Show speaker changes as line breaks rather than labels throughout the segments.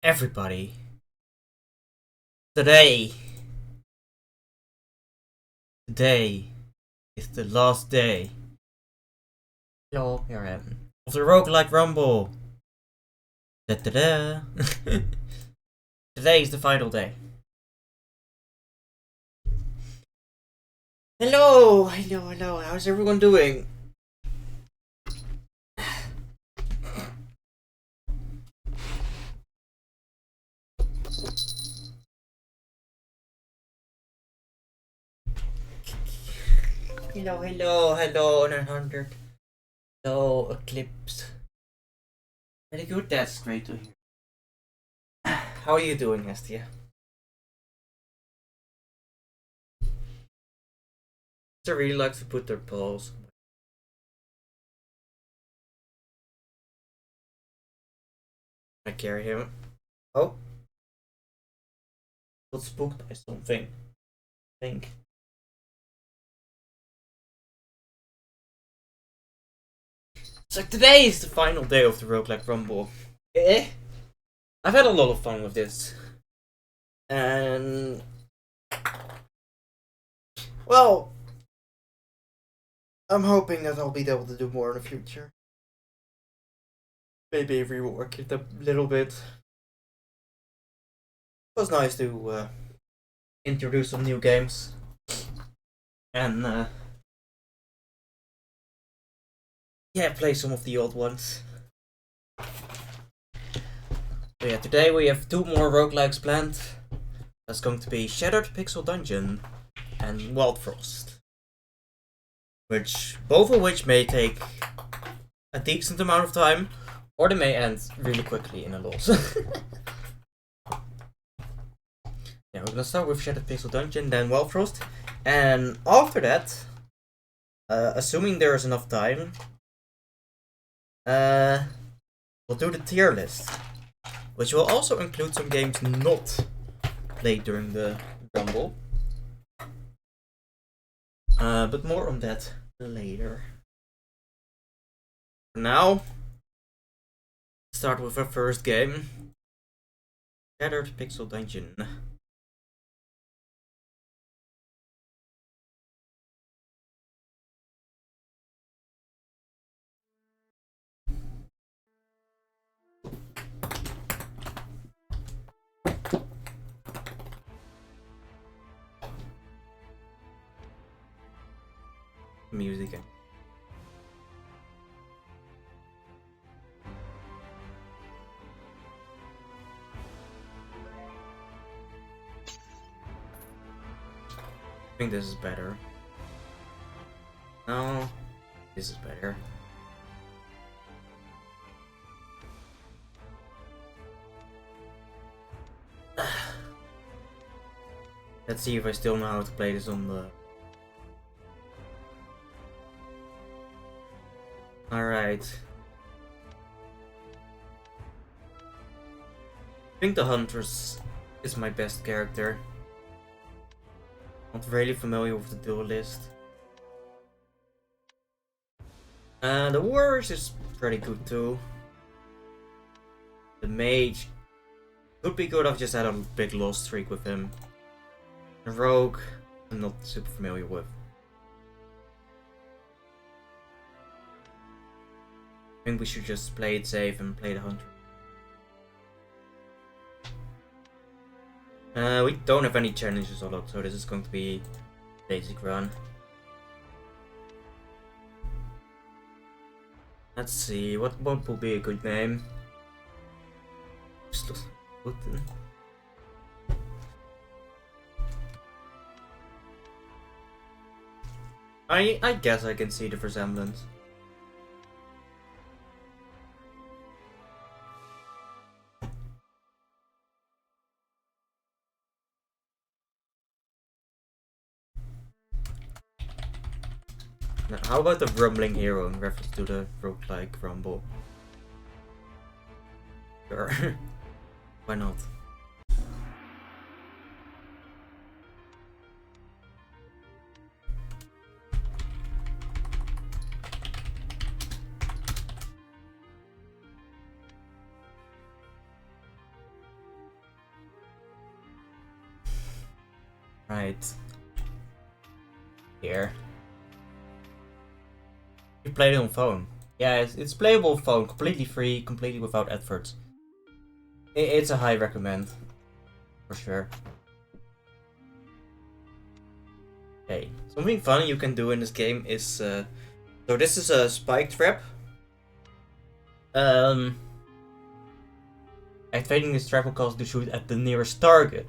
Everybody, today is the last day. Hello, here I am. Of the Roguelike Rumble. Da da da. Today is the final day. Hello. How's everyone doing? Hello, 900. Hello, Eclipse. Very good, that's great to hear. How are you doing, Estia? I really like to put their polls. I carry him. Oh. Got spooked by something. I think. So today is the final day of the Roguelike Rumble. I've had a lot of fun with this. And well, I'm hoping that I'll be able to do more in the future. Maybe rework it a little bit. It was nice to introduce some new games. And yeah, play some of the old ones. So yeah, today we have two more roguelikes planned. That's going to be Shattered Pixel Dungeon and Wildfrost. Both of which may take a decent amount of time, or they may end really quickly in a loss. Yeah, we're gonna start with Shattered Pixel Dungeon, then Wildfrost, and after that, assuming there is enough time, we'll do the tier list, which will also include some games not played during the Rumble. But more on that later. For now, start with our first game, Shattered Pixel Dungeon. Music. I think this is better. No, this is better. Let's see if I still know how to play this on the... Alright. I think the Huntress is my best character. Not really familiar with the Duelist. The Warriors is pretty good too. The Mage could be good, I've just had a big loss streak with him. The Rogue, I'm not super familiar with. I think we should just play it safe and play the Hunter. We don't have any challenges a lot, so this is going to be basic run. Let's see, what will be a good name? I guess I can see the resemblance. Now, how about the Rumbling Hero in reference to the Roguelike Rumble? Sure. Why not? Right. Here. You played it on phone. Yeah, it's playable on phone, completely free, completely without adverts. It's a high recommend. For sure. Okay, something fun you can do in this game is, so this is a spike trap. Activating this trap will cause you to shoot at the nearest target.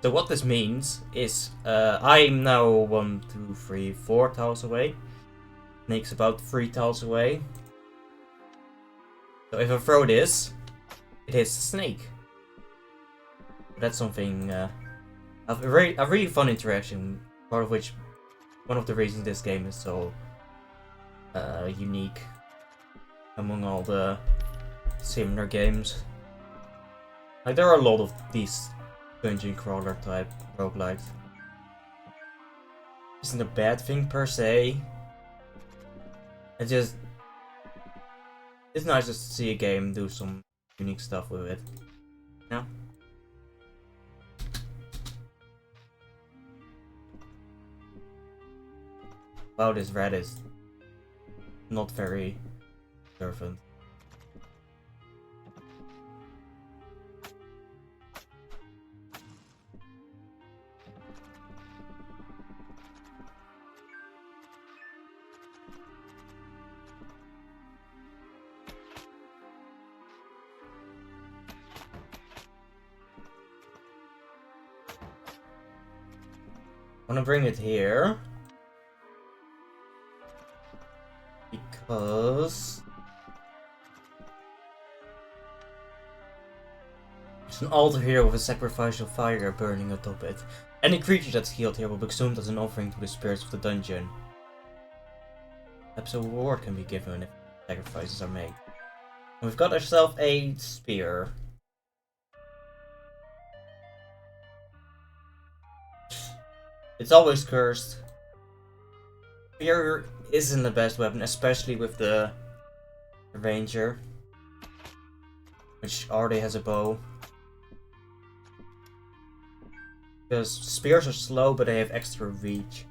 So what this means is, I'm now 1, 2, 3, 4 tiles away. Snake's about 3 tiles away. So if I throw this, it hits the snake. That's something, a really fun interaction, part of which, one of the reasons this game is so unique among all the similar games. Like, there are a lot of these dungeon crawler type roguelikes. Isn't a bad thing per se. It's nice just to see a game do some unique stuff with it. Yeah. Wow, this red is not very observant. I'm gonna bring it here because there's an altar here with a sacrificial fire burning atop it. Any creature that's killed here will be consumed as an offering to the spirits of the dungeon. Perhaps a reward can be given if sacrifices are made. And we've got ourselves a spear. It's always cursed. Spear isn't the best weapon, especially with the ranger, which already has a bow. Because spears are slow, but they have extra reach.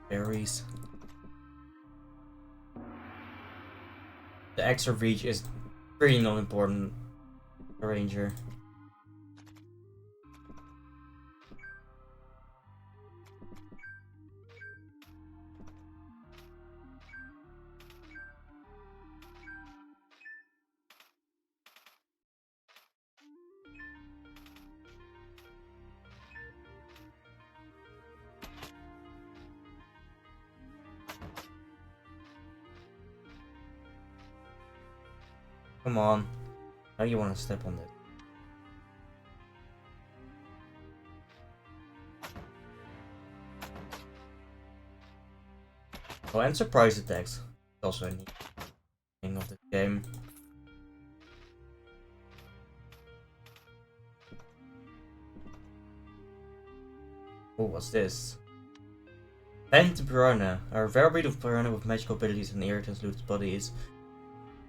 Berries. The extra reach is pretty not important for ranger. Come on. Now you want to step on it. Oh, and surprise attacks. Also a neat thing of the game. Oh, what's this? Phantom Piranha. A rare breed of piranha with magical abilities and irritants loot bodies.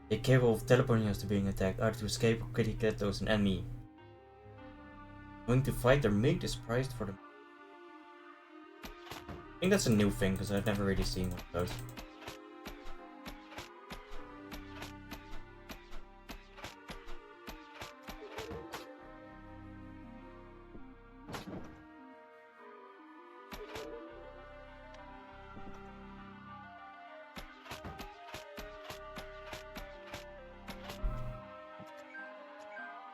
They're capable of teleporting us to being attacked, either to escape or critically get those an enemy. Going to fight their meat is priced for them. I think that's a new thing, because I've never really seen one of those.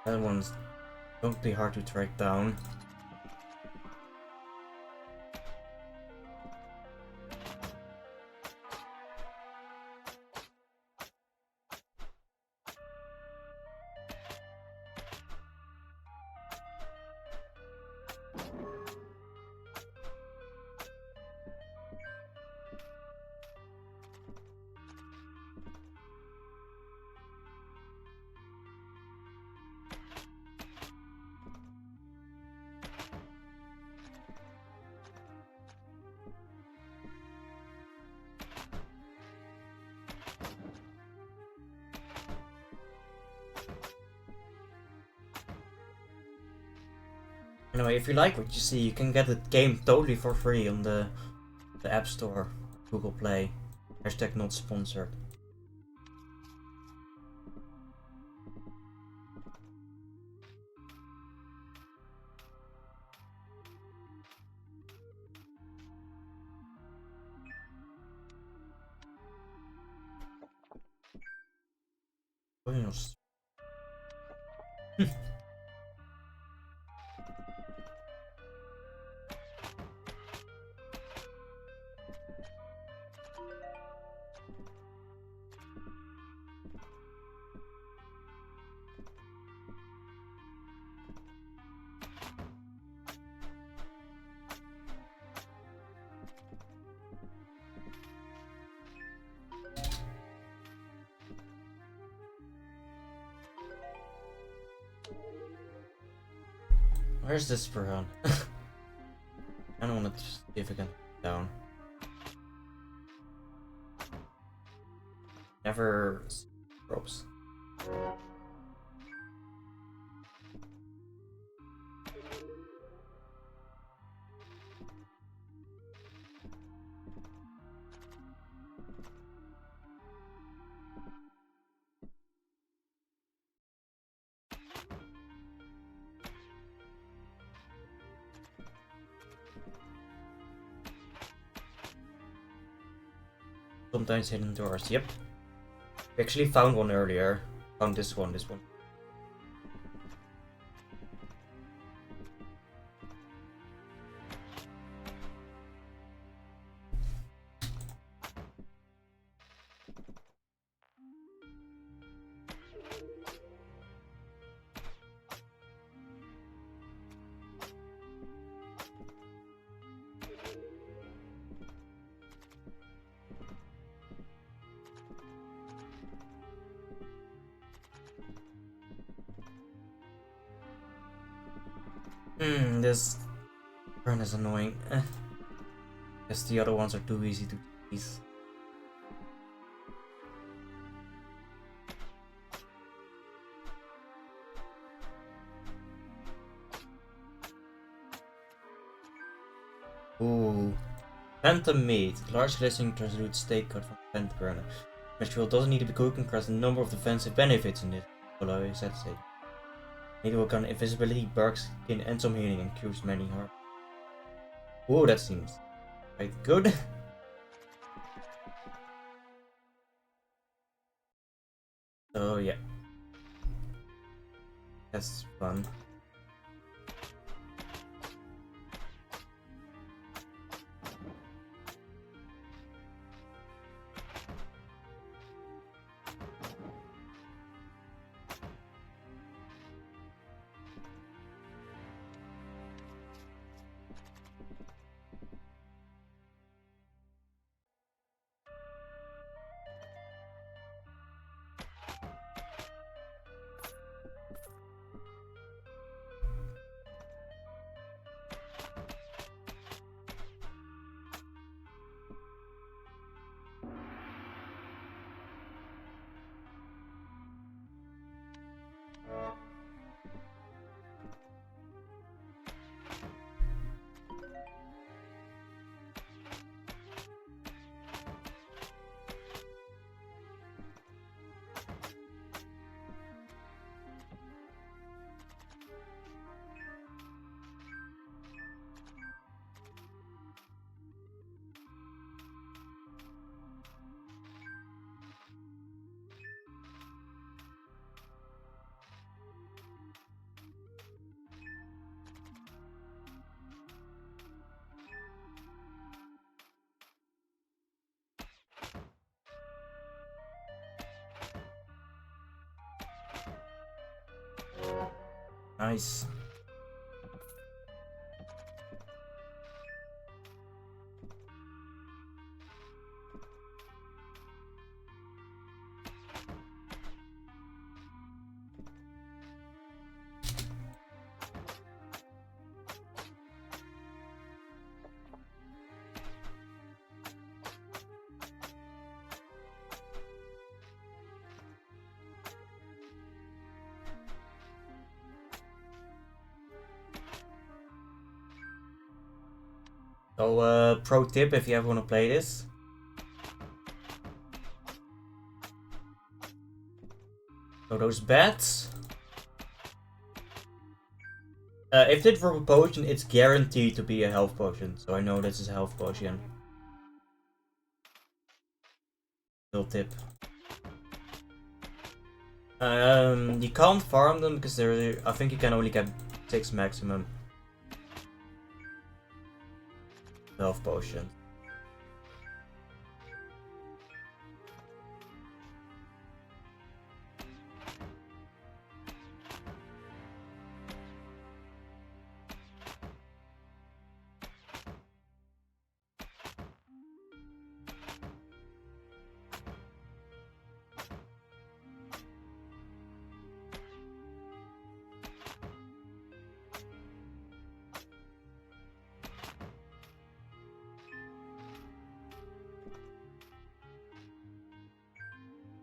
That one's totally hard to track down. Anyway, if you like what you see, you can get the game totally for free on the App Store, Google Play. Hashtag not sponsored. Buenos. Where's this Piran? I don't want to see if I can down. Never ropes. Sometimes hidden doors. Yep. We actually found one earlier. Found this one. This run is annoying. Guess the other ones are too easy to tease. Ooh. Phantom meat. Large glistening translucent steak cut from phantom burner. Vegetable doesn't need to be cooked and has a number of defensive benefits in this. Follow I said steak. Need work on invisibility, bark skin, and some healing, and cures many harm. Ooh, that seems quite good. Oh yeah. That's fun. Nice. So, pro tip if you ever want to play this. So those bats. If they drop a potion, it's guaranteed to be a health potion. So I know this is a health potion. Little tip. You can't farm them because I think you can only get 6 maximum health potions.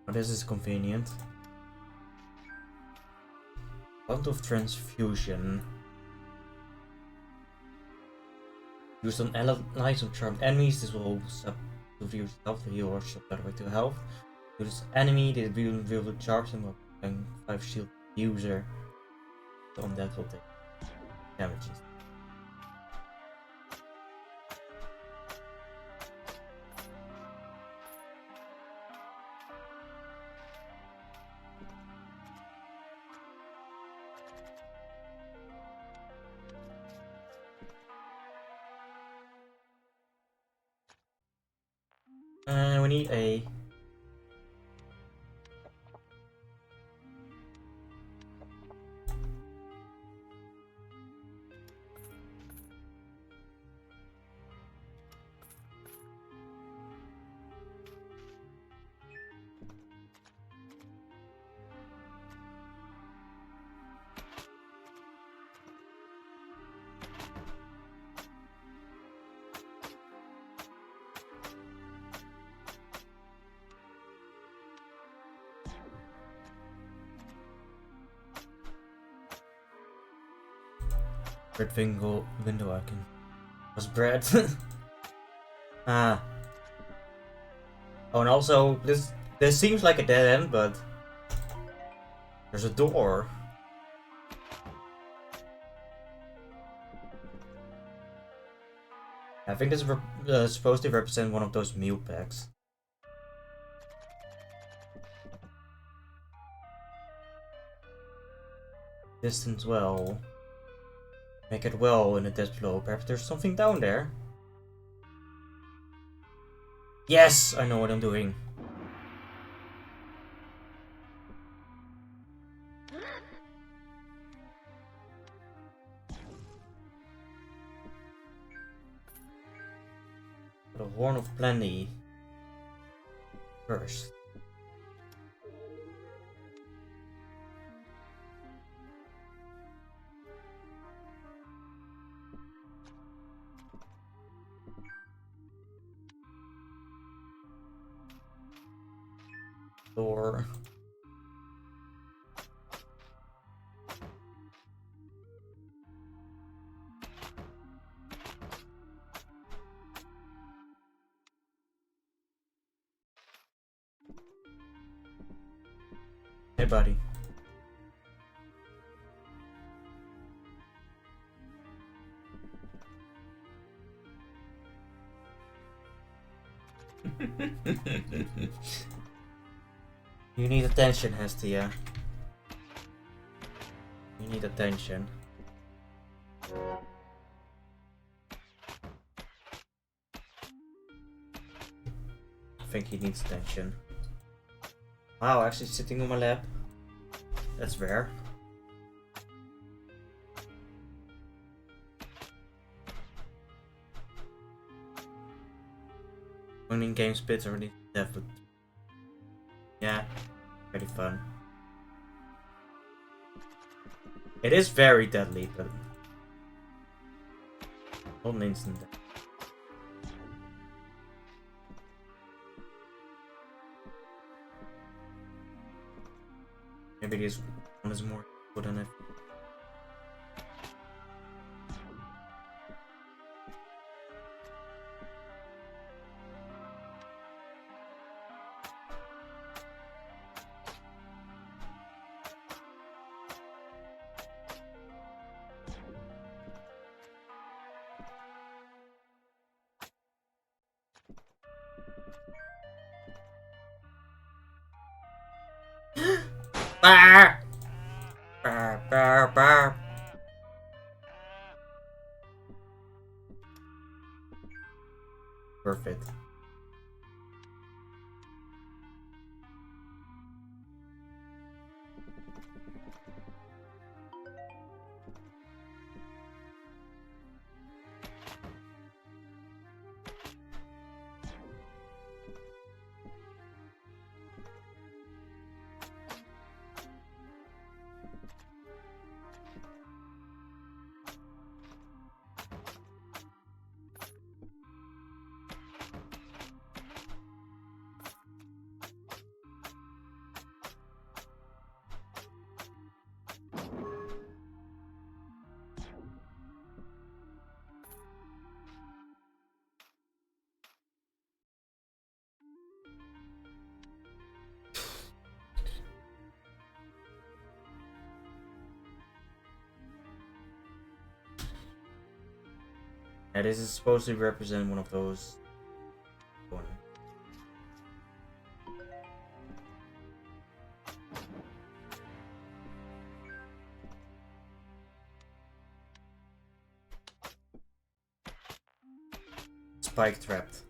Oh, this is convenient. Font of Transfusion. Used on allies or charmed enemies, this will reduce health to heal or shot better to health. To this enemy, they will charge them with 5 shield user. So on that will take damages. We need a red window icon. Was bread. Ah. Oh, and also this seems like a dead end, but there's a door. I think this is supposed to represent one of those meal packs. Distance well. Make it well in the death blow. Perhaps there's something down there. Yes! I know what I'm doing. The Horn of Plenty. First. Door. Hey, buddy. You need attention, Hestia. You need attention. I think he needs attention. Wow, actually sitting on my lap. That's rare. Winning game splits already deaf, but yeah, pretty fun. It is very deadly, but not an instant death. Maybe this one is more good than it. Ah! Bah, bah, bah. Perfect. Yeah, this is supposed to represent one of those. Spike trapped.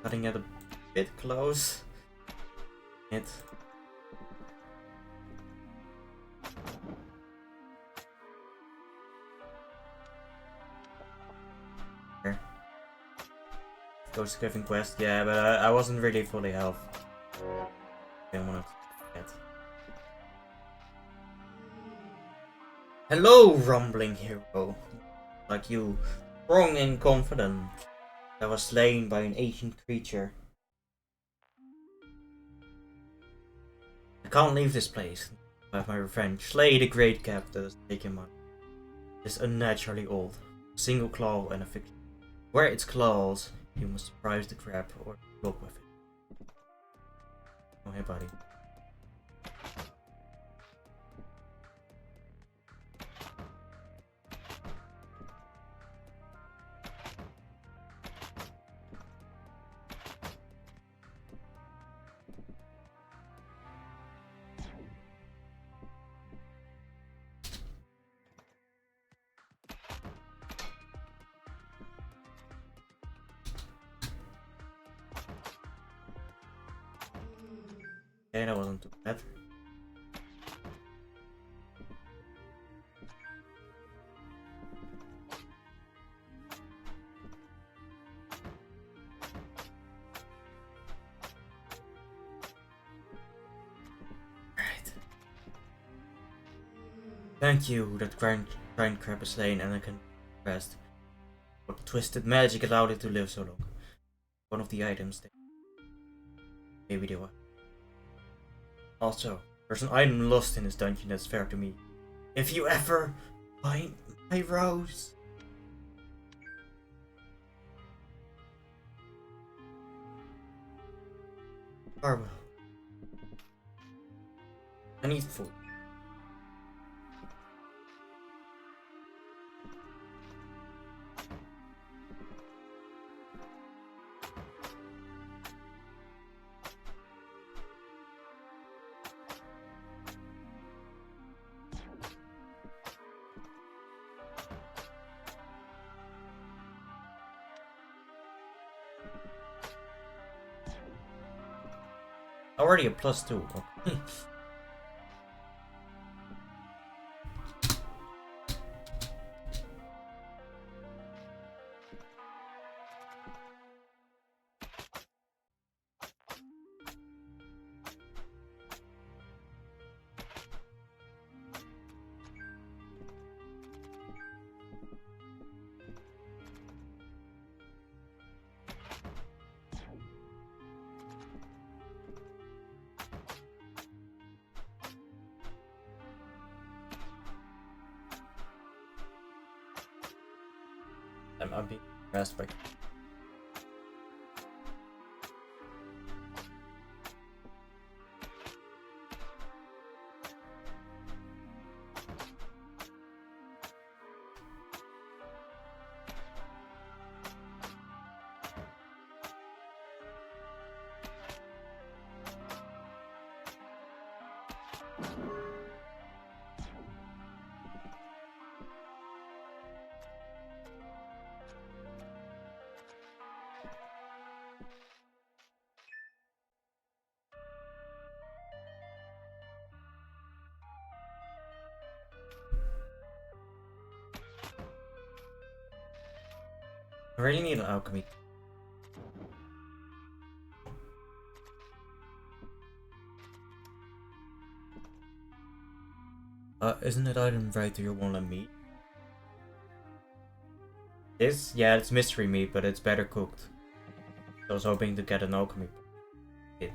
Cutting it a bit close. It. Ghost Giving quest, yeah, but I wasn't really fully health. Didn't want to get. Hello, rumbling hero. Like you, strong and confident. I was slain by an ancient creature. I can't leave this place. I have my revenge. Slay the great cap that has taken my. Is unnaturally old. A single claw and a fix. Where its claws, you must surprise the crab or block with it. Oh, hey, buddy. Okay, that wasn't too bad. Right. Thank you, that giant crab is slain and I can rest. What twisted magic allowed it to live so long? One of the items there. Maybe they were. Also, there's an item lost in this dungeon that's fair to me. If you ever find my rose. Farewell. I need food. Already a +2. Okay. I'm being impressed by. I really need an alchemy. Isn't it item right to your one on meat? This? Yeah, it's mystery meat, but it's better cooked. I was hoping to get an alchemy kit.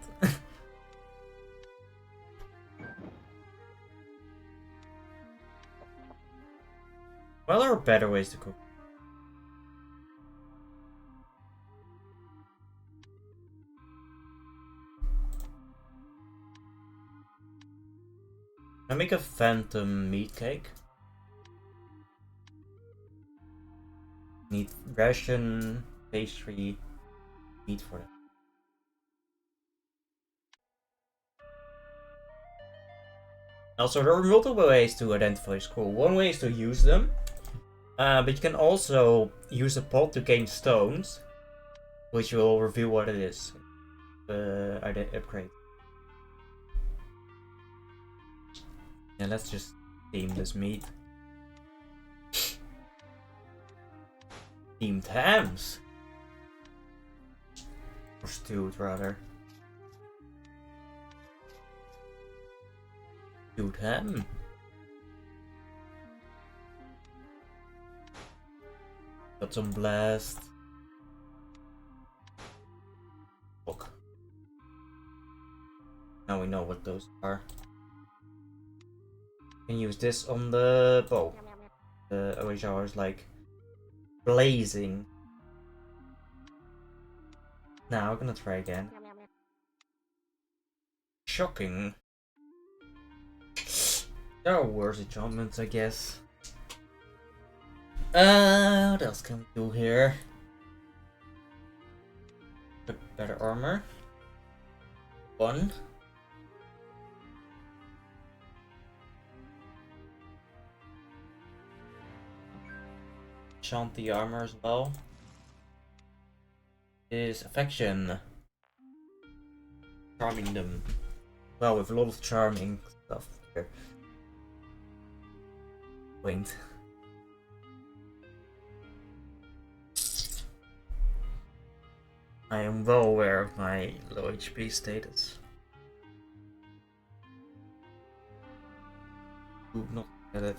Well, there are better ways to cook. I make a phantom meat cake. Need ration, pastry, meat for that. Also, there are multiple ways to identify scroll. One way is to use them, but you can also use a pot to gain stones, which will reveal what it is. Upgrade. Yeah, let's just steam this meat. Steamed hams! Or stewed, rather. Stewed ham. Got some blast. Look. Now we know what those are. Can use this on the bow. The OHR is like blazing. Now I'm gonna try again. Shocking. There are worse enchantments, I guess. What else can we do here? Better armor. 1. Enchant the armor as well. Is affection. Charming them. Well, with a lot of charming stuff here. Wait. I am well aware of my low HP status. Do not get it.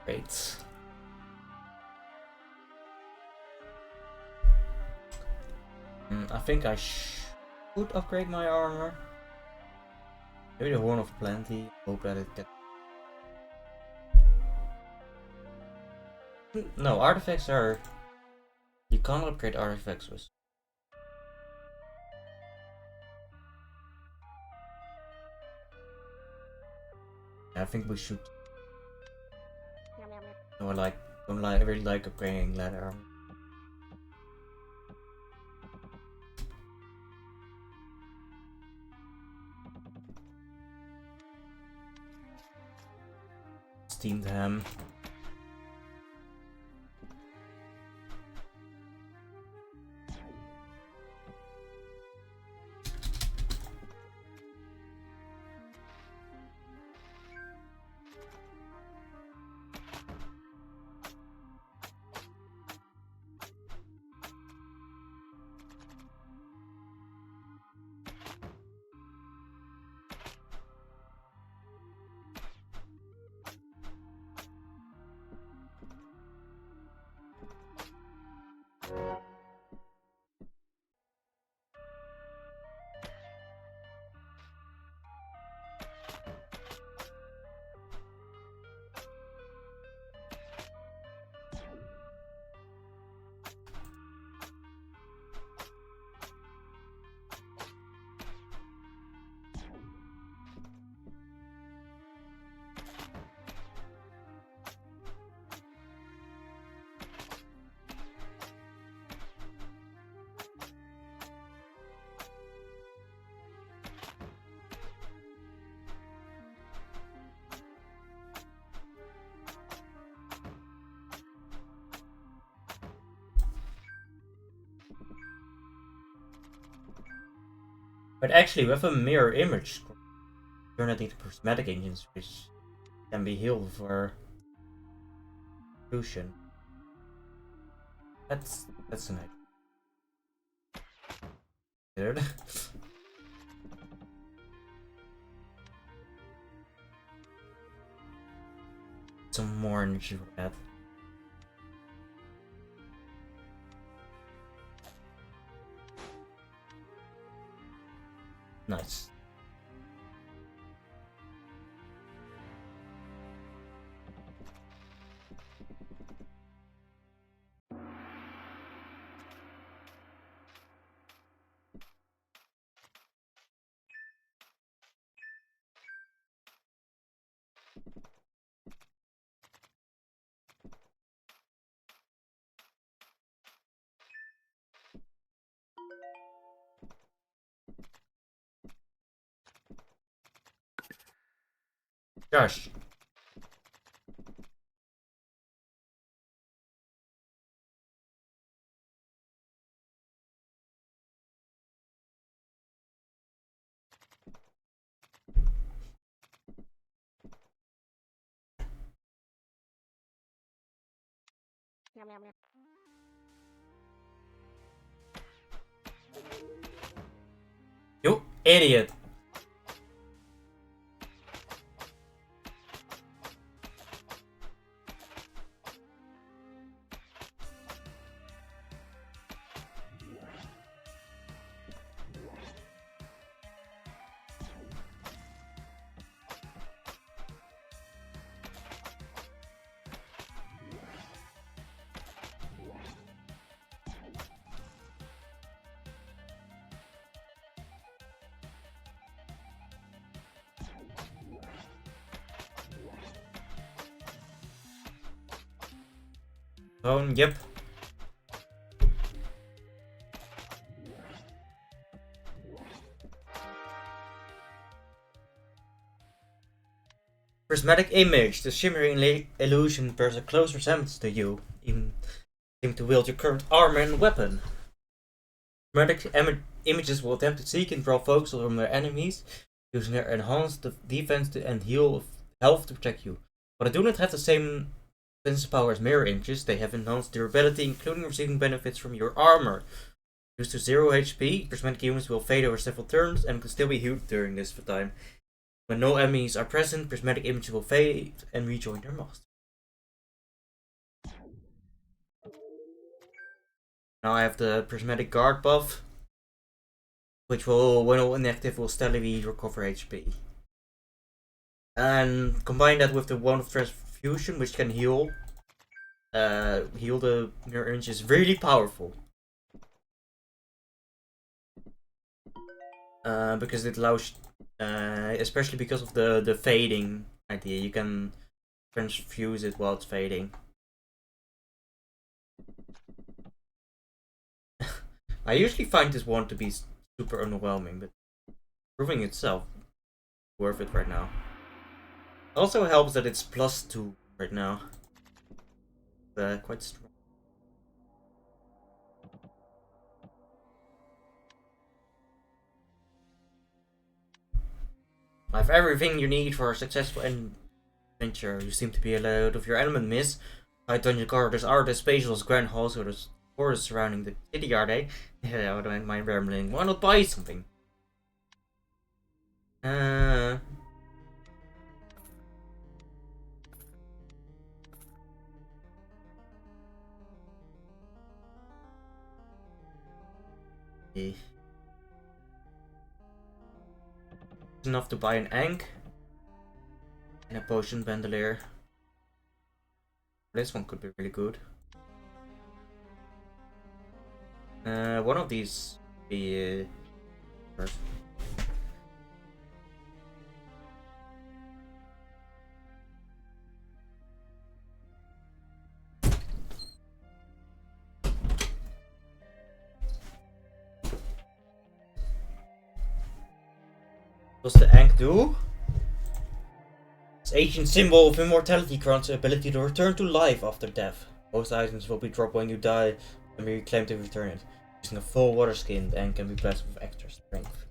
Great. I think I should upgrade my armor. Maybe the Horn of Plenty. Hope that it gets. No, artifacts are. You can't upgrade artifacts with. I think we should. No, I really like upgrading leather armor. Steamed ham. But actually, we have a mirror image. Turn it into prismatic engines, which can be healed for fusion. That's an idea. Some more energy for that. Nice. Josh. You idiot. Yep. Prismatic image. The shimmering illusion bears a close resemblance to you, even seem to wield your current armor and weapon. Prismatic images will attempt to seek and draw focus from their enemies, using their enhanced defense and heal health to protect you. But they do not have the same sense of power as mirror images. They have enhanced durability, including receiving benefits from your armor. Used to 0 HP, prismatic units will fade over several turns and can still be healed during this time. When no enemies are present, prismatic images will fade and rejoin their master. Now I have the prismatic guard buff, which will, when inactive, will steadily recover HP. And combine that with the wand of transfusion, which can heal the mirror image, is really powerful. Because it allows, especially because of the fading idea, you can transfuse it while it's fading. I usually find this one to be super underwhelming, but proving itself worth it right now. Also helps that it's +2 right now. Quite strong. I have everything you need for a successful adventure. You seem to be allowed of your element, miss. High dungeon corridors are the spacious grand halls with the forests surrounding the city, are they? Yeah, I don't mind rambling. Why not buy something? Enough to buy an Ankh and a potion bandolier. This one could be really good. One of these be first. What does the Ankh do? This ancient symbol of immortality grants the ability to return to life after death. Most items will be dropped when you die and be claimed to return it. Using a full water skin, the Ankh can be blessed with extra strength.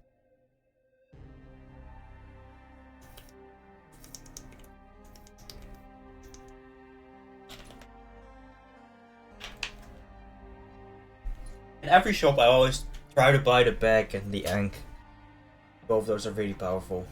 In every shop, I always try to buy the bag and the ink. Both of those are really powerful.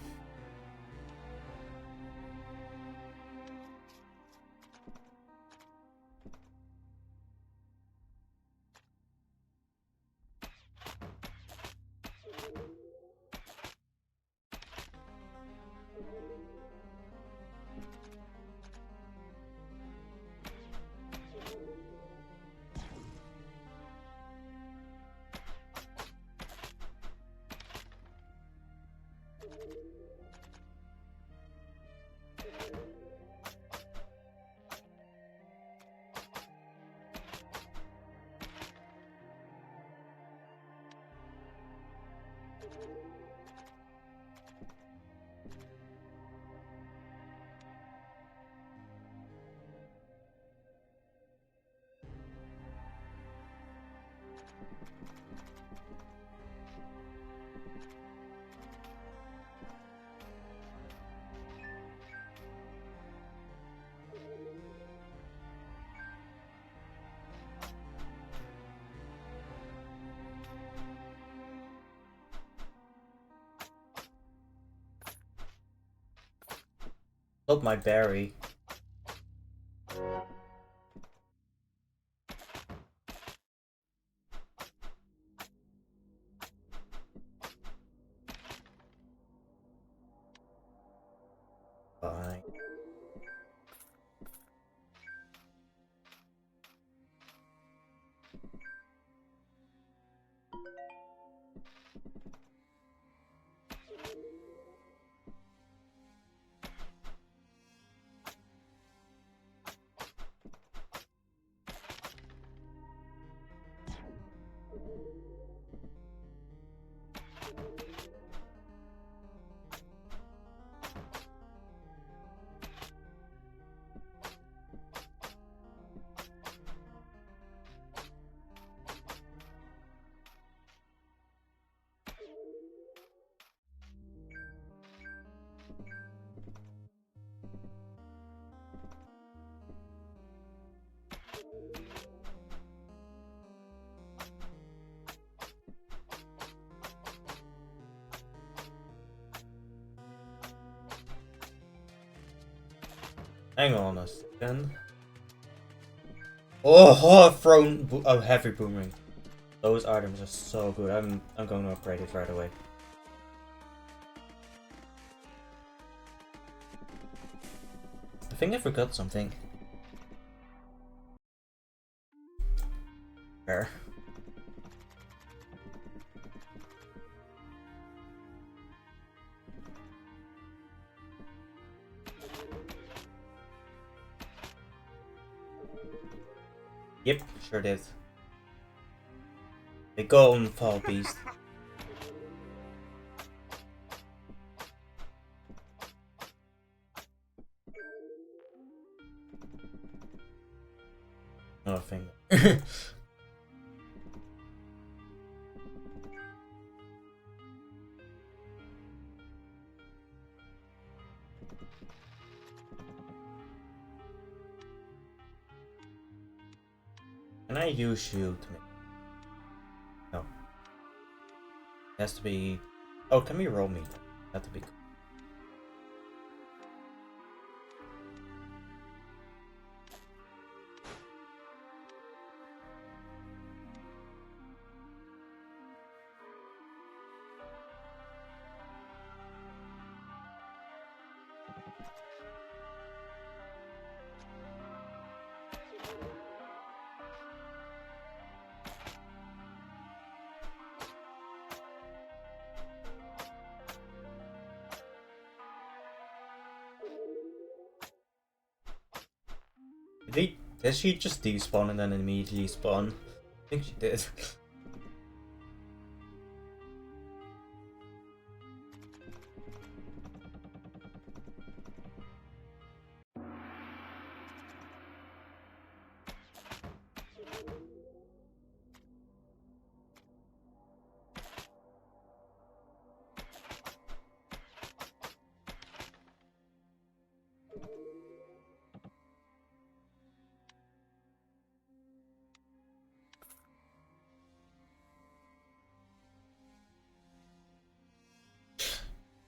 Not my berry. Fine. Hang on a second. Oh, I've thrown a heavy boomerang. Those items are so good. I'm going to upgrade it right away. I think I forgot something. There. Yep, sure did. The golden fall beast. No finger. Can I use you to make? No. It has to be. Oh, can we roll me? That would be cool. Did she just despawn and then immediately spawn? I think she did.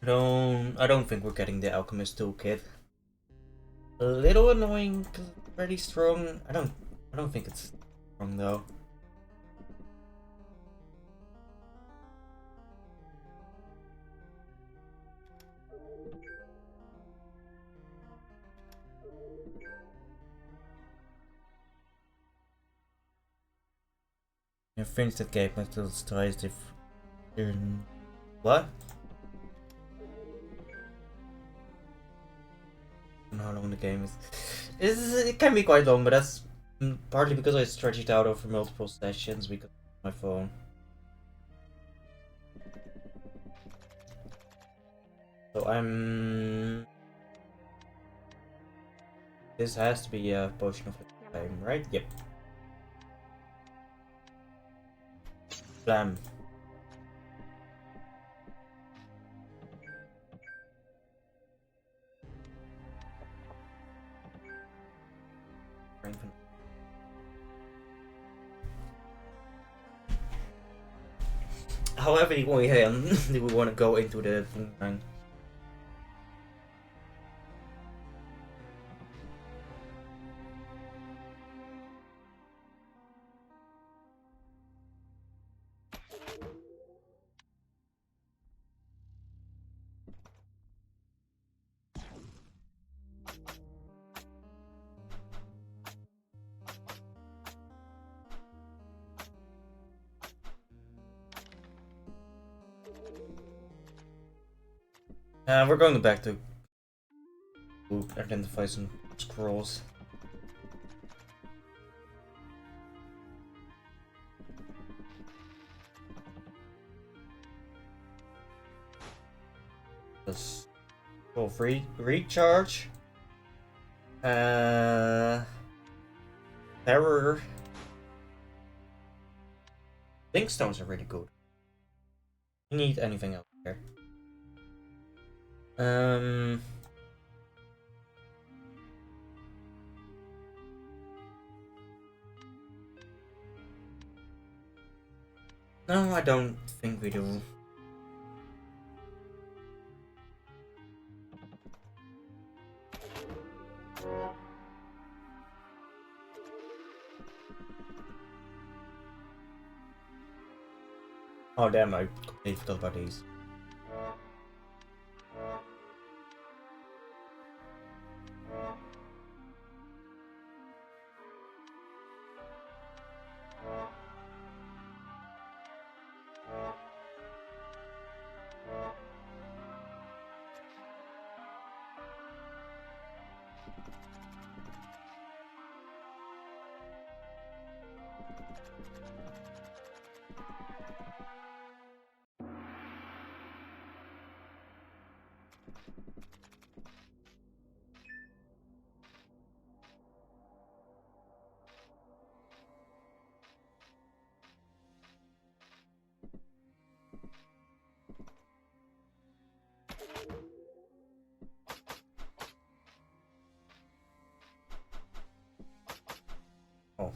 I don't think we're getting the Alchemist toolkit. A little annoying, cause it's pretty strong. I don't think it's strong though. You finish that game until it's twice if you're what? I don't know how long the game is. It can be quite long, but that's partly because I stretch it out over multiple sessions because of my phone. So I'm. This has to be a potion of time, right? Yep. Blam. However, do we want to go into the thing? We're going back to identify some scrolls. Let's go free recharge. Terror. Link stones are really good. You need anything else here? No, I don't think we do. Oh damn, I completely forgot about these. Oh.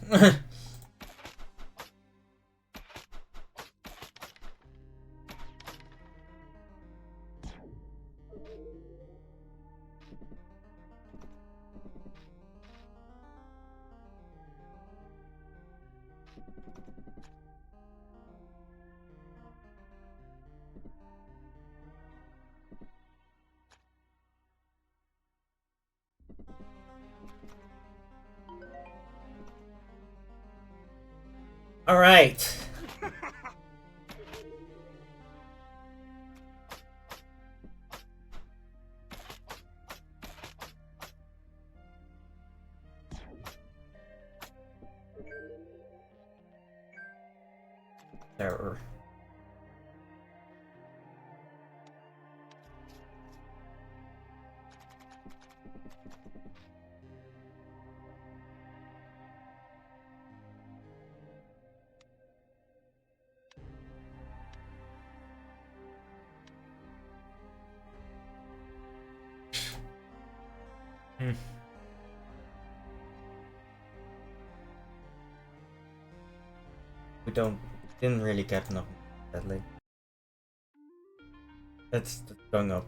All right. Terror. Hmm. We didn't really get enough, sadly. That's going up.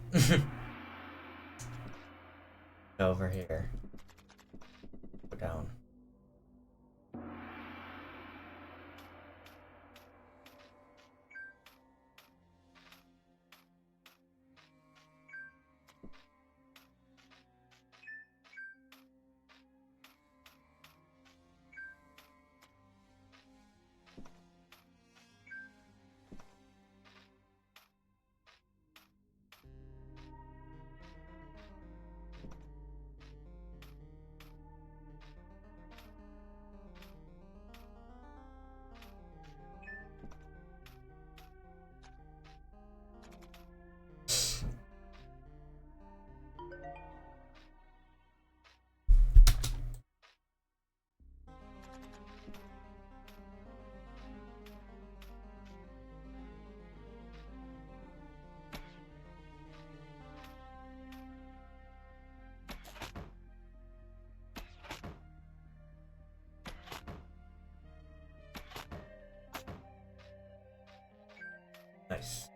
Over here. Go down. Nice.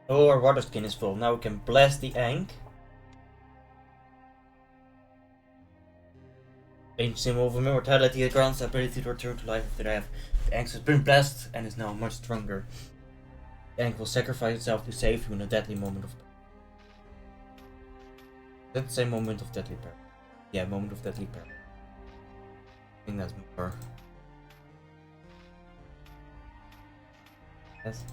Oh, our water skin is full. Now we can blast the Ankh. Ancient symbol of immortality that grants the ability to return to life after death. The Ankh has been blessed and is now much stronger. The Ankh will sacrifice itself to save you in a deadly moment of peril. That's the same moment of deadly peril. Yeah, moment of deadly peril. I think that's more. Yes.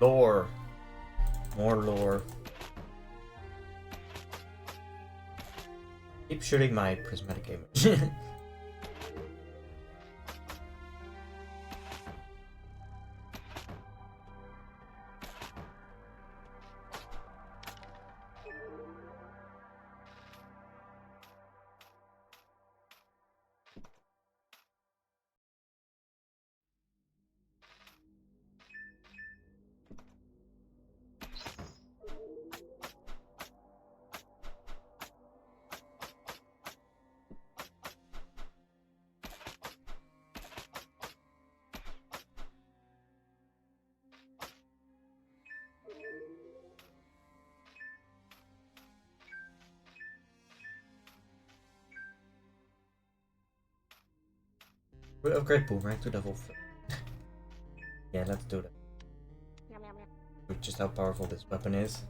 Lore. More lore. Keep shooting my prismatic image. We'll upgrade Boomerang to level 3. Yeah, let's do that. With just how powerful this weapon is.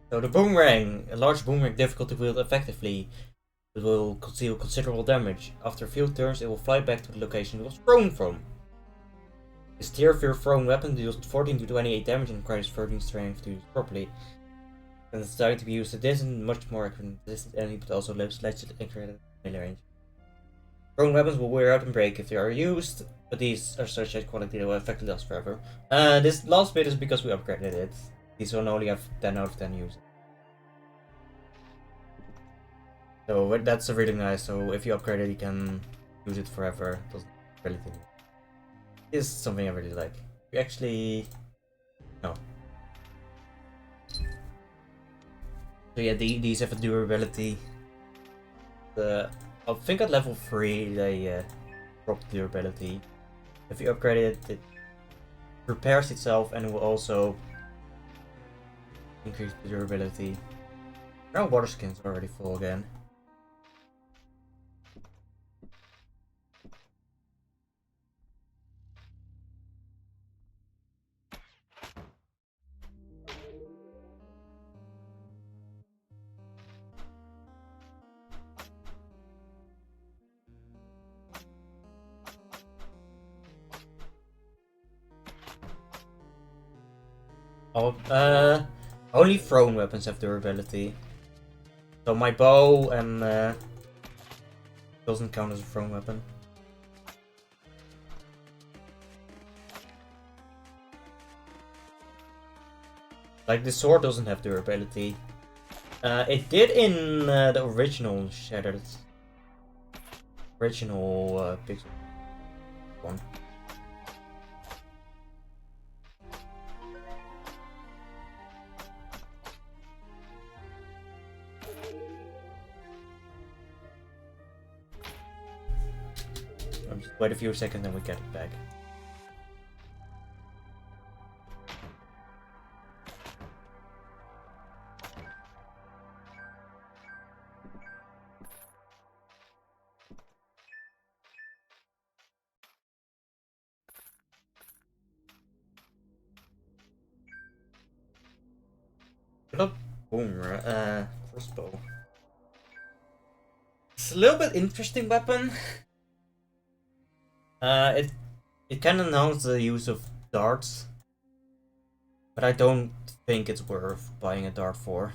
So the Boomerang, a large boomerang difficult to wield effectively. It will conceal considerable damage. After a few turns, it will fly back to the location it was thrown from. This tier 4 thrown weapon deals 14 to 28 damage and requires 13 strength to use properly. And it's designed to be used at distant, much more accurate distant enemy, but also lives less accurate melee range. Thrown weapons will wear out and break if they are used, but these are such high quality that will effectively last forever. This last bit is because we upgraded it. These will only have 10 out of 10 use. So that's really nice. So if you upgrade it, you can use it forever. Doesn't really think. This is something I really like. We actually no. So yeah, these have a durability. I think at level 3 they drop durability. If you upgrade it, it repairs itself and it will also increase the durability. Our water skin's already full again. Oh, only thrown weapons have durability. So my bow doesn't count as a thrown weapon. Like the sword doesn't have durability. It did in the original Shattered. Original Pixel one. Just wait a few seconds and we get it back. Boomer, crossbow. It's a little bit interesting weapon. It can announce the use of darts, but I don't think it's worth buying a dart for.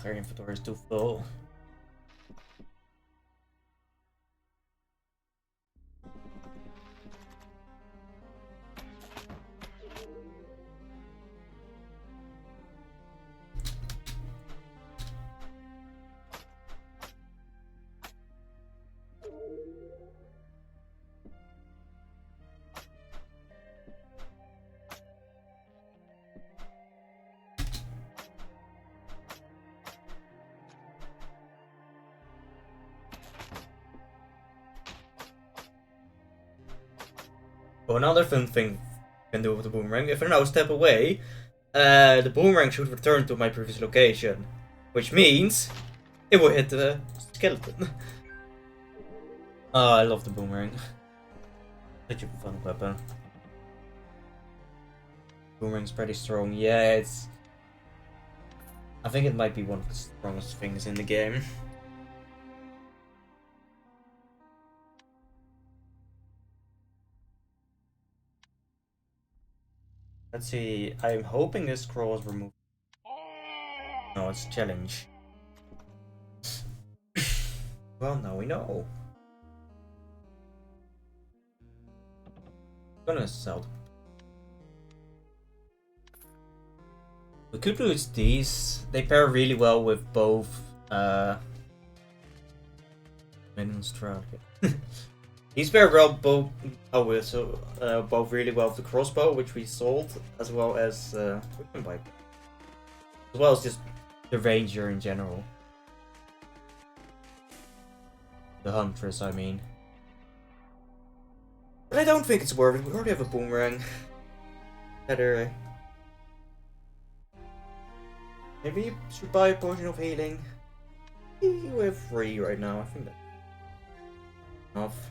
Our inventory is too full. Well, another fun thing you can do with the boomerang, if I now step away, the boomerang should return to my previous location, which means it will hit the skeleton. Oh, I love the boomerang. Such a fun weapon. Boomerang's pretty strong. Yeah, I think it might be one of the strongest things in the game. Let's see, I'm hoping this scroll is removed. No, it's challenge. Well, now we know. I'm gonna sell. We could use these. They pair really well with both Minion Stroud. These pair well both both really well with the crossbow, which we sold, as well as Quicken Bite. As well as just the ranger in general. The huntress, I mean. But I don't think it's worth it. We already have a boomerang. Better. Maybe you should buy a potion of healing. We have 3 right now. I think that's enough.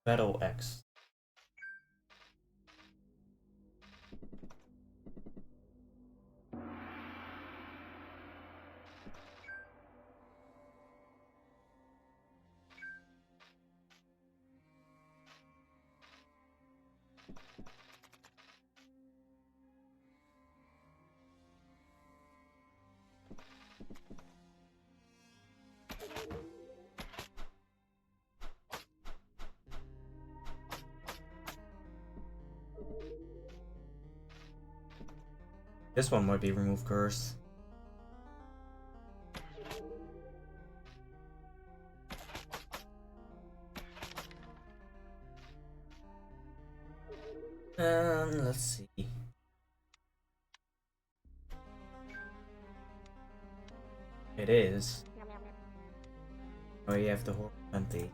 Battle Axe. This one might be remove curse. Let's see. It is. Oh, you have the whole 20.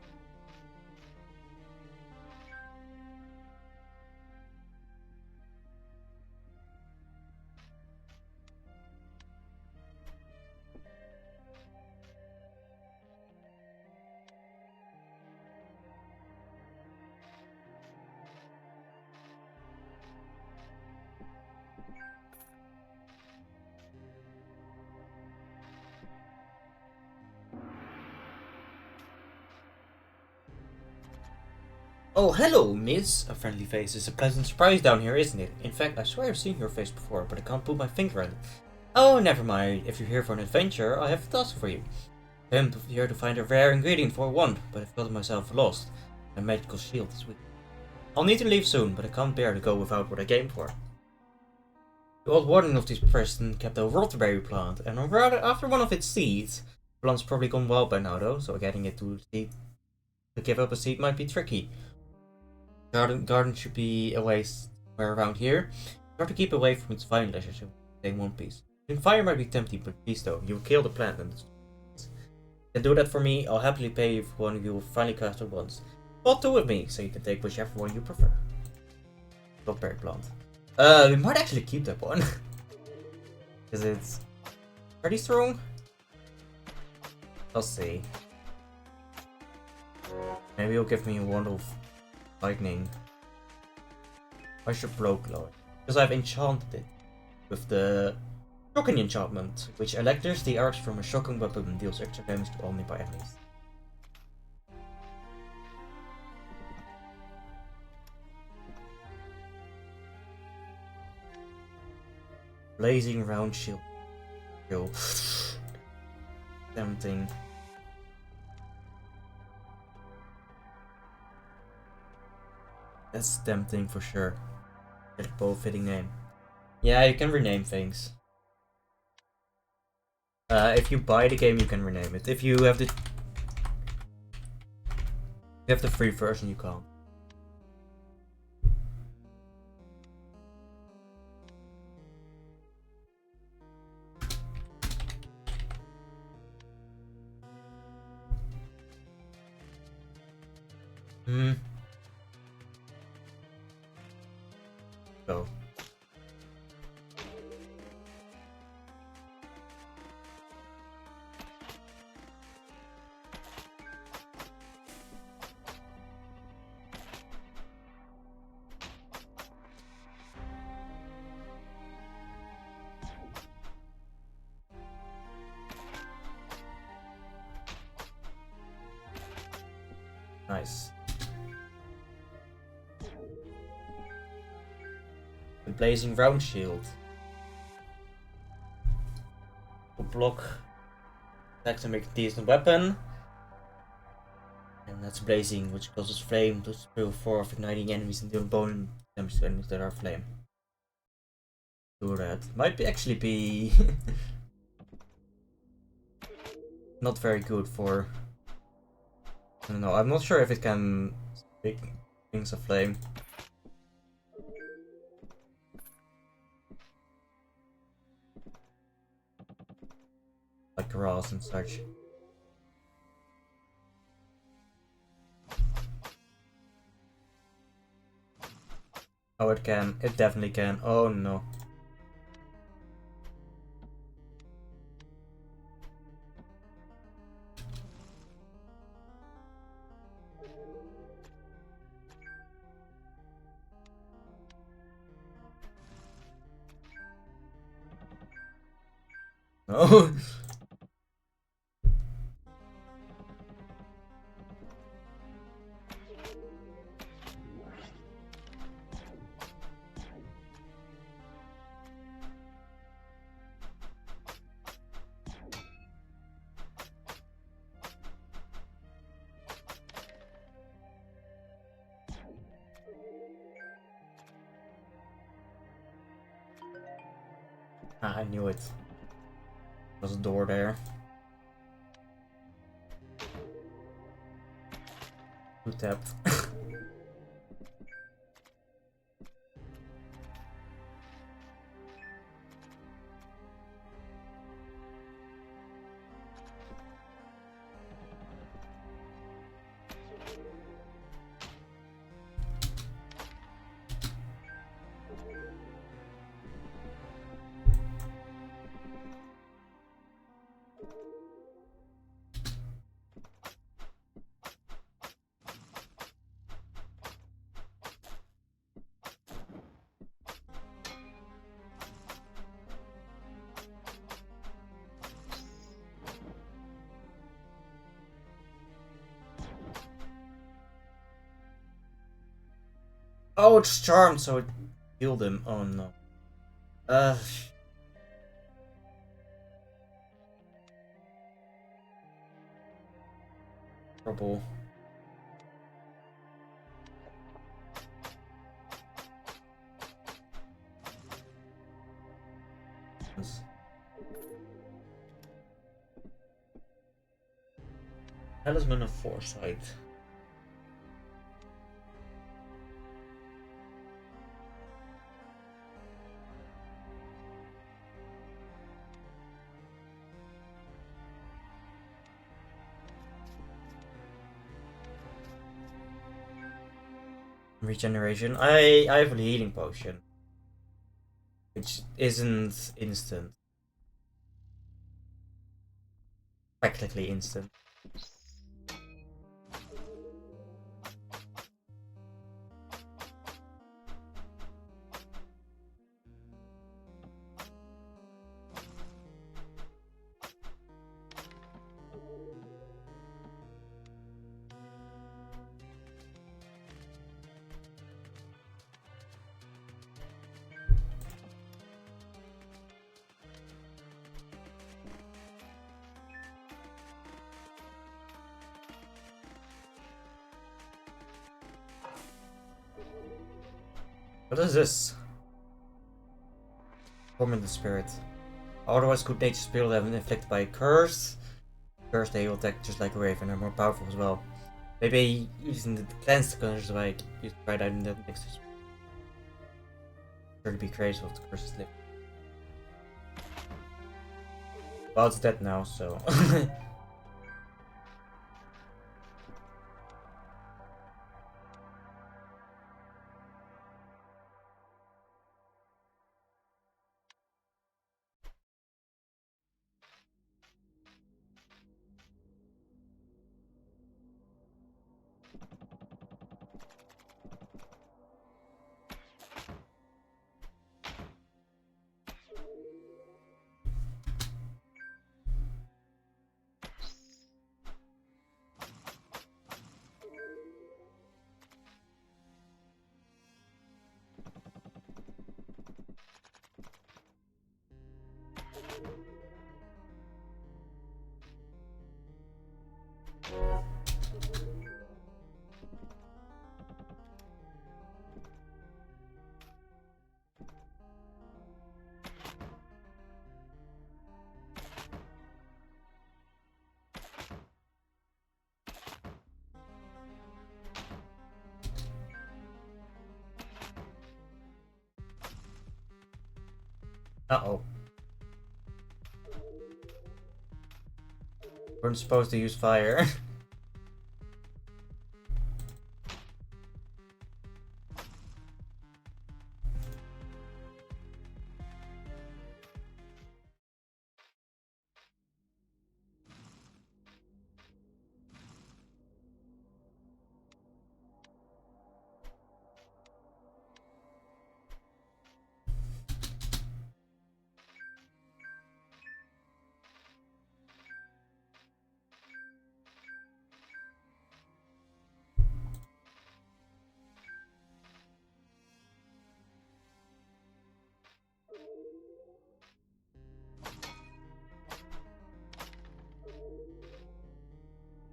Oh, hello, miss! A friendly face is a pleasant surprise down here, isn't it? In fact, I swear I've seen your face before, but I can't put my finger on it. Oh, never mind. If you're here for an adventure, I have a task for you. I'm here to find a rare ingredient for one, but I've gotten myself lost. My magical shield is weak. I'll need to leave soon, but I can't bear to go without what I came for. The old warden of this person kept a waterberry plant, and after one of its seeds. The plant's probably gone wild by now, though, so getting it to give up a seed might be tricky. Garden should be away somewhere around here. You have to keep away from its vine lashes so stay in one piece. Fire might be tempting, but please though, you will kill the plant and you can do that for me. I'll happily pay you for one of you will finally cast at once. Well, two with me, so you can take whichever one you prefer. Blackberry plant. We might actually keep that one. Because it's pretty strong. I'll see. Maybe it'll give me a wand of lightning. I should blow glow it. Because I've enchanted it with the shocking enchantment, which electors the arch from a shocking weapon and deals extra damage to all nearby enemies. Blazing round shield. Tempting. That's tempting for sure. Get a bow fitting name. Yeah, you can rename things. If you buy the game, you can rename it. If you have the free version, you can't. Go. Nice. The blazing round shield. Will block attacks and make a decent weapon. And that's blazing, which causes flame to spill forth, igniting enemies and dealing bone damage to enemies that are flame. Do that. Might be actually be not very good for. I don't know. I'm not sure if it can speak things of flame. Like grass and such. Oh, it can. It definitely can. Oh no. No. Ah, I knew it. There's a door there. Who tapped? Oh, it's charmed, so it healed him. Oh no. Trouble. Talisman of Foresight. Regeneration. I have a healing potion, which isn't instant. Practically instant. What is this? Torment the spirit. Otherwise, good natured spirit will have been inflicted by a curse. Curse, they will attack just like a raven, and are more powerful as well. Maybe using the cleanse curse is why I use the right item that makes this. Sure to be crazy if the curse is lifted. Well, it's dead now, so. Uh-oh. We're supposed to use fire.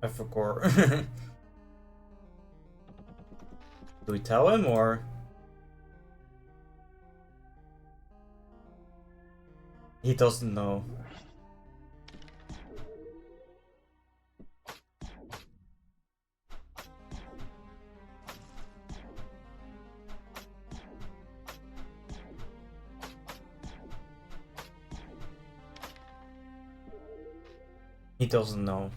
I forgot. Do we tell him or? He doesn't know. He doesn't know.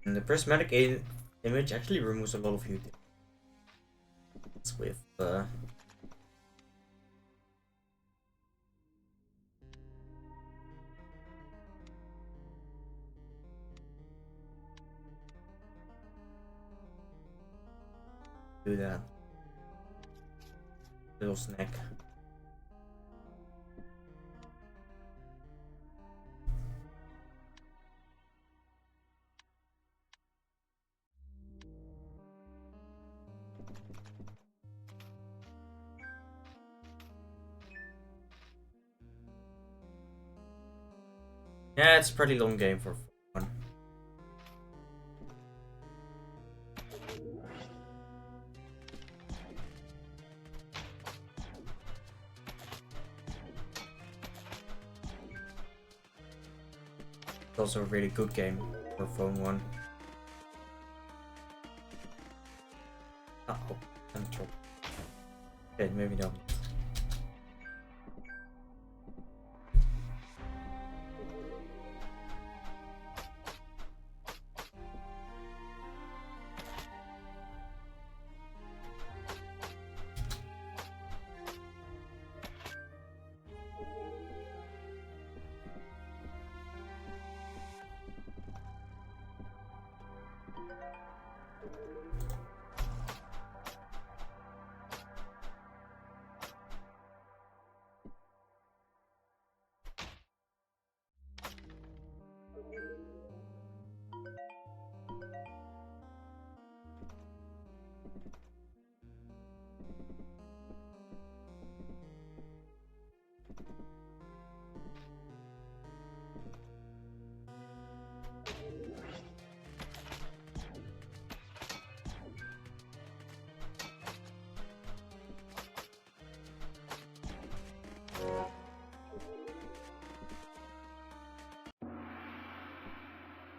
And the prismatic image actually removes a lot of utility with do that little snack. Yeah, it's a pretty long game for fun. It's also a really good game for phone one. Oh, I'm in trouble. Okay, maybe not.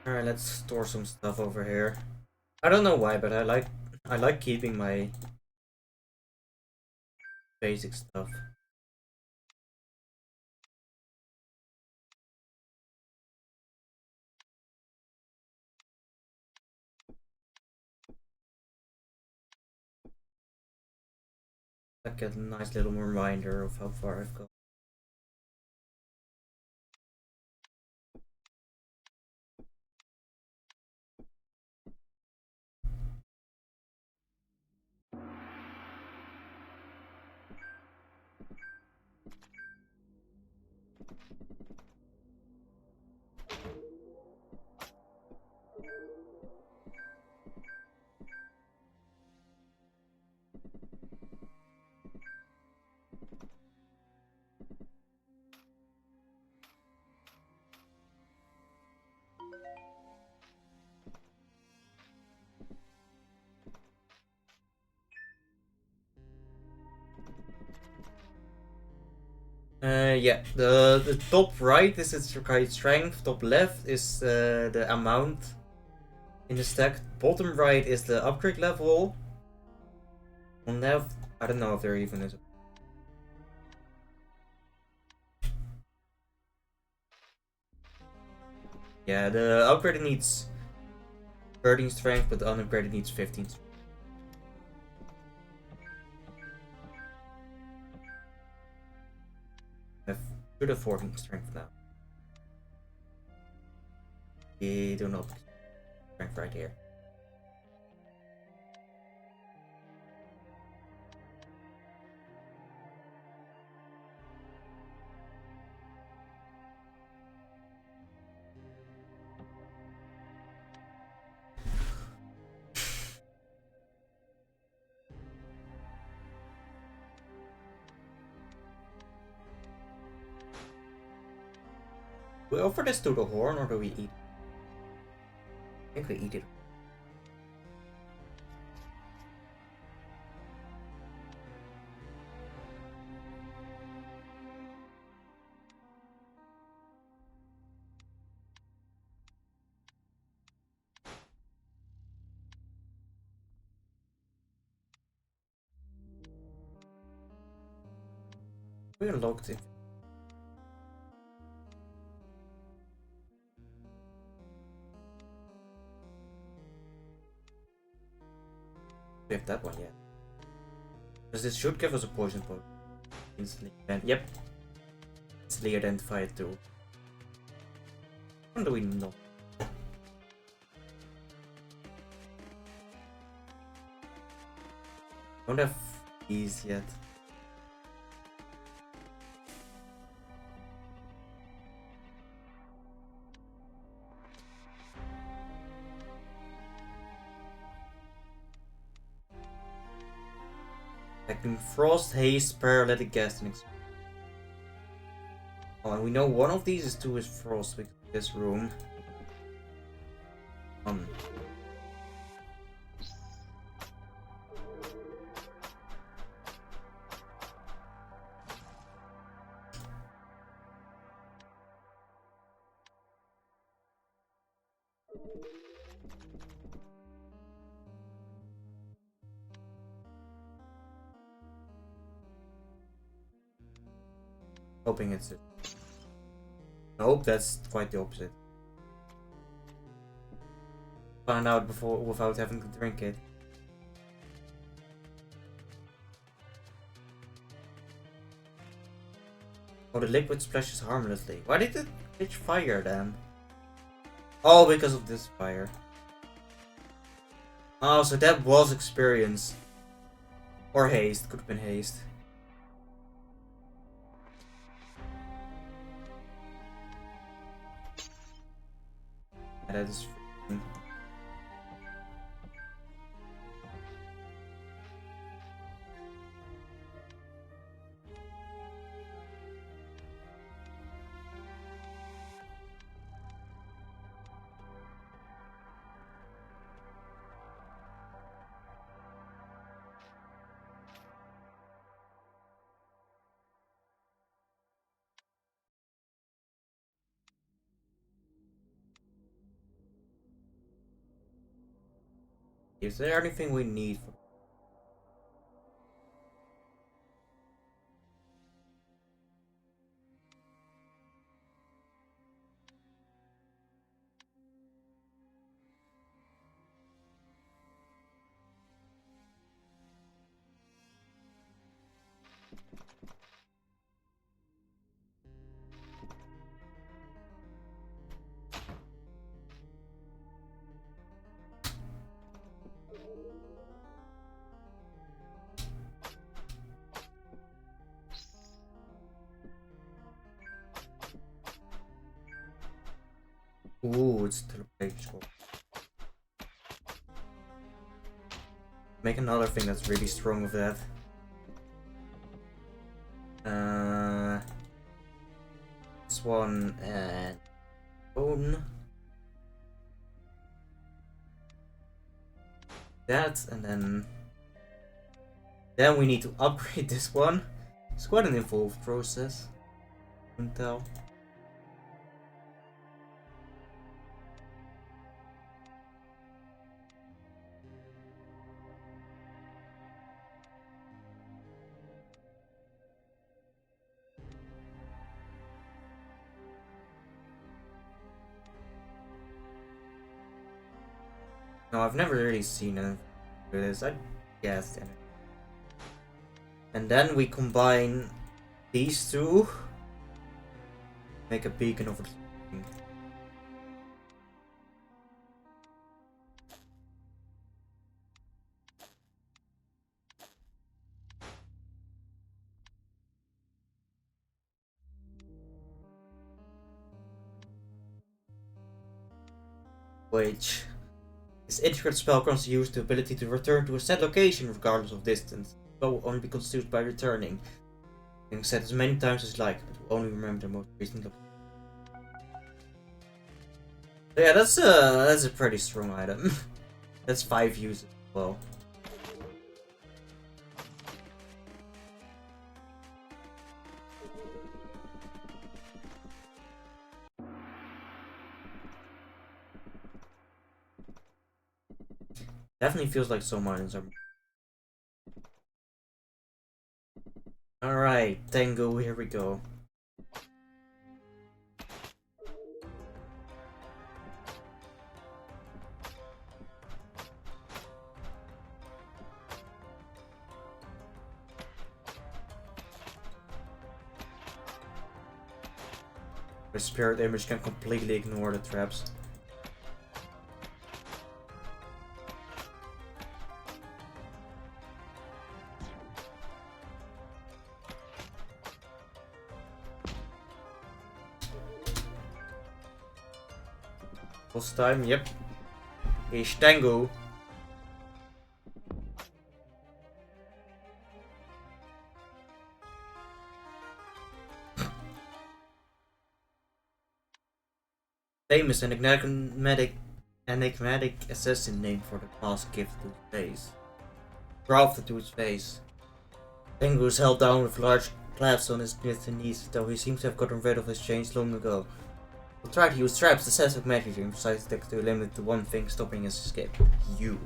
Alright, let's store some stuff over here. I don't know why, but I like keeping my basic stuff. Like a nice little reminder of how far I've gone. Yeah, the top right is its required strength, top left is the amount in the stack, bottom right is the upgrade level. On left, I don't know if there even is a... Yeah, the upgraded needs 13 strength, but the unupgraded needs 15 strength. I should have 14 strength now. We do not strength right here. We offer this to the horn, or do we eat? I think we eat it. We unlocked it. We have that one yet. Because this should give us a poison potion. Instantly. And yep. Instantly identify it too. What do we know? Don't have these yet. Yapping, Frost, Haste, Paralytic Gas, and oh, and we know one of these is two is Frost with this room. Hoping it's it. Nope, that's quite the opposite. Find out before without having to drink it. Oh, the liquid splashes harmlessly. Why did it catch fire then? Oh, because of this fire. Oh, so that was experience. Or haste, could have been haste. Yeah, that is freaking. Is there anything we need for? Ooh, it's teleportation. Make another thing that's really strong with that. This one and bone. That and then we need to upgrade this one. It's quite an involved process. You can tell. No, I've never really seen it do this. I guessed. And then we combine these two. Make a beacon of it. Which this integrated spell grants use the ability to return to a set location regardless of distance. But will only be consumed by returning. Being said as many times as like, but will only remember the most recent location. So yeah, that's a pretty strong item. That's 5 uses as well. Definitely feels like some items are. Alright, Tango, here we go. The spirit image can completely ignore the traps. Boss time, yep. Is Tango. Famous and enigmatic assassin name for the mask gifted to his face. Grafted to his face. Tango is held down with large clasps on his knees, though he seems to have gotten rid of his chains long ago. He'll try to use traps, decisive magic, and precise attacks to limit the one thing stopping his escape. You.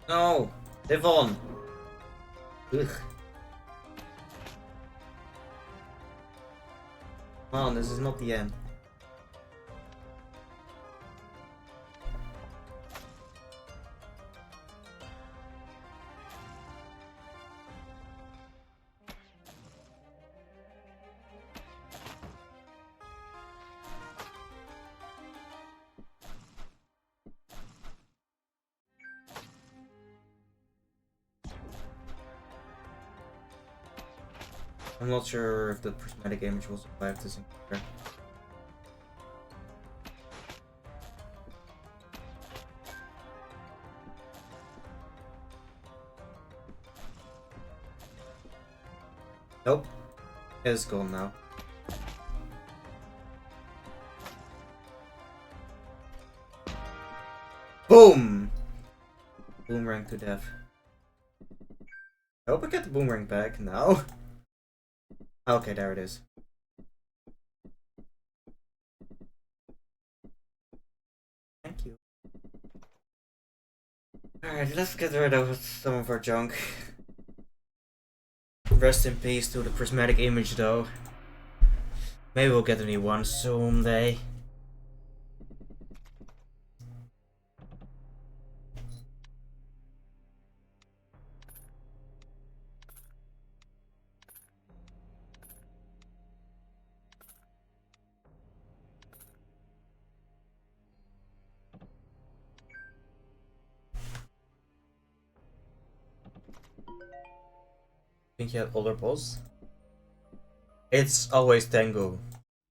No! Live on! Ugh. Come on, this is not the end. I'm not sure if the prismatic image will survive this encounter. Nope. It's gone now. Boom! Boomerang to death. I hope I get the boomerang back now. Okay, there it is. Thank you. Alright, let's get rid of some of our junk. Rest in peace to the prismatic image though. Maybe we'll get a new one someday. Think you had older boss? It's always Tango.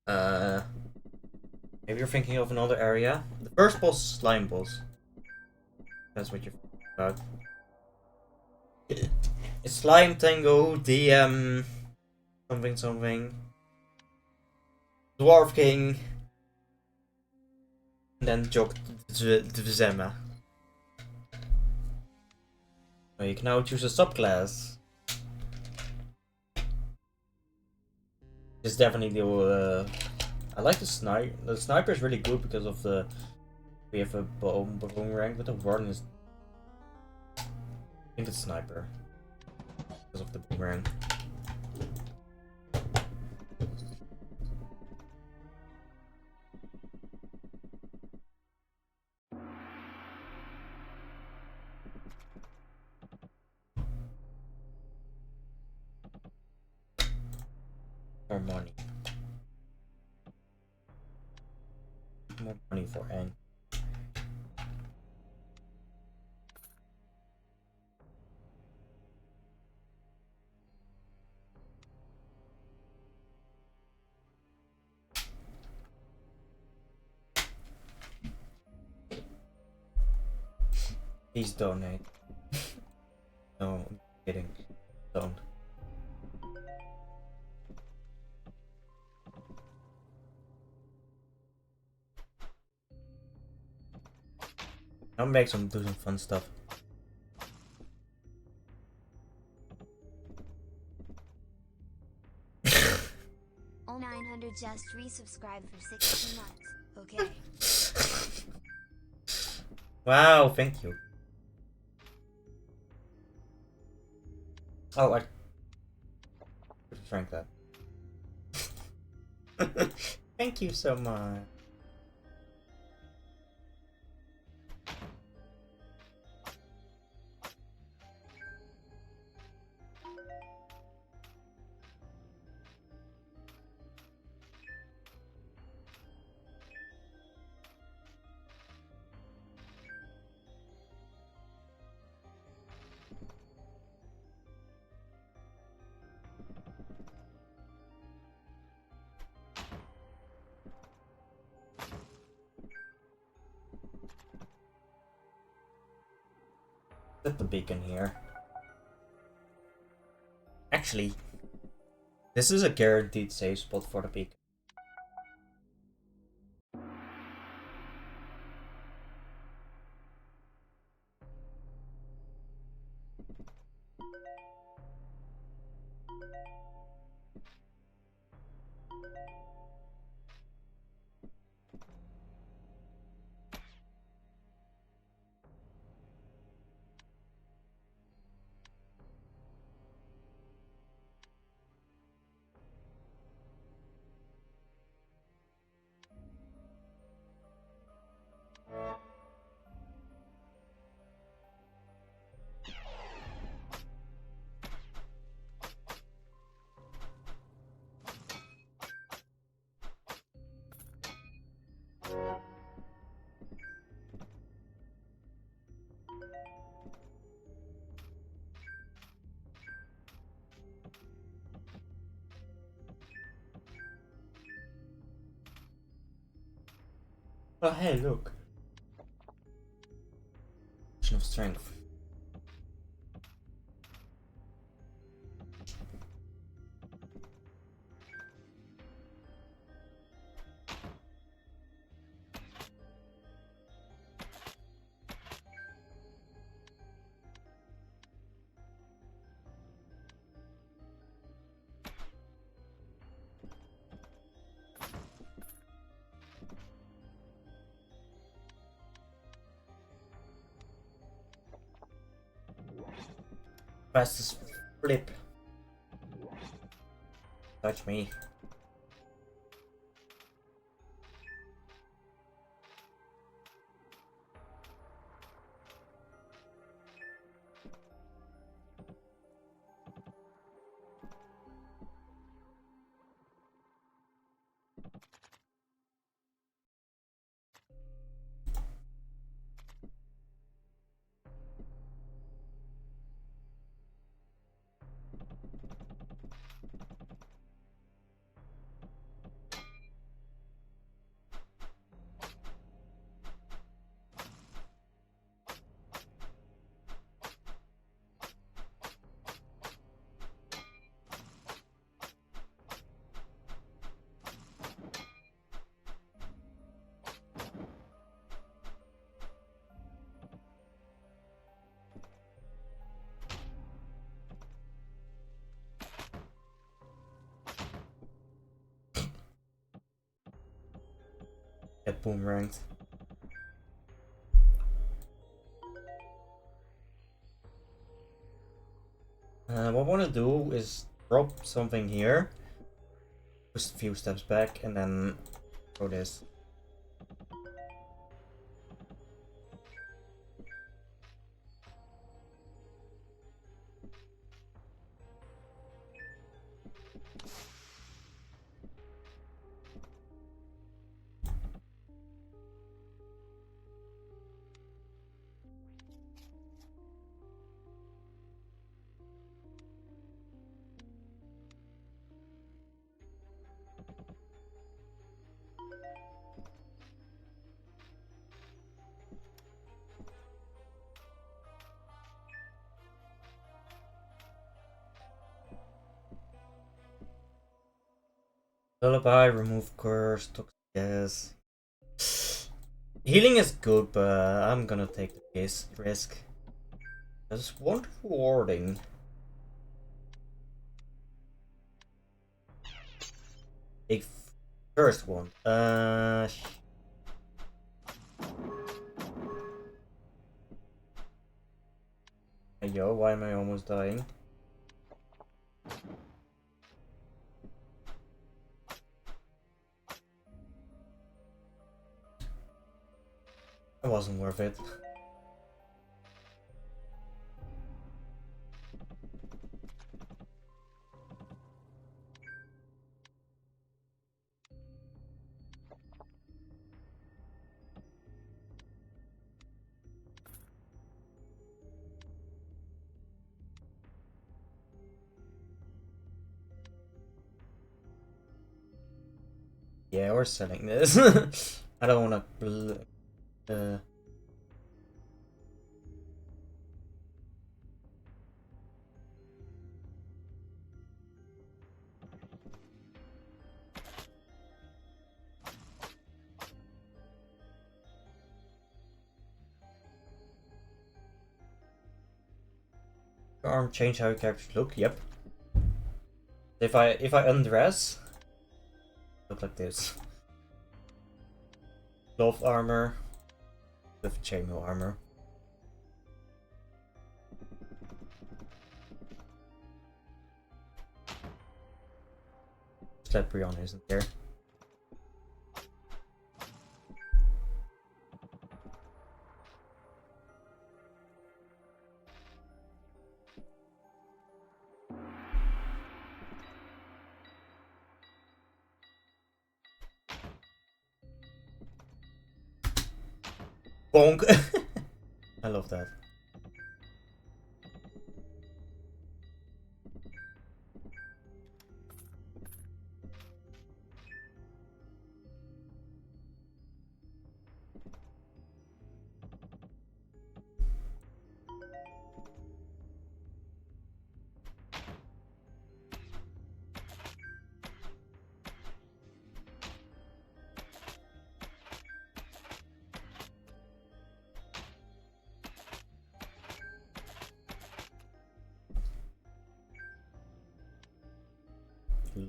Maybe you're thinking of another area. The first boss is Slime Boss. That's what you're thinking about. It's Slime, Tango, DM, something something. Dwarf King. And then Jok Dzema. Oh, you can now choose a subclass. It's definitely the I like the sniper. The sniper is really good because of the we have a boomerang, but the warden is I think it's sniper because of the boomerang. More money. More money for Ang. Please donate. No, I'm kidding. Don't. I'll do some fun stuff.
All 900 just resubscribed for 16 months. Okay.
Wow, thank you. Oh, I drank that. Thank you so much. Put the beacon here. Actually, this is a guaranteed safe spot for the beacon. Oh hey, look. Potion of strength. Fastest flip. Touch me. Get boomeranged. What I want to do is drop something here, just a few steps back, and then throw this. Lullaby, remove curse, toxic gas. Healing is good, but I'm gonna take the risk. There's one rewarding. A first one. Yo, why am I almost dying? It wasn't worth it. Yeah, we're selling this. I don't wanna arm change how your characters look. Yep. If I undress, look like this. Glove armor with chainmail armor. Just that Brianna isn't there. Bonk! I love that.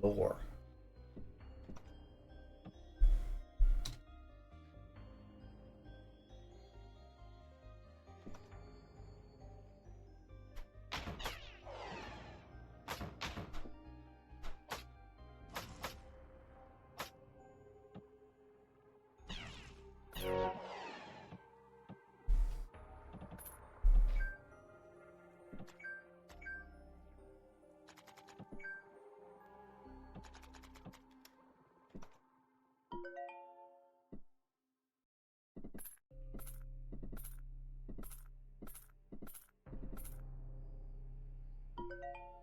Lore.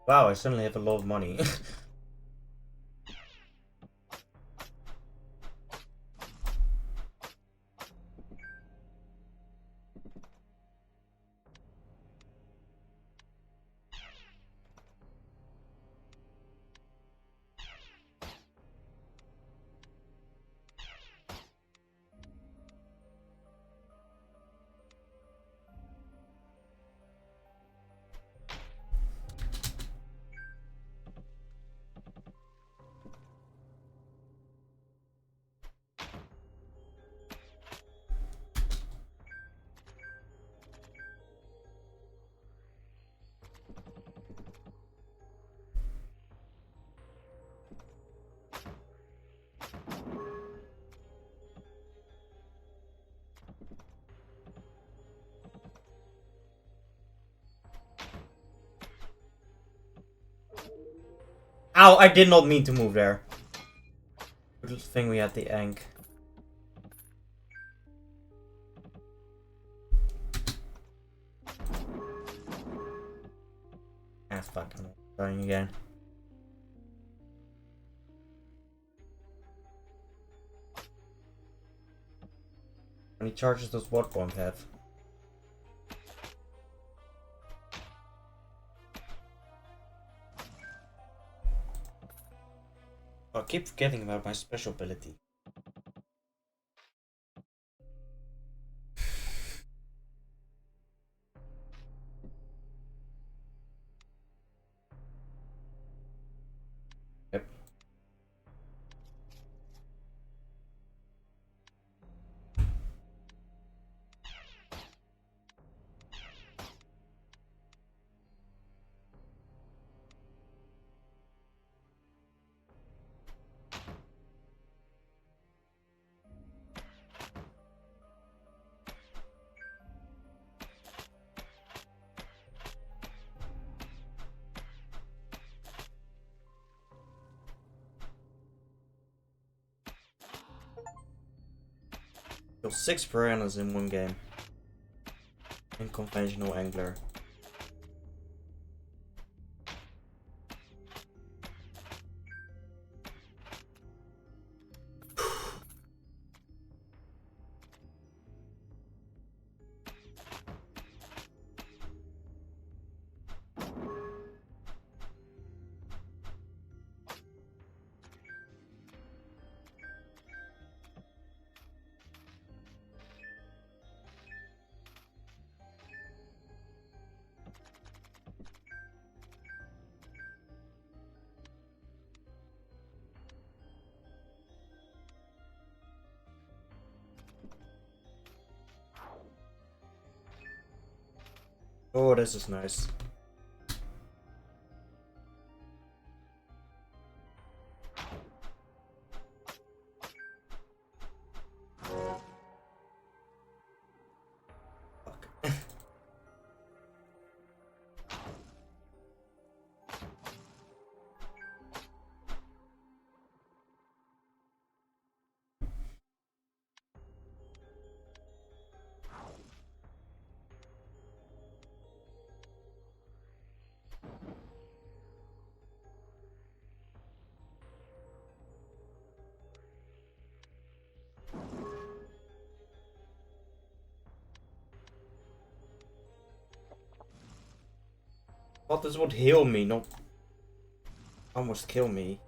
Wow, I suddenly have a lot of money. Ow, I did not mean to move there. Good thing we had the ank. Ah, fuck, I'm dying again. How many charges does what bomb have? I keep forgetting about my special ability. Kill 6 piranhas in one game. In conventional angler. Oh, this is nice. Fuck. Thought this would heal me, not almost kill me.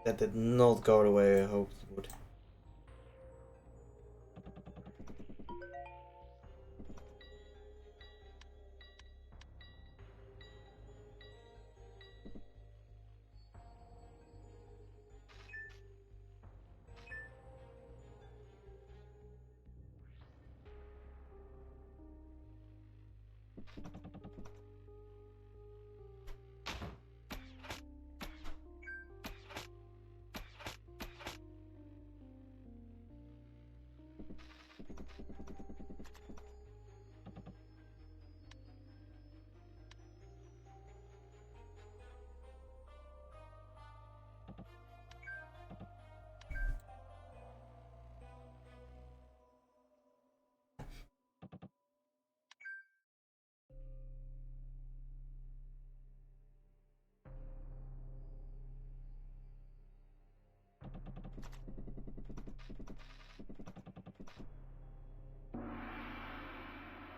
That did not go the way I hoped it would.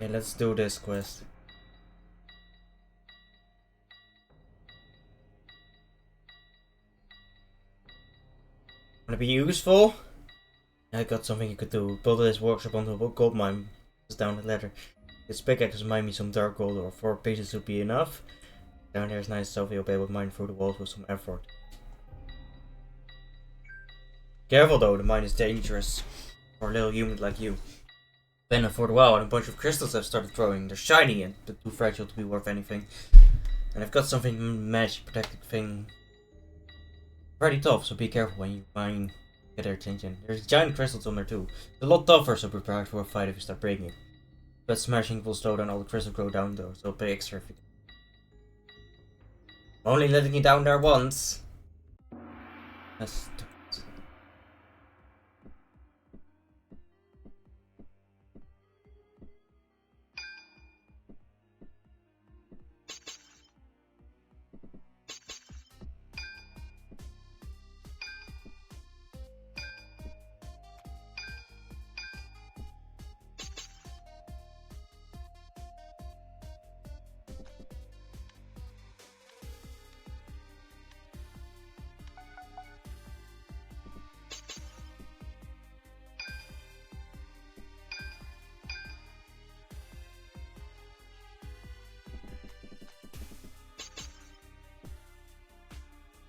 Okay, let's do this quest. Wanna be useful? I got something you could do. Build this workshop onto a gold mine. Just down the ladder. This pickaxe mine me some dark gold, or 4 pieces would be enough. Down there is nice stuff you'll be able to mine through the walls with some effort. Careful though, the mine is dangerous for a little human like you. Been for a while and a bunch of crystals have started growing. They're shiny and too fragile to be worth anything. And I've got something magic protected thing. Pretty tough, so be careful when you mine. Get their attention. There's giant crystals on there too. It's a lot tougher, so prepare for a fight if you start breaking it. But smashing will slow down all the crystals grow down though, so pay extra if you can. Only letting you down there once. That's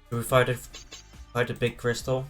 Do we fight a big crystal?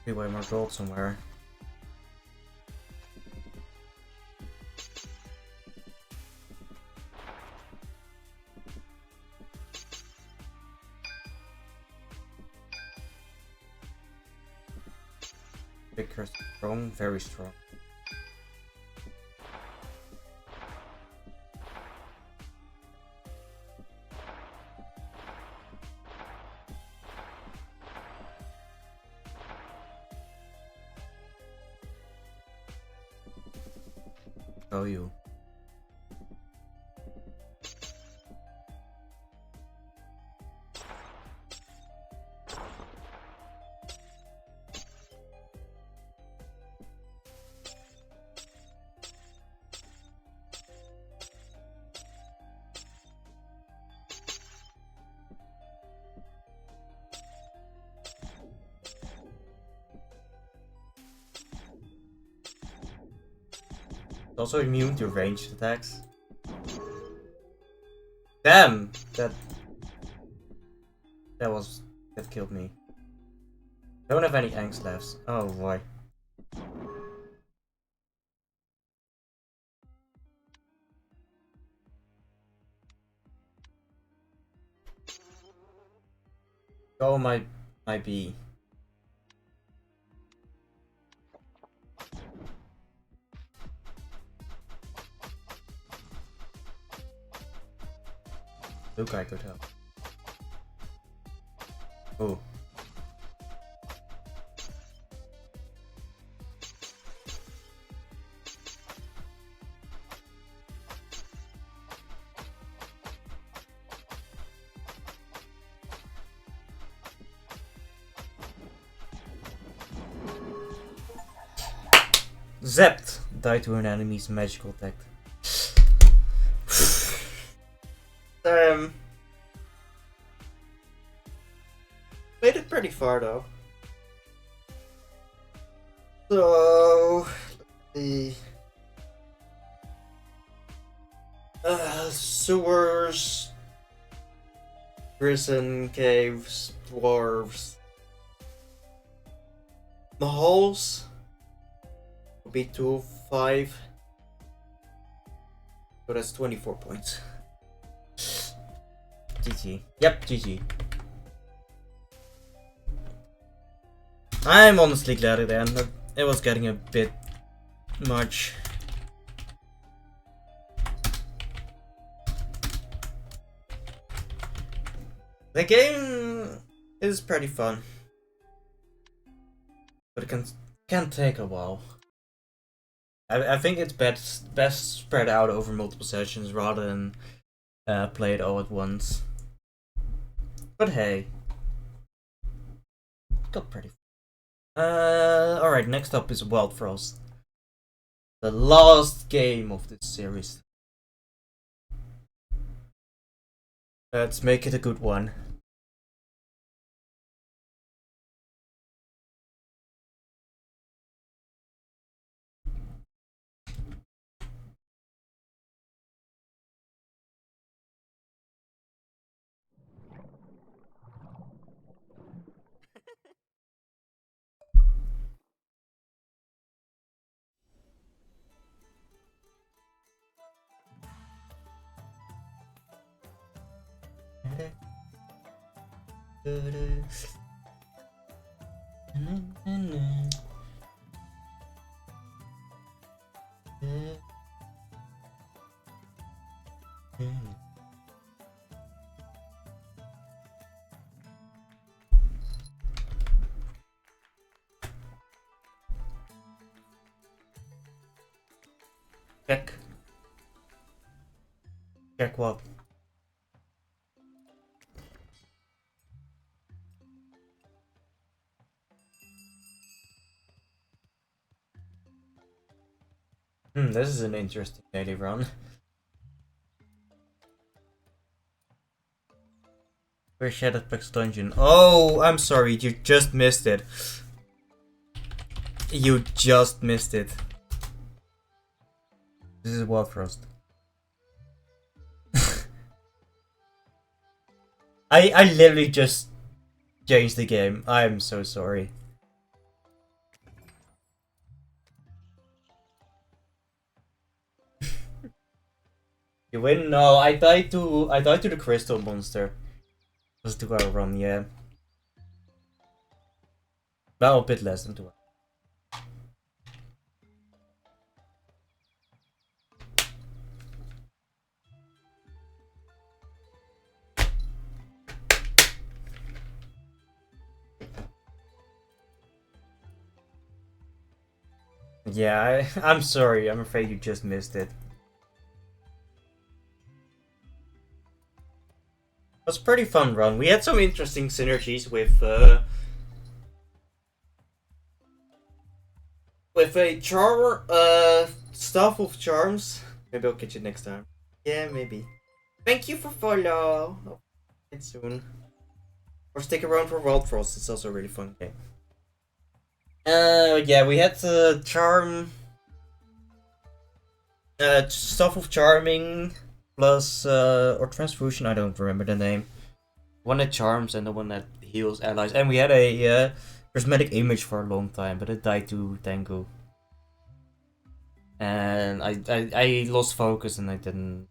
Be way more gold somewhere. Big curse strong, very strong. Oh, you. Also immune to ranged attacks. Damn! That killed me. Don't have any angst left. Oh boy. Oh my B. Luke, I could help. Oh. Zapped! Die to an enemy's magical attack. Made it pretty far though. So, let's see. Sewers, prison, caves, dwarves. The halls will be 2 of 5. So that's 24 points. GG. Yep, GG. I'm honestly glad at the end. It was getting a bit much. The game is pretty fun, but it can take a while. I think it's best spread out over multiple sessions rather than play it all at once. But hey, got pretty. Alright, next up is Wildfrost. The last game of this series. Let's make it a good one. Check. Check what? This is an interesting daily run. Where's Shadowpeck's dungeon? Oh, I'm sorry, you just missed it. You just missed it. This is Wildfrost. I literally just changed the game. I'm so sorry. You win? No, I died to the crystal monster. Was 2 hour run, yeah. Well, a bit less than 2 hours. Yeah, I'm sorry. I'm afraid you just missed it. It was a pretty fun run. We had some interesting synergies with a charmer, Staff of Charms. Maybe I'll catch it next time. Yeah, maybe. Thank you for follow. I'll it soon. Or stick around for Wildfrost. It's also a really fun game. Yeah, we had Charm. Stuff of Charming plus or Transfusion. I don't remember the name. One that charms and the one that heals allies. And we had a prismatic image for a long time, but it died to Tengu. And I lost focus and I didn't.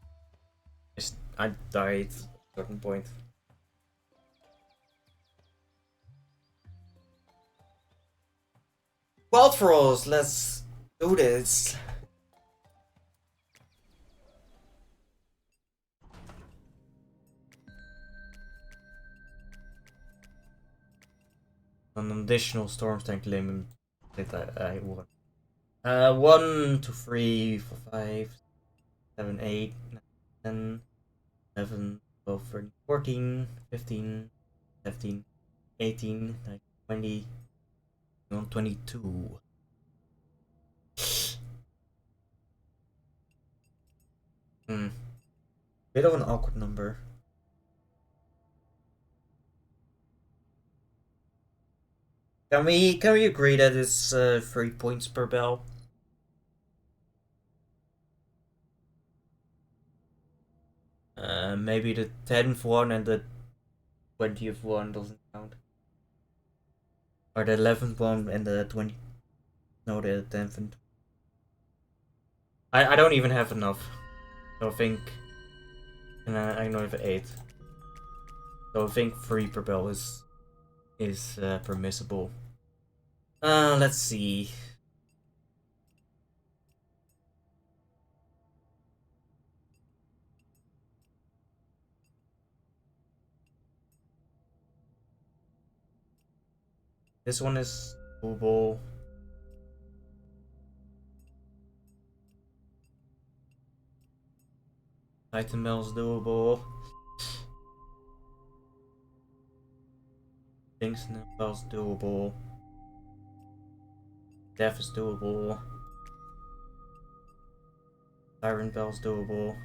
I died at a certain point. Wildfrost, let's do this. An additional storm tank limit that I won. 1, 2, 3, 4, 5, 7, 8, 9, 10, 11, 12, 13, 14, 15, 17, 18, 19, 20, 22. Bit of an awkward number. Can we agree that it's 3 points per bell? Maybe the 10th one and the 20th one doesn't count. Or the 11th one and the 20th. No, the 10th and... I don't even have enough. So I think... And I know I have 8. So I think 3 per bell is permissible. Let's see. This one is doable. Titan Bell's doable. Bell's doable. Death is doable. Siren Bell's doable.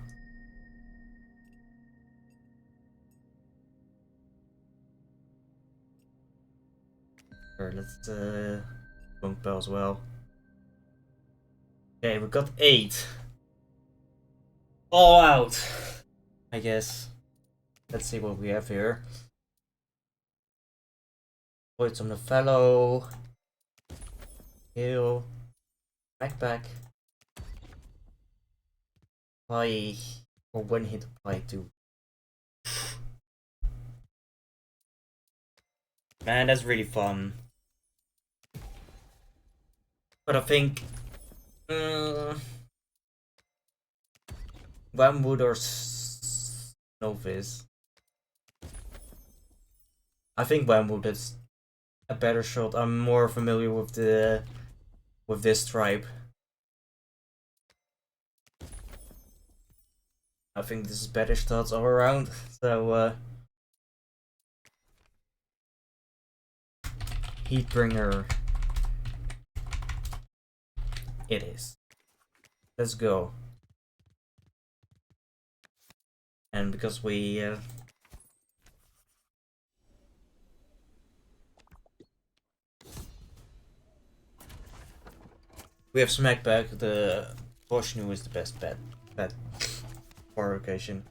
Alright, let's Bunk Bell as well. Okay, we got 8. All out, I guess. Let's see what we have here. Voids on the Fellow. Heal. Backpack. Pie. Or one hit pie too. Man, that's really fun. But I think Wormwood or Snowfizz. I think Wormwood is a better shot. I'm more familiar with this tribe. I think this is better stats all around. So Heatbringer it is. Let's go. And because we have Smackback, the Boschnu is the best bet for occasion.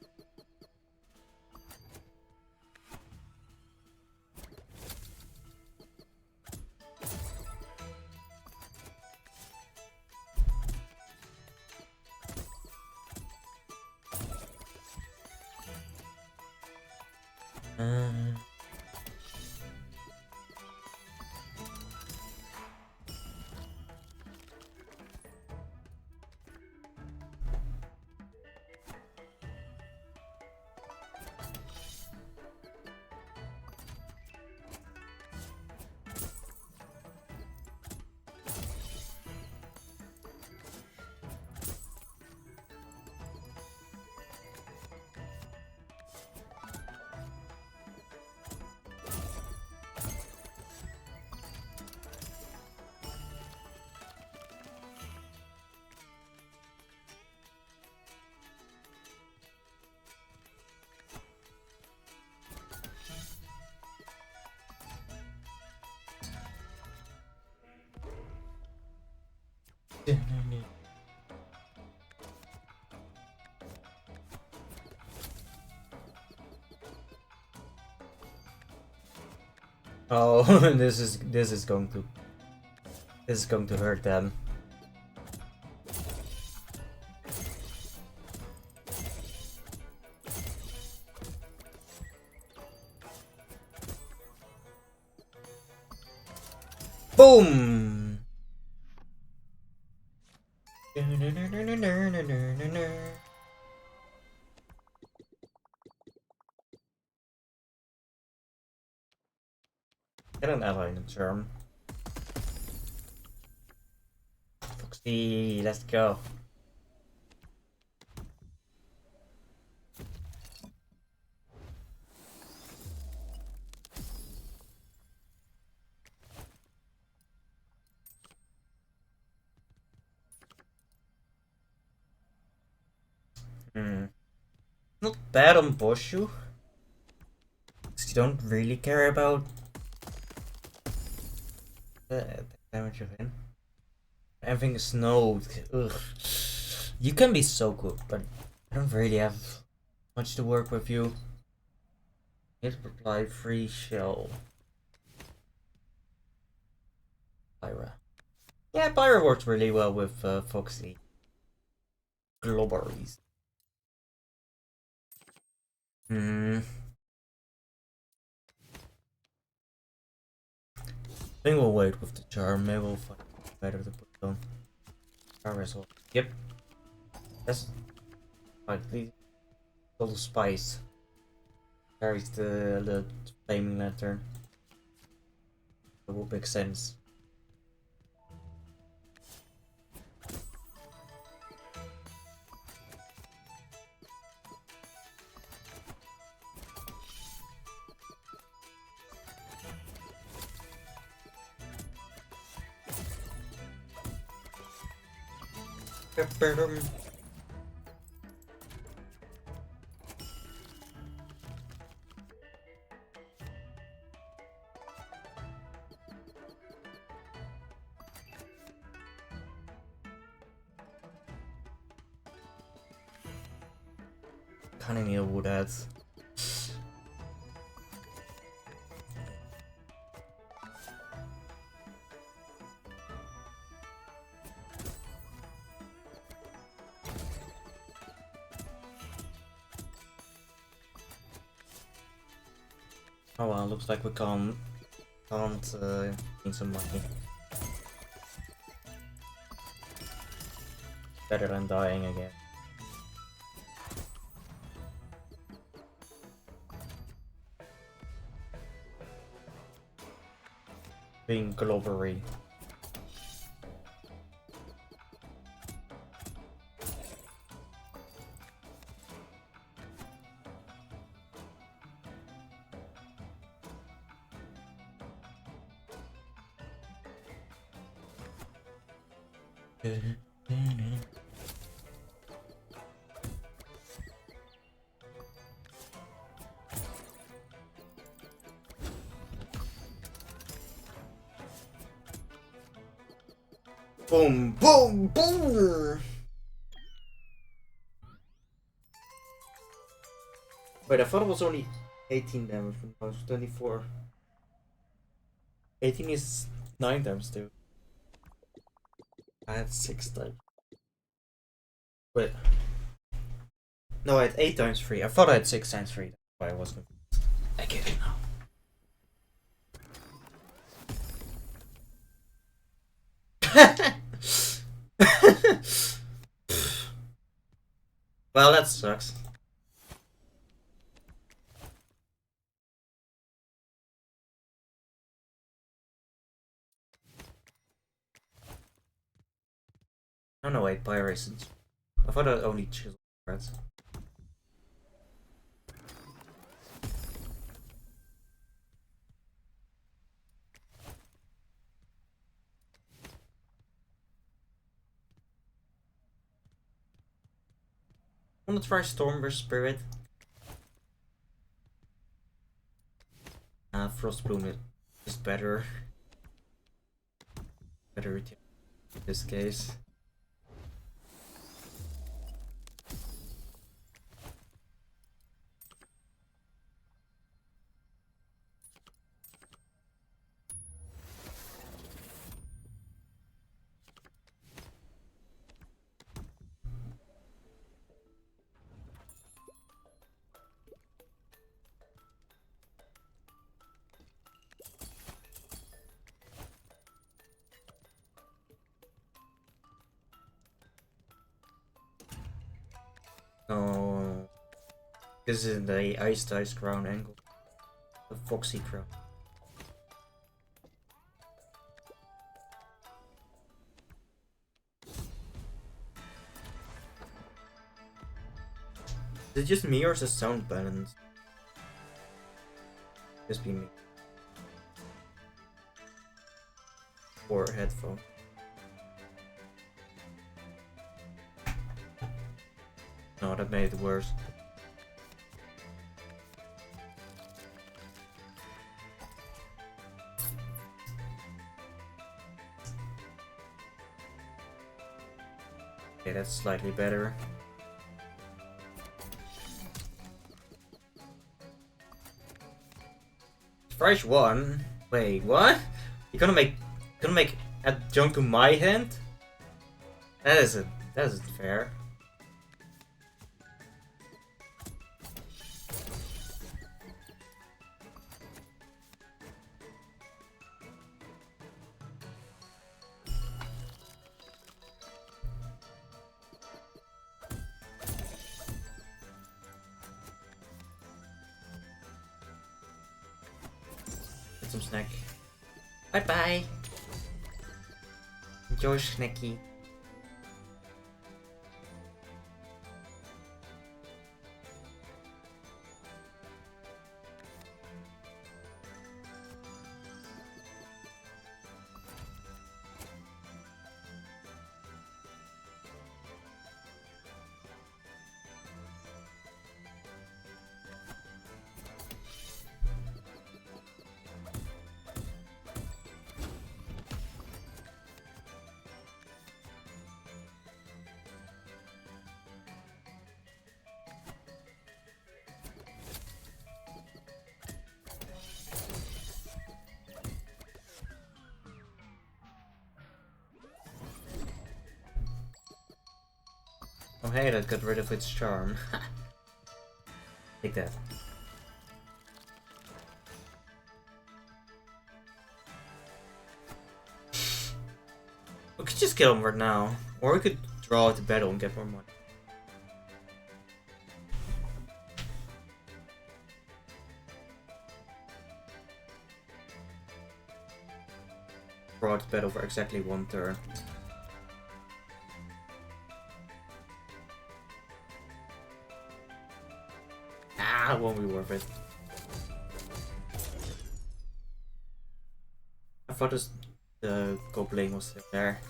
Oh, this is going to hurt them. Boom! Get an ally in the term. Foxy, let's go. Not bad on Boshu. You don't really care about the damage of him. Everything is snowed. Ugh. You can be so good, but I don't really have much to work with you. Hit reply free shell. Pyra. Yeah, Pyra works really well with Foxy. Globberies. I think we'll wait with the charm. Maybe we'll find better to put on. Well. Yep. That's like the little spice. Carries the flaming lantern. It will make sense. Kinda need a wood head. Oh well, looks like we can't need some money. Better than dying again. Being globbery. Boom, boom, boom! Wait, I thought it was only 18 damage, but it was 24. 18 is 9 times 2. I had 6 times. Wait. No, I had 8 times 3. I thought I had 6 times 3. That's why I wasn't. I get it now. Well, that sucks. Oh no, wait, pirates. I thought I only chisel pirates. I want to try Stormburst Spirit. Frostbloom is just better. Better in this case. Oh, this is the Ice crown angle. The Foxy crown. Is it just me or is the sound balanced? Just be me. Or headphone. No, that made it worse. Okay, that's slightly better. Price 1? Wait, what? You're gonna make a junk to my hand? That isn't fair. Get some snack. Bye bye. Enjoy snacky. Oh hey, that got rid of its charm. Take that. We could just kill him right now. Or we could draw out the battle and get more money. Draw out the battle for exactly 1 turn. Ah, won't be worth it. I thought the goblin was still there.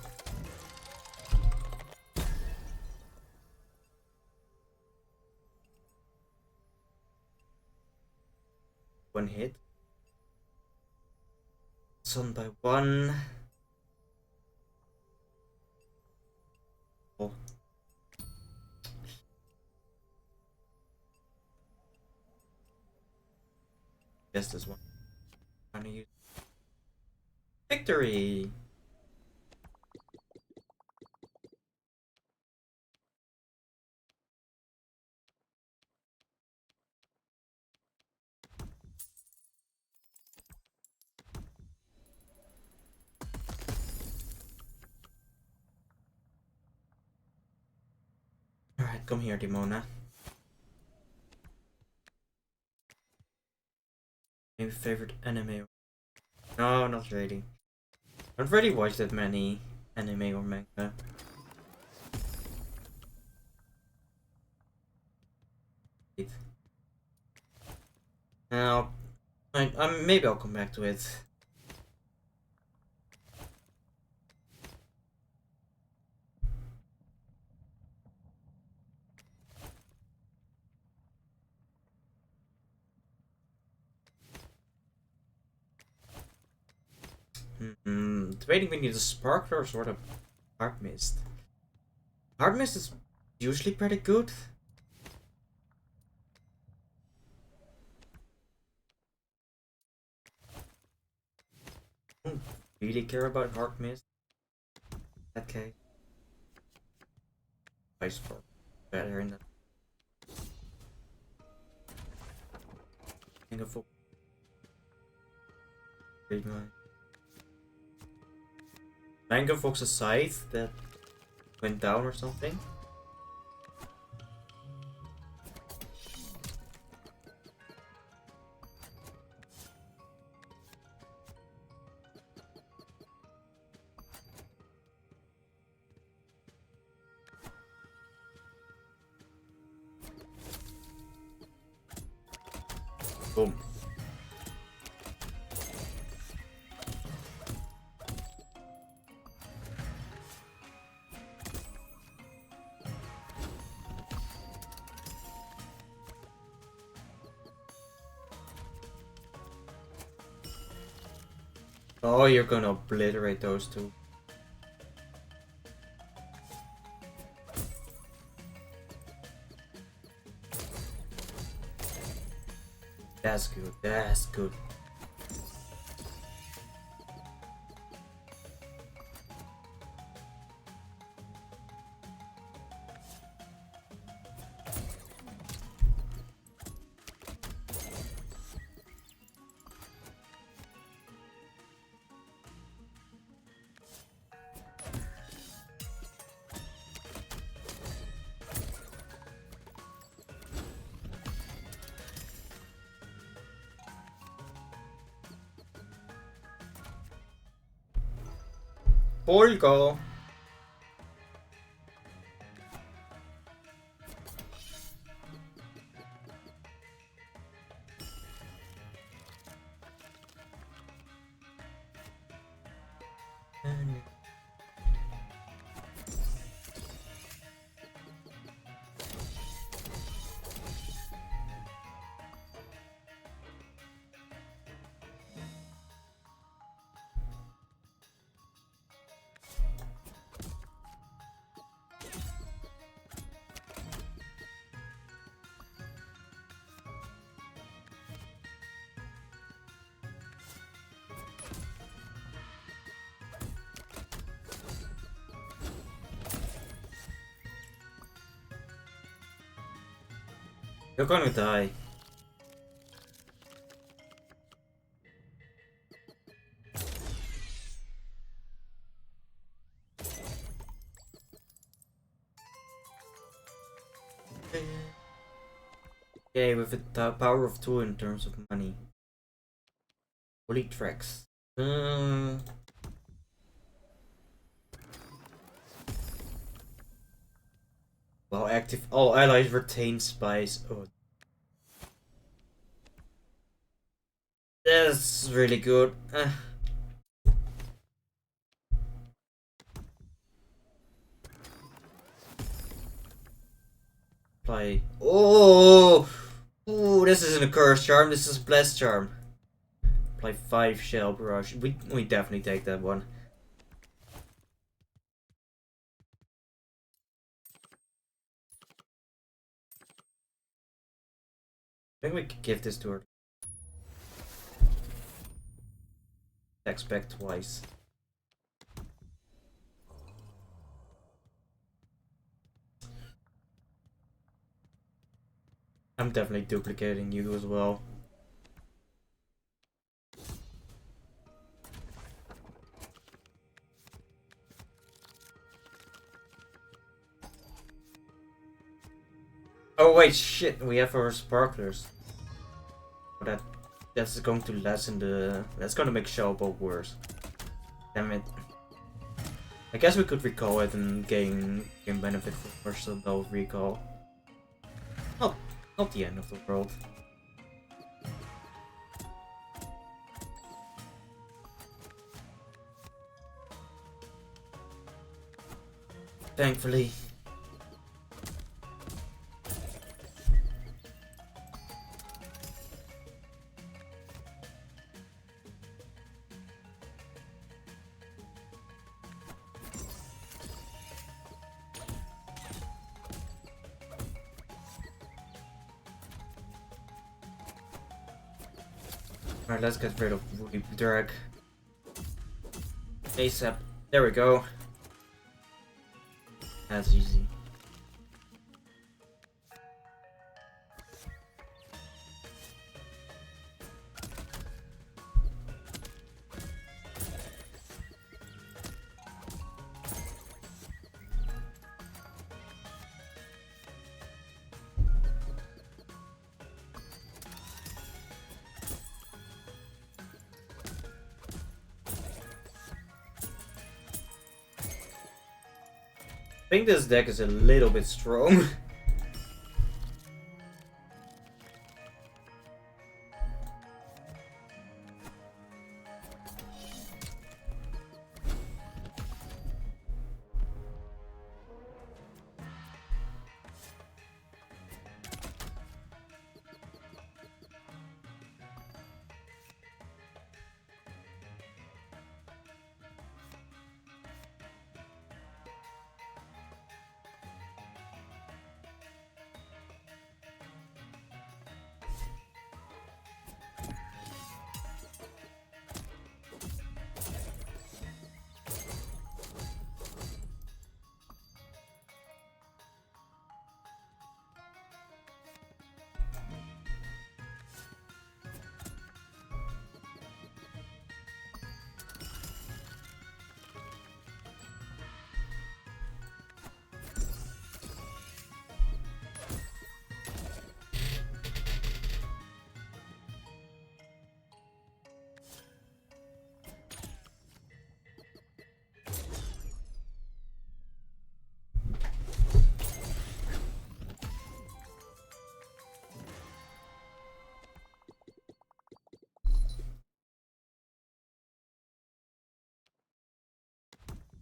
One hit. Son by 1. Oh. Guess this one. Trying to use victory. Alright, come here, Demona. Maybe favorite anime? No, not really. I don't really watch that many anime or manga. Now, maybe I'll come back to it. Debating we need a sparkler or sort of hard mist. Hard mist is usually pretty good. I don't really care about hard mist. Okay. I spark better in that. Think of Mango Fox's scythe that went down or something. Boom. Oh, you're gonna obliterate those two. That's good, that's good. Polgo. You're gonna die. Okay, with the power of 2 in terms of money. Holy tracks. Well, active. All allies retain spies. Oh. That's really good. Play. Oh! Ooh, this isn't a curse charm, this is a blessed charm. Play 5 shell barrage. We definitely take that one. I think we could give this to her. Attacks back twice. I'm definitely duplicating you as well. Oh wait, shit, we have our sparklers. But that's going to lessen the... That's gonna make Shellboat worse. Damn it. I guess we could recall it and gain benefit from personal recall. Not the end of the world. Thankfully. Alright, let's get rid of Woody Drag. ASAP. There we go. That's easy. I think this deck is a little bit strong.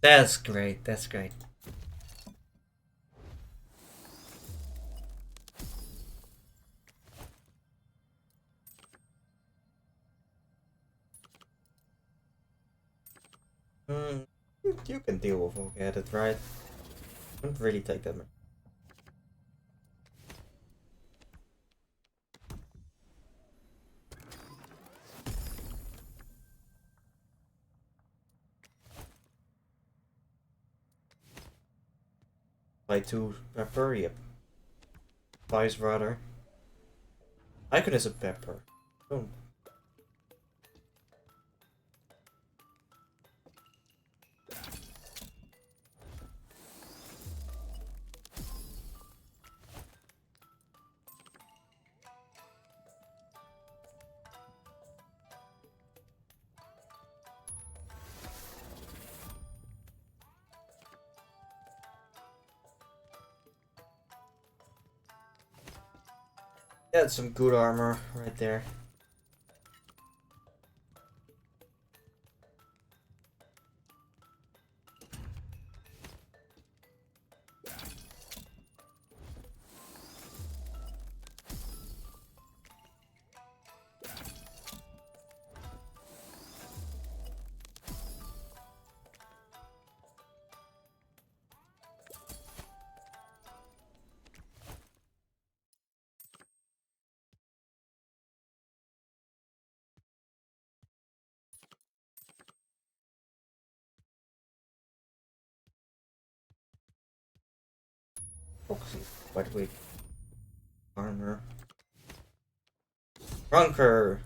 That's great, that's great. You can deal with Volcat, it, right? Don't really take that much. Play 2 pepper, yep. Vice rather. Icon is a pepper. Oh. That's some good armor right there. Foxy, quite weak. Armor. Runker!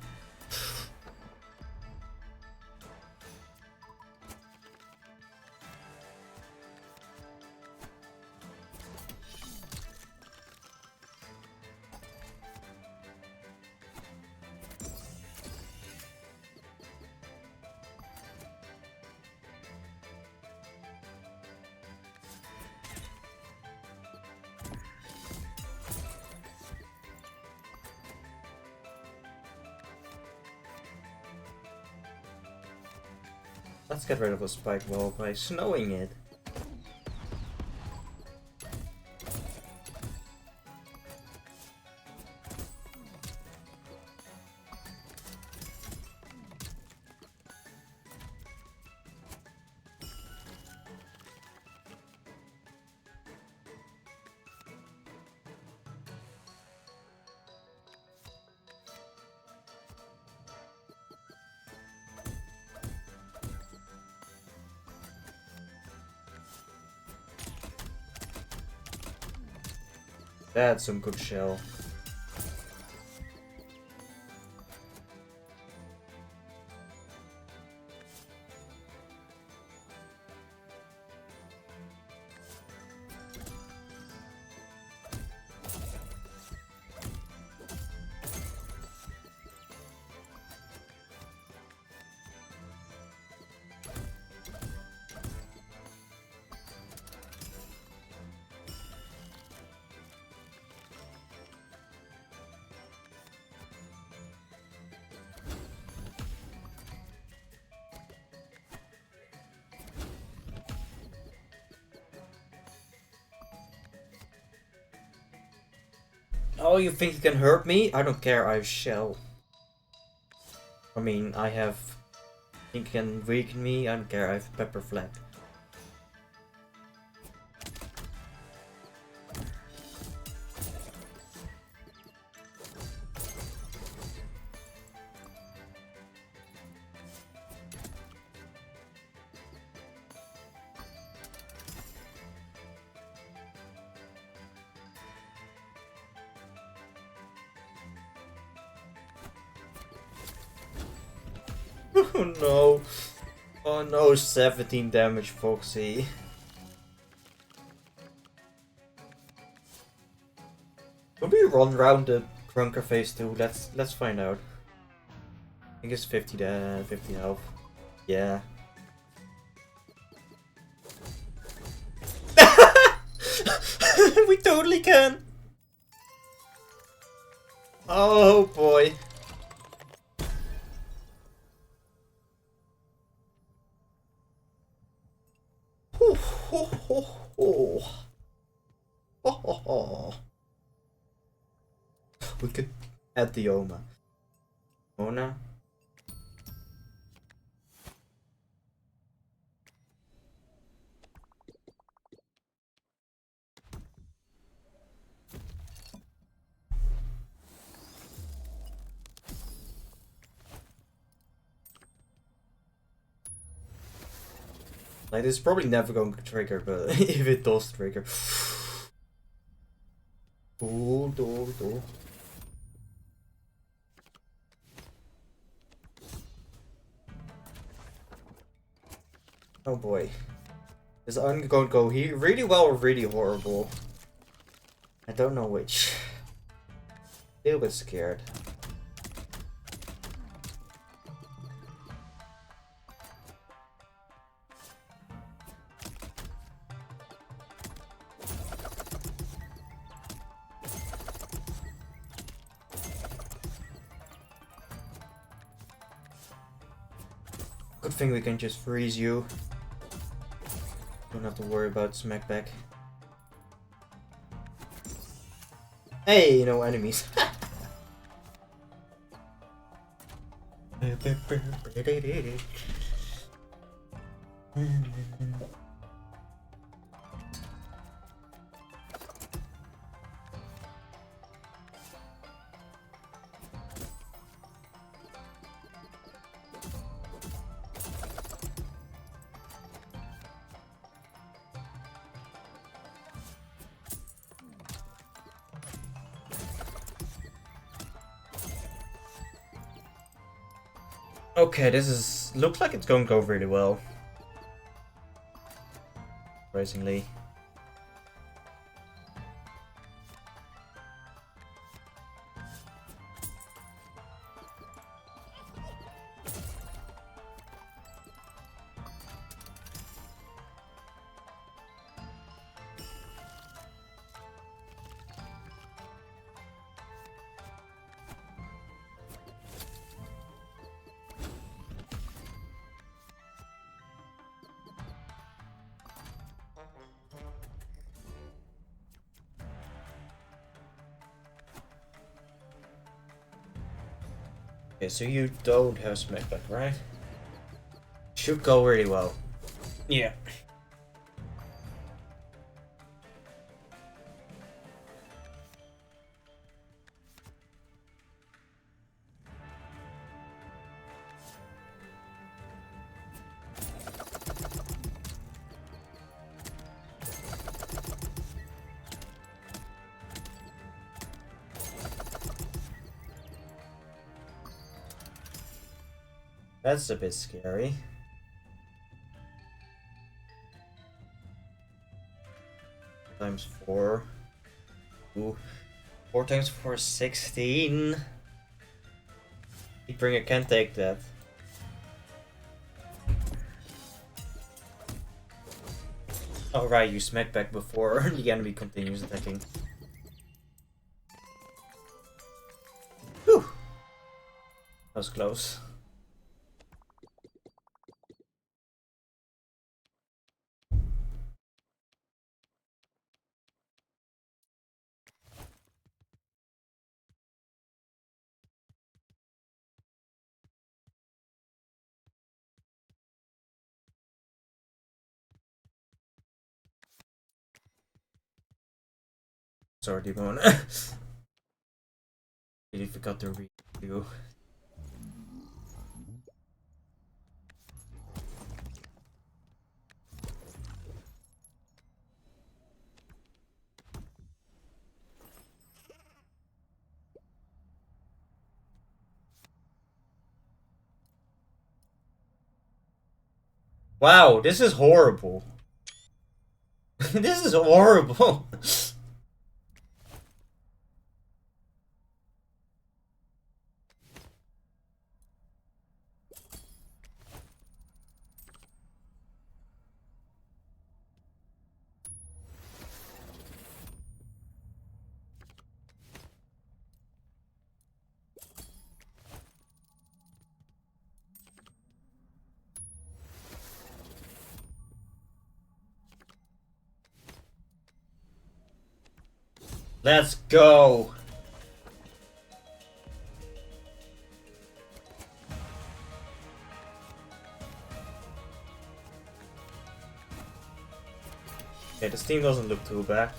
Let's get rid of a spike wall by snowing it. That's some good shell. Oh, you think you can hurt me? I don't care, I have shell. I mean, I have... think you can weaken me? I don't care, I have pepper flag. Oh no. Oh no, 17 damage, Foxy. Could we run around the Crunker phase too? Let's find out. I think it's 50 health. Yeah. We totally can. Oh boy. We could add the Oma. Ona? Like, this is probably never going to trigger, but if it does trigger. Oh boy. Is I'm going to go here really well or really horrible? I don't know which. A little bit scared. Good thing we can just freeze you. Don't have to worry about smackback. Hey, no enemies. Okay, this is looks like it's going to go really well. Surprisingly. Okay, so you don't have smackback, right? Should go really well. Yeah. That's a bit scary. Times 4. Ooh. 4 times 4 is 16. Bringer can take that. Alright, you smack back before the enemy continues attacking. Whew. That was close. Sorry, Demon. Really forgot to read you. Wow, this is horrible. This is horrible. Let's go. Okay, this team doesn't look too bad.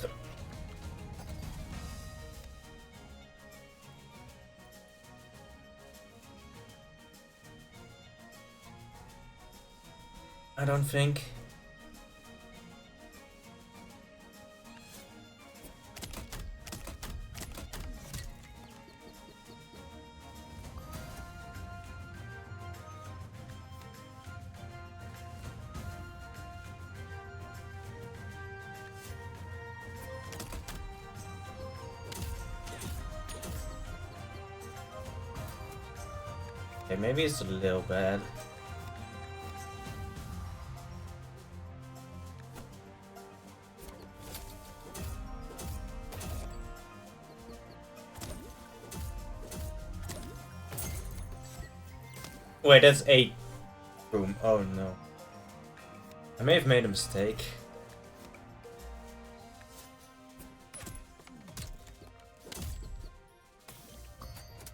I don't think. Okay, maybe it's a little bad. Wait, that's 8. Boom. Oh no. I may have made a mistake.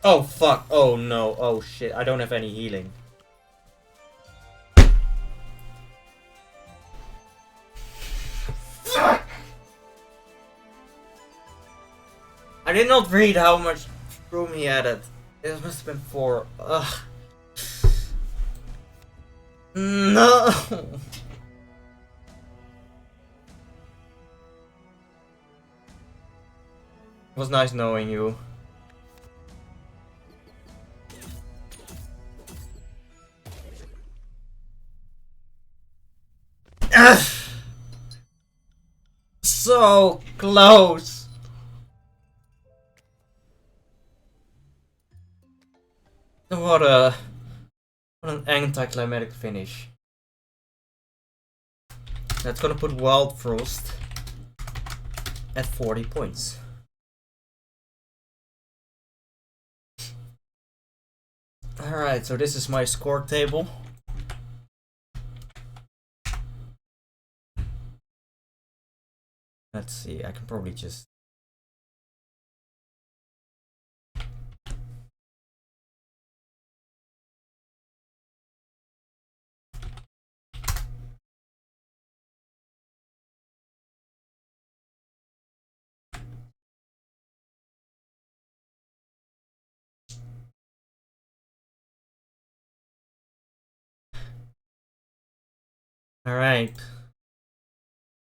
Oh fuck. Oh no. Oh shit. I don't have any healing. Fuck! I did not read how much room he added. It must have been 4. Ugh. No! It was nice knowing you. Ugh. So close! What an anticlimactic finish. That's gonna put Wildfrost at 40 points. Alright, so this is my score table. Let's see, I can probably just... Alright.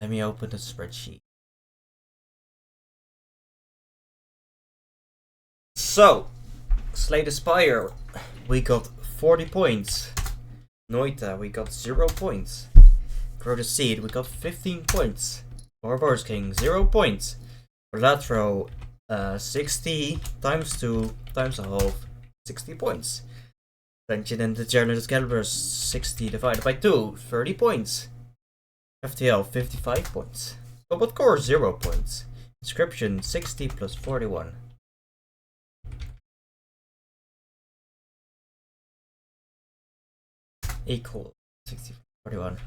Let me open the spreadsheet. So, Slay the Spire, we got 40 points. Noita, we got 0 points. Grow the Seed, we got 15 points. Barbarous King, 0 points. Relatro, 60 times 2 times a half, 60 points. Dungeon and the Journal Excalibur, 60 divided by 2, 30 points. FTL, 55 points. Robot Core, 0 points. Inscription, 60 plus 41. Equal 60 41.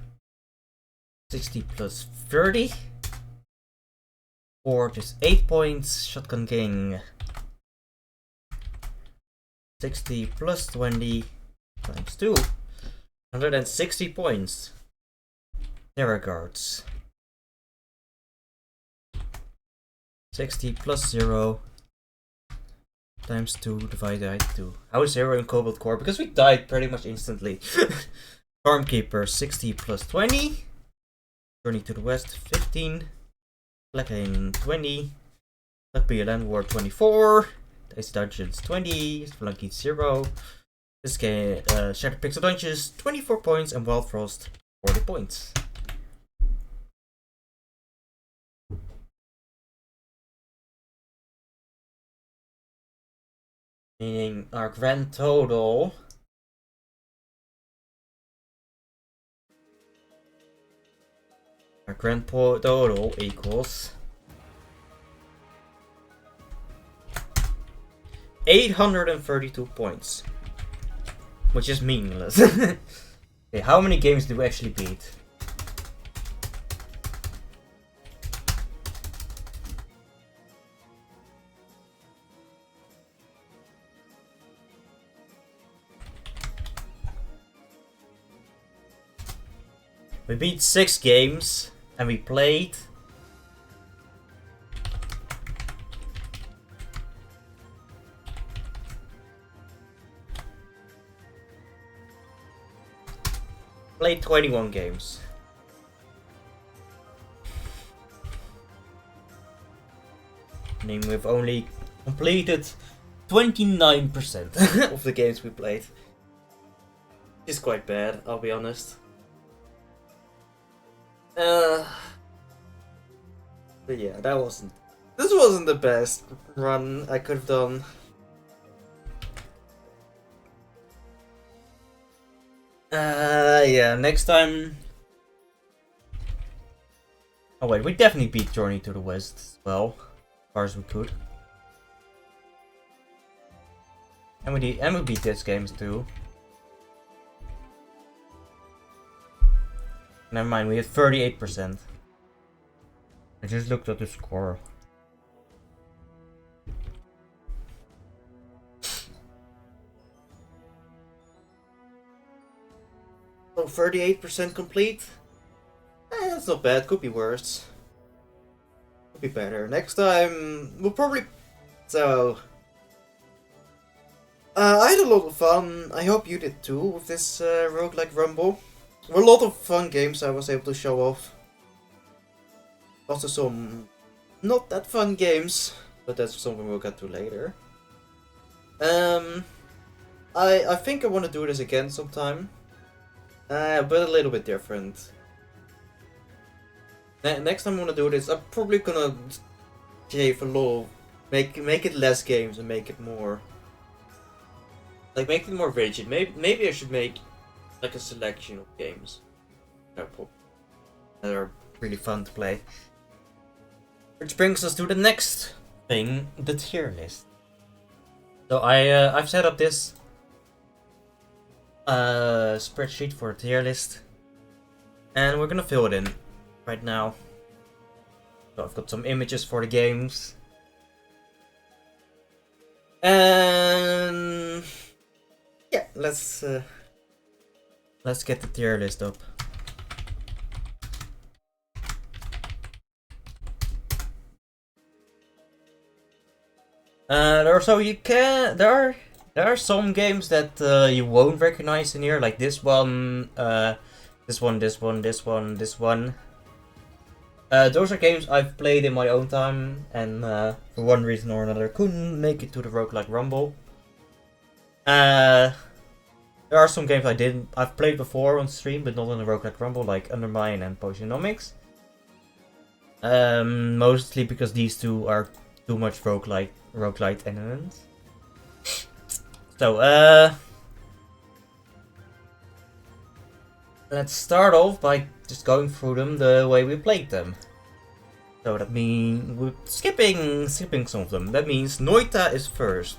60 plus 30. Fort is 8 points. Shotgun King 60 plus 20 times 2. 160 points. Terror Guards 60 plus 0 times 2 divided by 2. How is 0 in Cobalt Core? Because we died pretty much instantly. Farmkeeper 60 plus 20. Journey to the West 15. Blacklane 20. Luckbeer Landward 24. Dice Dungeons 20. Flunky 0. This game, Shattered Pixel Dungeons 24 points. And Wildfrost 40 points. Meaning our grand total equals 832 points, which is meaningless. Okay, how many games do we actually beat? We beat 6 games, and we played played 21 games. Meaning we've only completed 29% of the games we played. It's quite bad, I'll be honest. But yeah, this wasn't the best run I could have done. Yeah, next time. Oh wait, we definitely beat Journey to the West as well, as far as we could. And we beat this games too. Never mind, we had 38%. I just looked at the score. So 38% complete? That's not bad, could be worse. Could be better. Next time, we'll probably... So... I had a lot of fun. I hope you did too with this Roguelike Rumble. There were a lot of fun games I was able to show off. Also some not that fun games, but that's something we'll get to later. I think I want to do this again sometime, but a little bit different. Next time I want to do this, I'm probably gonna shave a lot of, make it less games and make it more, like make it more rigid. Maybe I should make like a selection of games that are really fun to play. Which brings us to the next thing, the tier list. So I've set up this spreadsheet for a tier list, and we're gonna fill it in right now. So I've got some images for the games, and yeah, let's get the tier list up. There are some games that you won't recognize in here, like this one, this one. Those are games I've played in my own time, and for one reason or another couldn't make it to the Roguelike Rumble. There are some games I've played before on stream, but not in the Roguelike Rumble, like Undermine and Potionomics. Mostly because these two are too much roguelite elements. So, let's start off by just going through them the way we played them. So that means we're skipping some of them. That means Noita is first.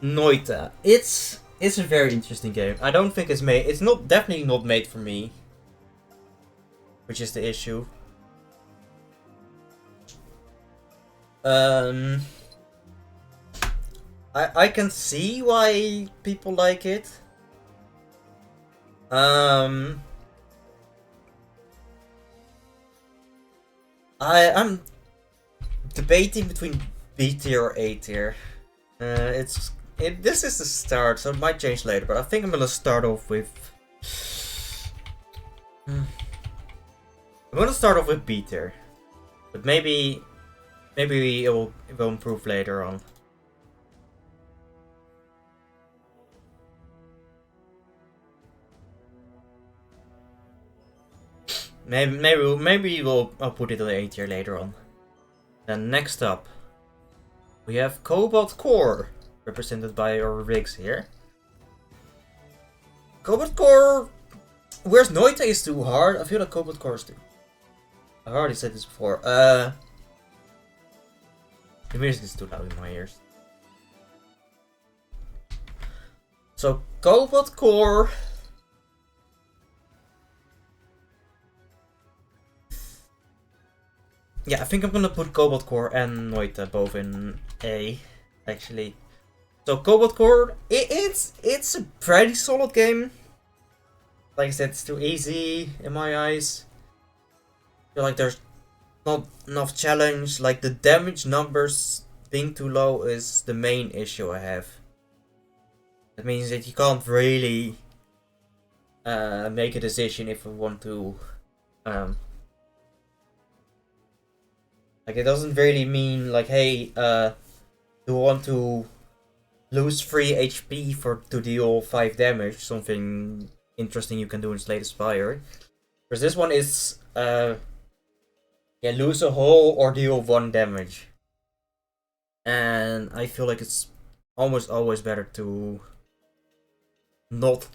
Noita. It's a very interesting game. I don't think it's made. It's definitely not made for me, which is the issue. I can see why people like it. I'm debating between B tier or A tier. This is the start, so it might change later. But I think I'm gonna start off with. I'm gonna start off with B tier, but maybe it will improve later on. I'll put it on A tier later on. Then next up, we have Cobalt Core, represented by our rigs here. Cobalt Core, whereas Noita is too hard, I feel like Cobalt Core is too. I've already said this before. The music is too loud in my ears. So Cobalt Core. Yeah, I think I'm gonna put Cobalt Core and Noita both in A, actually. So Cobalt Core, it's a pretty solid game. Like I said, it's too easy in my eyes. I feel like there's not enough challenge. Like the damage numbers being too low is the main issue I have. That means that you can't really make a decision if you want to. Like it doesn't really mean like, hey, do you want to lose 3 HP to deal 5 damage? Something interesting you can do in Slay the Spire. Because this one is lose a whole or deal 1 damage. And I feel like it's almost always better to not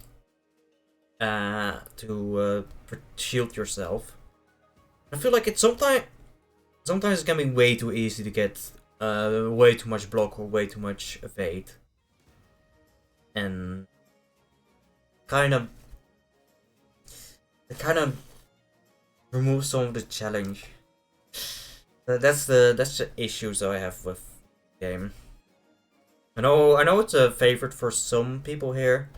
shield yourself. I feel like it's sometimes it can be way too easy to get way too much block or way too much evade, and it kind of removes some of the challenge. That's the issues I have with the game. I know it's a favorite for some people here.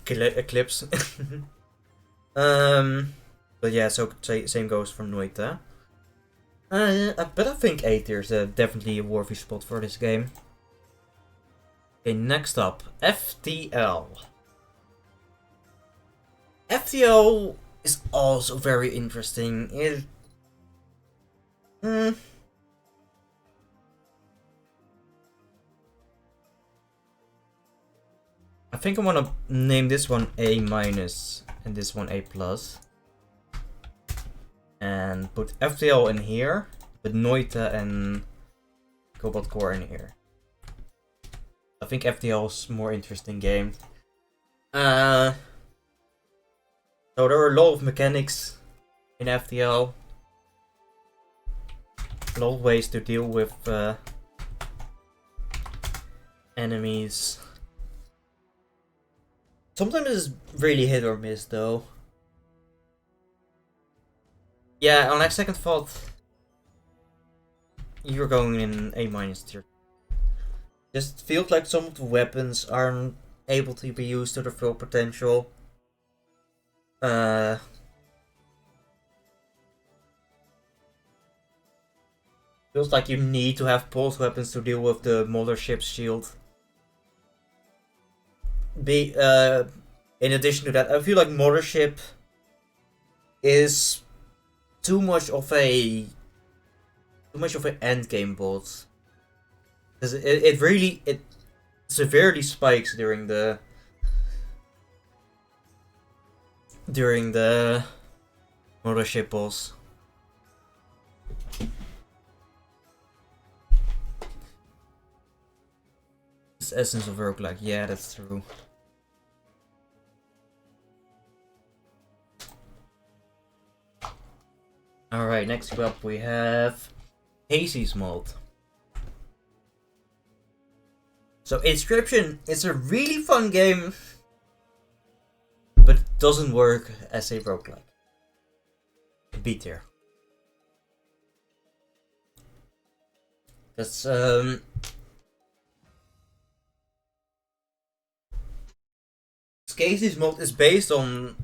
Eclipse. But yeah, so same goes for Noita. But I think A tier is definitely a worthy spot for this game. Okay, next up, FTL. FTL is also very interesting. I think I want to name this one A- and this one A+. And put FTL in here, but Noita and Cobalt Core in here. I think FTL is more interesting game. So there are a lot of mechanics in FTL. A lot of ways to deal with enemies. Sometimes it's really hit or miss though. Yeah, on like second thought, you're going in A- tier. Just feels like some of the weapons aren't able to be used to their full potential. Feels like you need to have pulse weapons to deal with the mothership's shield. In addition to that, I feel like mothership is too much of an end game boss, because it really severely spikes during the mothership boss. It's essence of roguelike, yeah, that's true. Alright, next up we have Hazy's mod. So Inscription is a really fun game, but it doesn't work as a roguelike. B tier. That's Hazy's mod is based on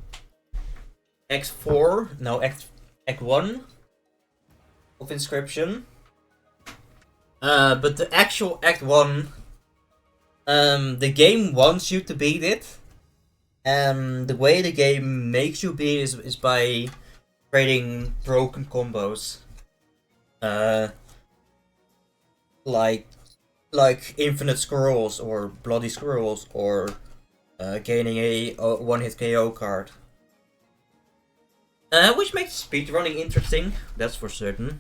Act 1 of Inscription. But the actual Act 1, the game wants you to beat it. And the way the game makes you beat it is by creating broken combos. Like infinite scrolls or bloody scrolls, or gaining a one-hit KO card. Which makes speedrunning interesting, that's for certain.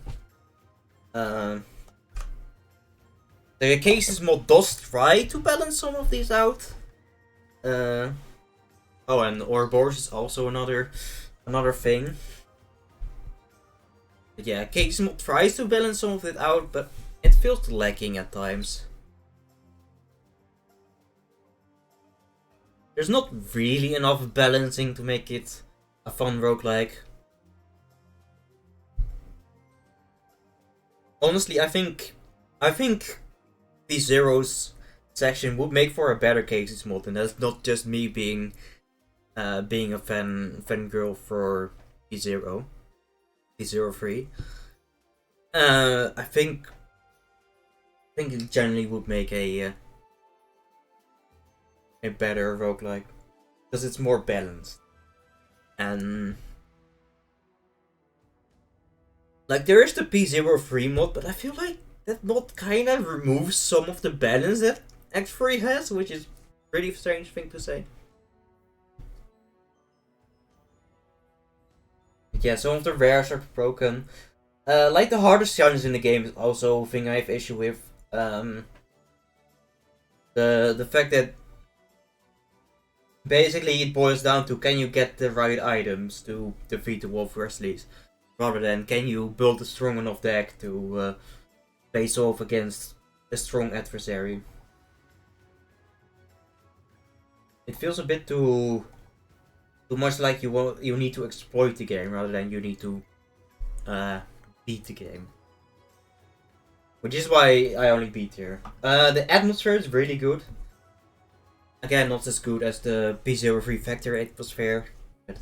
The Cases mod does try to balance some of these out. Oh, and Ouroboros is also another thing. But yeah, Cases mod tries to balance some of it out, but it feels lacking at times. There's not really enough balancing to make it a fun roguelike. Honestly, I think P0's section would make for a better Cases mod, and that's not just me being a fangirl for P0 free. I think it generally would make a better roguelike, because it's more balanced. And like, there is the P0 free mod, but I feel like that mod kind of removes some of the balance that Act 3 has, which is a pretty strange thing to say. Yeah, some of the rares are broken. Like the hardest challenge in the game is also a thing I have issue with. The fact that Basically, it boils down to can you get the right items to defeat the Wolf Wrestlies, rather than can you build a strong enough deck to face off against a strong adversary. It feels a bit too much like you need to exploit the game rather than you need to beat the game. Which is why I only beat here. The atmosphere is really good. Again, not as good as the P03 Factory atmosphere, but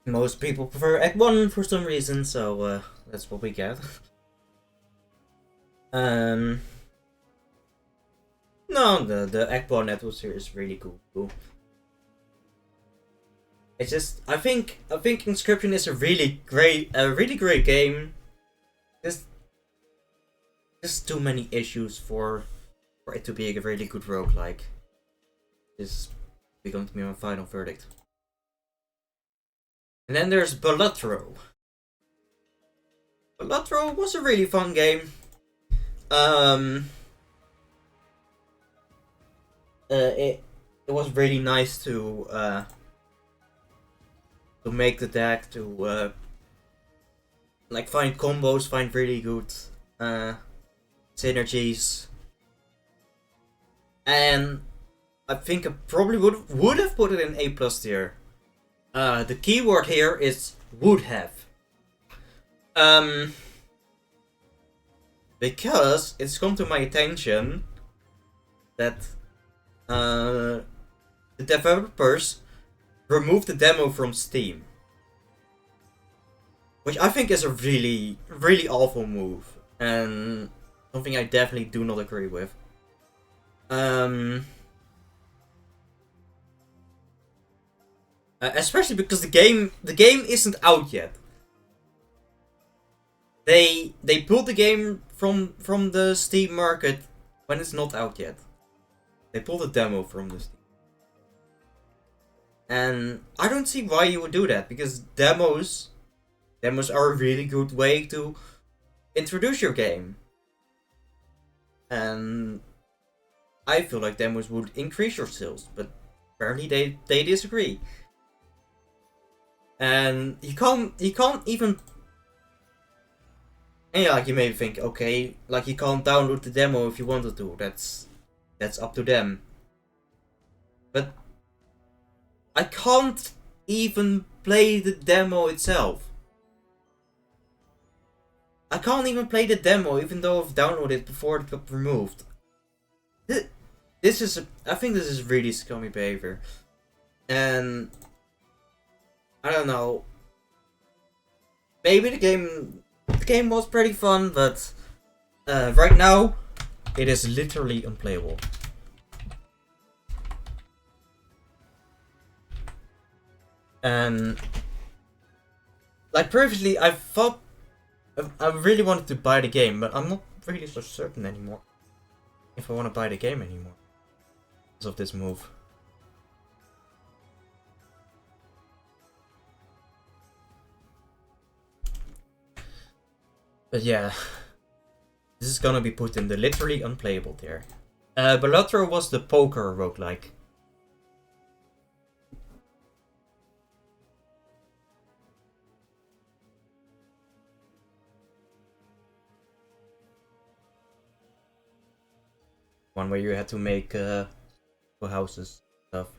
most people prefer Act 1 for some reason, so that's what we get. No, the Act 1 atmosphere is really cool. It's just I think Inscription is a really great game. There's too many issues for it to be a really good roguelike. This is going to be my final verdict. And then there's Balatro. Balatro was a really fun game. It was really nice to make the deck, to like find combos, find really good synergies. And I think I probably would have put it in A+ tier. The keyword here is would have. Because it's come to my attention that the developers removed the demo from Steam. Which I think is a really, really awful move. And something I definitely do not agree with. Especially because the game isn't out yet. They pulled the game from the Steam market when it's not out yet. They pulled a demo from the Steam. And I don't see why you would do that, because demos are a really good way to introduce your game. And I feel like demos would increase your sales, but apparently they disagree. And you can't even. And yeah, like you may think, okay, like you can't download the demo if you wanted to. That's up to them. But I can't even play the demo itself. I can't even play the demo, even though I've downloaded it before it got removed. I think this is really scummy behavior. And I don't know. Maybe the game was pretty fun, but right now it is literally unplayable. And like previously, I thought I really wanted to buy the game, but I'm not really so certain anymore if I want to buy the game anymore because of this move. But yeah, this is gonna be put in the literally unplayable tier. Balatro was the poker roguelike. One where you had to make houses stuff.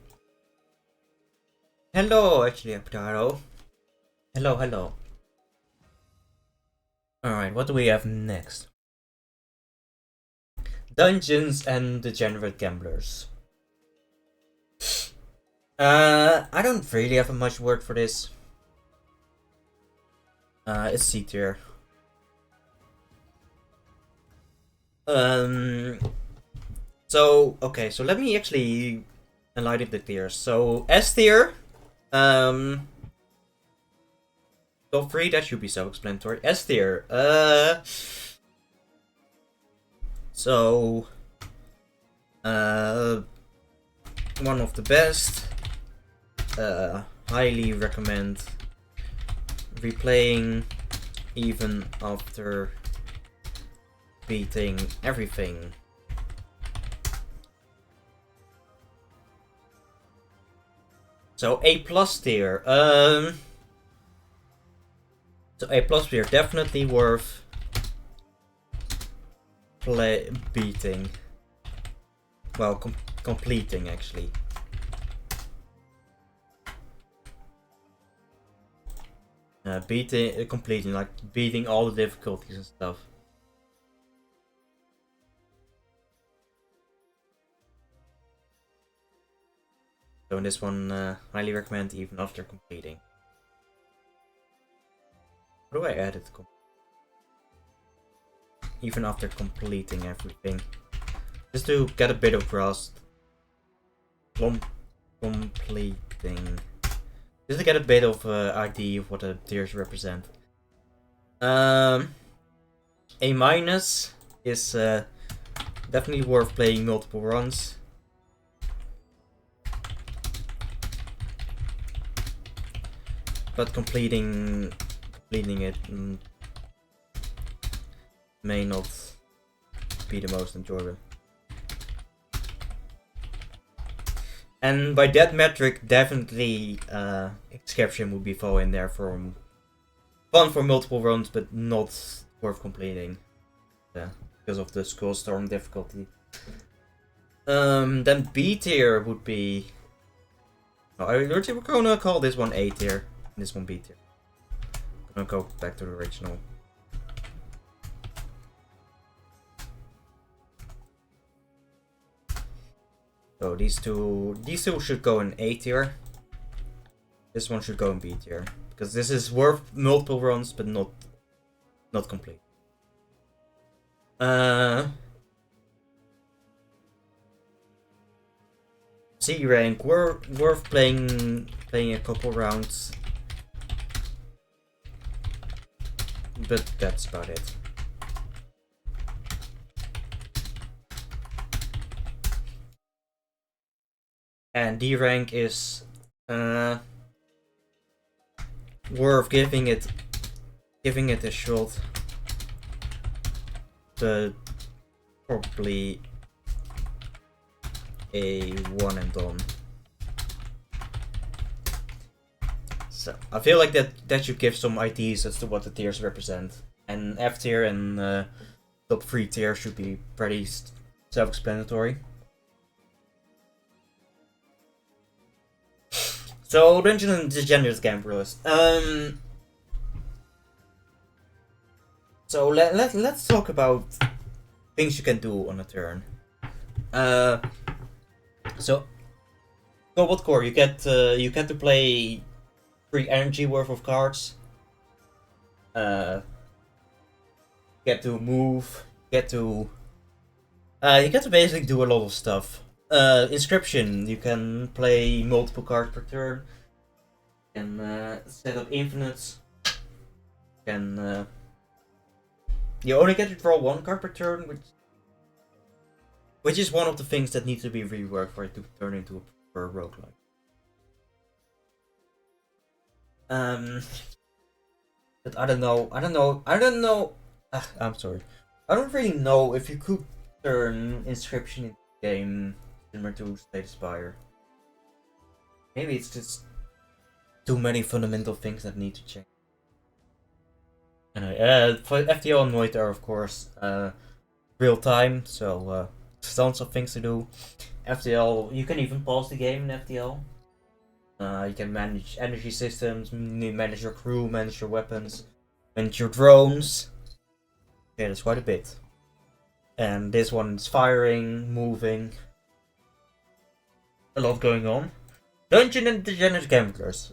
Hello, actually, Aptaro. Hello. Alright, what do we have next? Dungeons and Degenerate Gamblers. I don't really have much word for this. It's C tier. So let me actually enlighten the tiers. So S tier, top 3, that should be self-explanatory. S tier, so one of the best, highly recommend replaying even after beating everything. So A plus tier. So A plus tier definitely worth beating. Well, completing actually. Completing, like beating all the difficulties and stuff. So in this one, highly recommend even after completing. How do I add it? Even after completing everything. Just to get a bit of grasp. Completing. Just to get a bit of idea of what the tiers represent. A minus is definitely worth playing multiple runs. But completing it may not be the most enjoyable. And by that metric, definitely Exception would be fall in there for fun for multiple runs, but not worth completing. Yeah, because of the Skullstorm difficulty. Then B tier would be. Oh, we're gonna call this one A tier, and this one B tier. I'm gonna go back to the original. So these two should go in A tier. This one should go in B tier because this is worth multiple runs, but not complete. C rank, worth playing a couple rounds, but that's about it. And D rank is worth giving it a shot, but probably a one and done. So I feel like that should give some ideas as to what the tiers represent, and F tier and top 3 tier should be pretty self-explanatory. So Dungeons and Degenerates Gambler list. So let's talk about things you can do on a turn. So Cobalt Core, you get to play 3 energy worth of cards. Get to move. You get to basically do a lot of stuff. Inscription, you can play multiple cards per turn. You can set up infinites. You only get to draw 1 card per turn, which is one of the things that needs to be reworked for it to turn into a roguelike. But I don't know. I'm sorry. I don't really know if you could turn Inscription into a game similar to Slay Spire. Maybe it's just too many fundamental things that need to change. Anyway, for FTL and Noid are of course real time, so tons of things to do. FTL, you can even pause the game in FTL. You can manage energy systems, manage your crew, manage your weapons, manage your drones. Yeah, there's quite a bit. And this one's firing, moving. A lot going on. Dungeon and Degenerate Gamblers.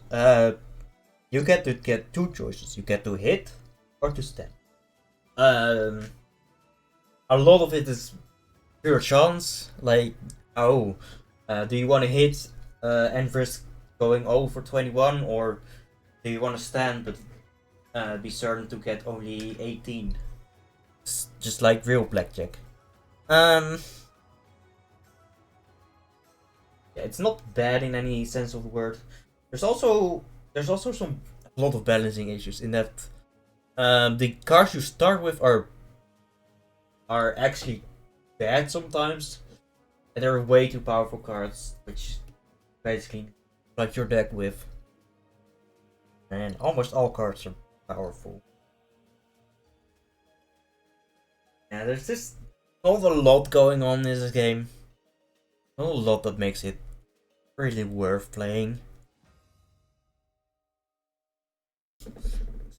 You get to get 2 choices. You get to hit or to stand. A lot of it is pure chance. Like, do you want to hit and risk going over 21, or do you want to stand but be certain to get only 18? It's just like real blackjack. Yeah, it's not bad in any sense of the word. There's also a lot of balancing issues in that the cards you start with are actually bad sometimes, and they're way too powerful cards, which basically like your deck with. And almost all cards are powerful. Yeah, there's just not a lot going on in this game. Not a lot that makes it really worth playing. So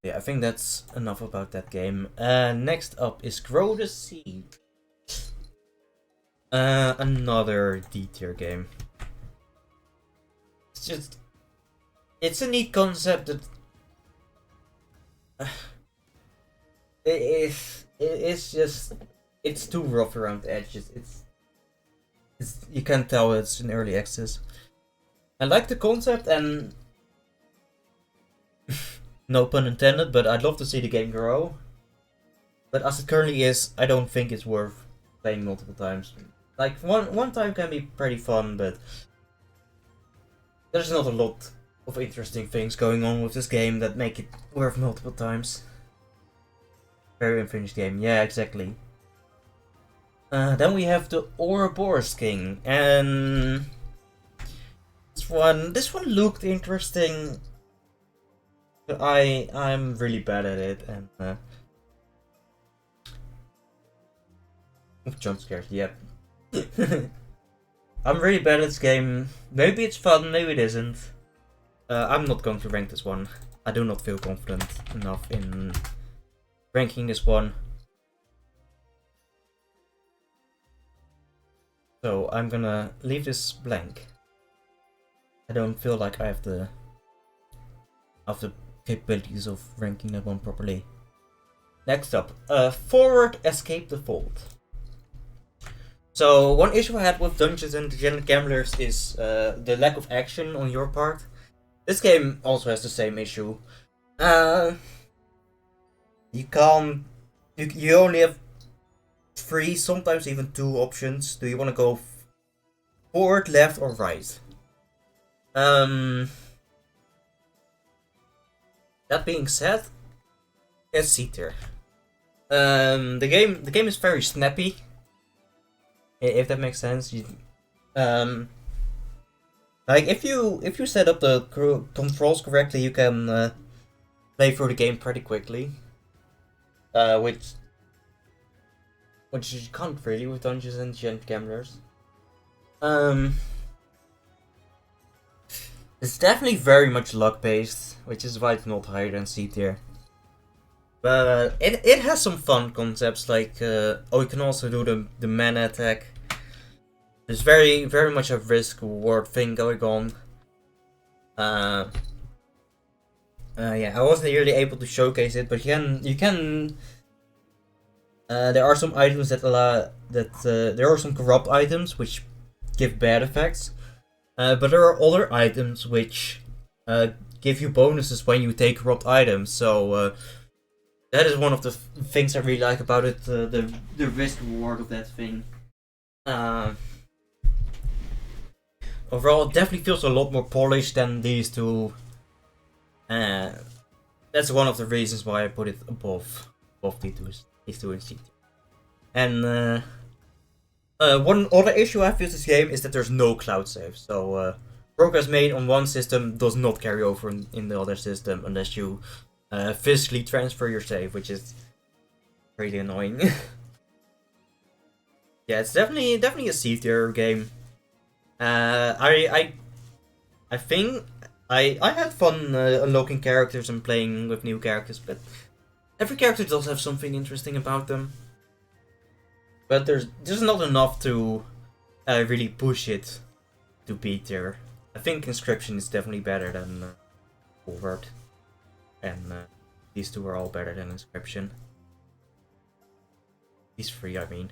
yeah, I think that's enough about that game. Next up is Grow the Seed. Another D tier game. It's a neat concept that it's too rough around the edges. You can tell it's in early access. I like the concept and no pun intended, but I'd love to see the game grow. But as it currently is, I don't think it's worth playing multiple times. Like one time can be pretty fun, but there's not a lot of interesting things going on with this game that make it worth multiple times. Very unfinished game, yeah, exactly. Then we have the Ouroboros King, and this one looked interesting. But I'm really bad at it, and jump scares, yep. I'm really bad at this game. Maybe it's fun, maybe it isn't. I'm not going to rank this one. I do not feel confident enough in ranking this one. So I'm gonna leave this blank. I don't feel like I have the capabilities of ranking that one properly. Next up, Forward Escape the Fold. So one issue I had with Dungeons and Gamblers is the lack of action on your part. This game also has the same issue. You only have 3, sometimes even 2 options. Do you want to go forward, left, or right? That being said, it's C tier. The game is very snappy, if that makes sense. Like if you set up the controls correctly, you can play through the game pretty quickly. Which you can't really with Dungeons and Gamblers. It's definitely very much luck based, which is why it's not higher than C tier. But it has some fun concepts like you can also do the mana attack. There's very much a risk reward thing going on. Yeah, I wasn't really able to showcase it, but you can. There are some items there are some corrupt items which give bad effects, but there are other items which give you bonuses when you take corrupt items. So that is one of the things I really like about it. The risk reward of that thing. Overall, it definitely feels a lot more polished than these two. That's one of the reasons why I put it above these two in C tier. And one other issue I have with this game is that there's no cloud save. So progress made on one system does not carry over in the other system unless you physically transfer your save, which is really annoying. Yeah, it's definitely a C tier game. I think I had fun unlocking characters and playing with new characters, but every character does have something interesting about them. But there's not enough to really push it to B tier. I think Inscription is definitely better than Forward, and these two are all better than Inscription. These 3, I mean.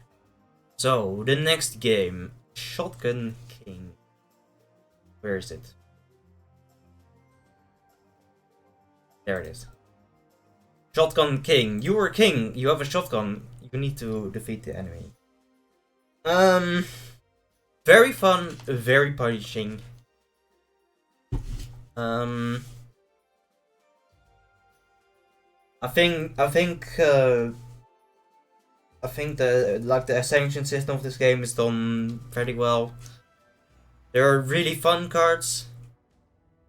So the next game, Shotgun King. Where is it? There it is. Shotgun King. You are king. You have a shotgun. You need to defeat the enemy. Very fun. Very punishing. I think the ascension system of this game is done pretty well. There are really fun cards.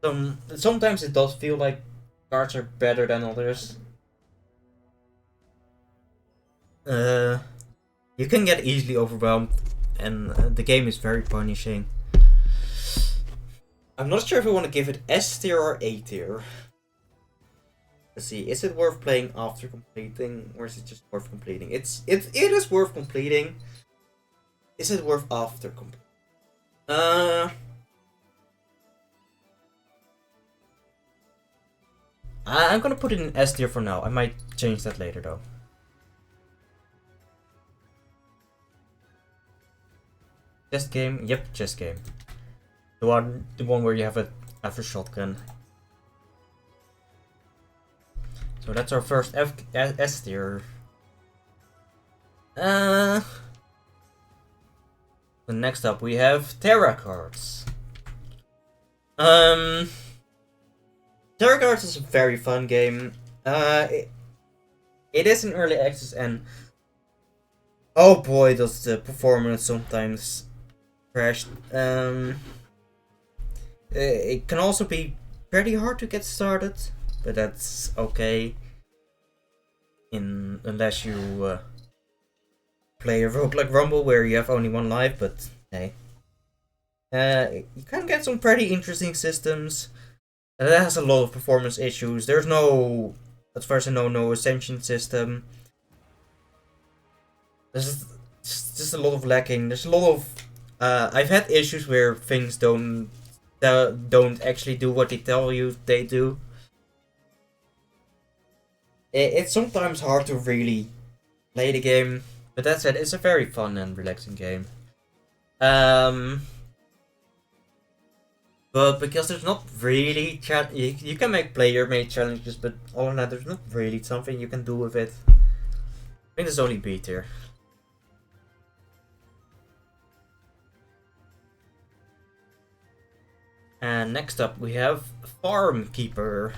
Sometimes it does feel like cards are better than others. You can get easily overwhelmed, and the game is very punishing. I'm not sure if I want to give it S tier or A tier. Let's see, is it worth playing after completing, or is it just worth completing? It is worth completing. Is it worth after completing? I'm gonna put it in S tier for now. I might change that later though. Chess game? Yep, chess game. The one where you have a shotgun. So that's our first S tier. The next up we have Terra cards. Terra cards is a very fun game. It is in early access, and oh boy, does the performance sometimes crash. It can also be pretty hard to get started, but that's okay. Unless you play a Roguelike Rumble where you have only one life, but hey. You can get some pretty interesting systems. It has a lot of performance issues. There's no, as far as I know, no ascension system. There's just a lot of lacking. There's a lot of I've had issues where things don't actually do what they tell you they do. It's sometimes hard to really play the game, but that said, it's a very fun and relaxing game. But because there's not really you can make player-made challenges, but other than that, there's not really something you can do with it. I think there's only B tier. And next up we have Farm Keeper,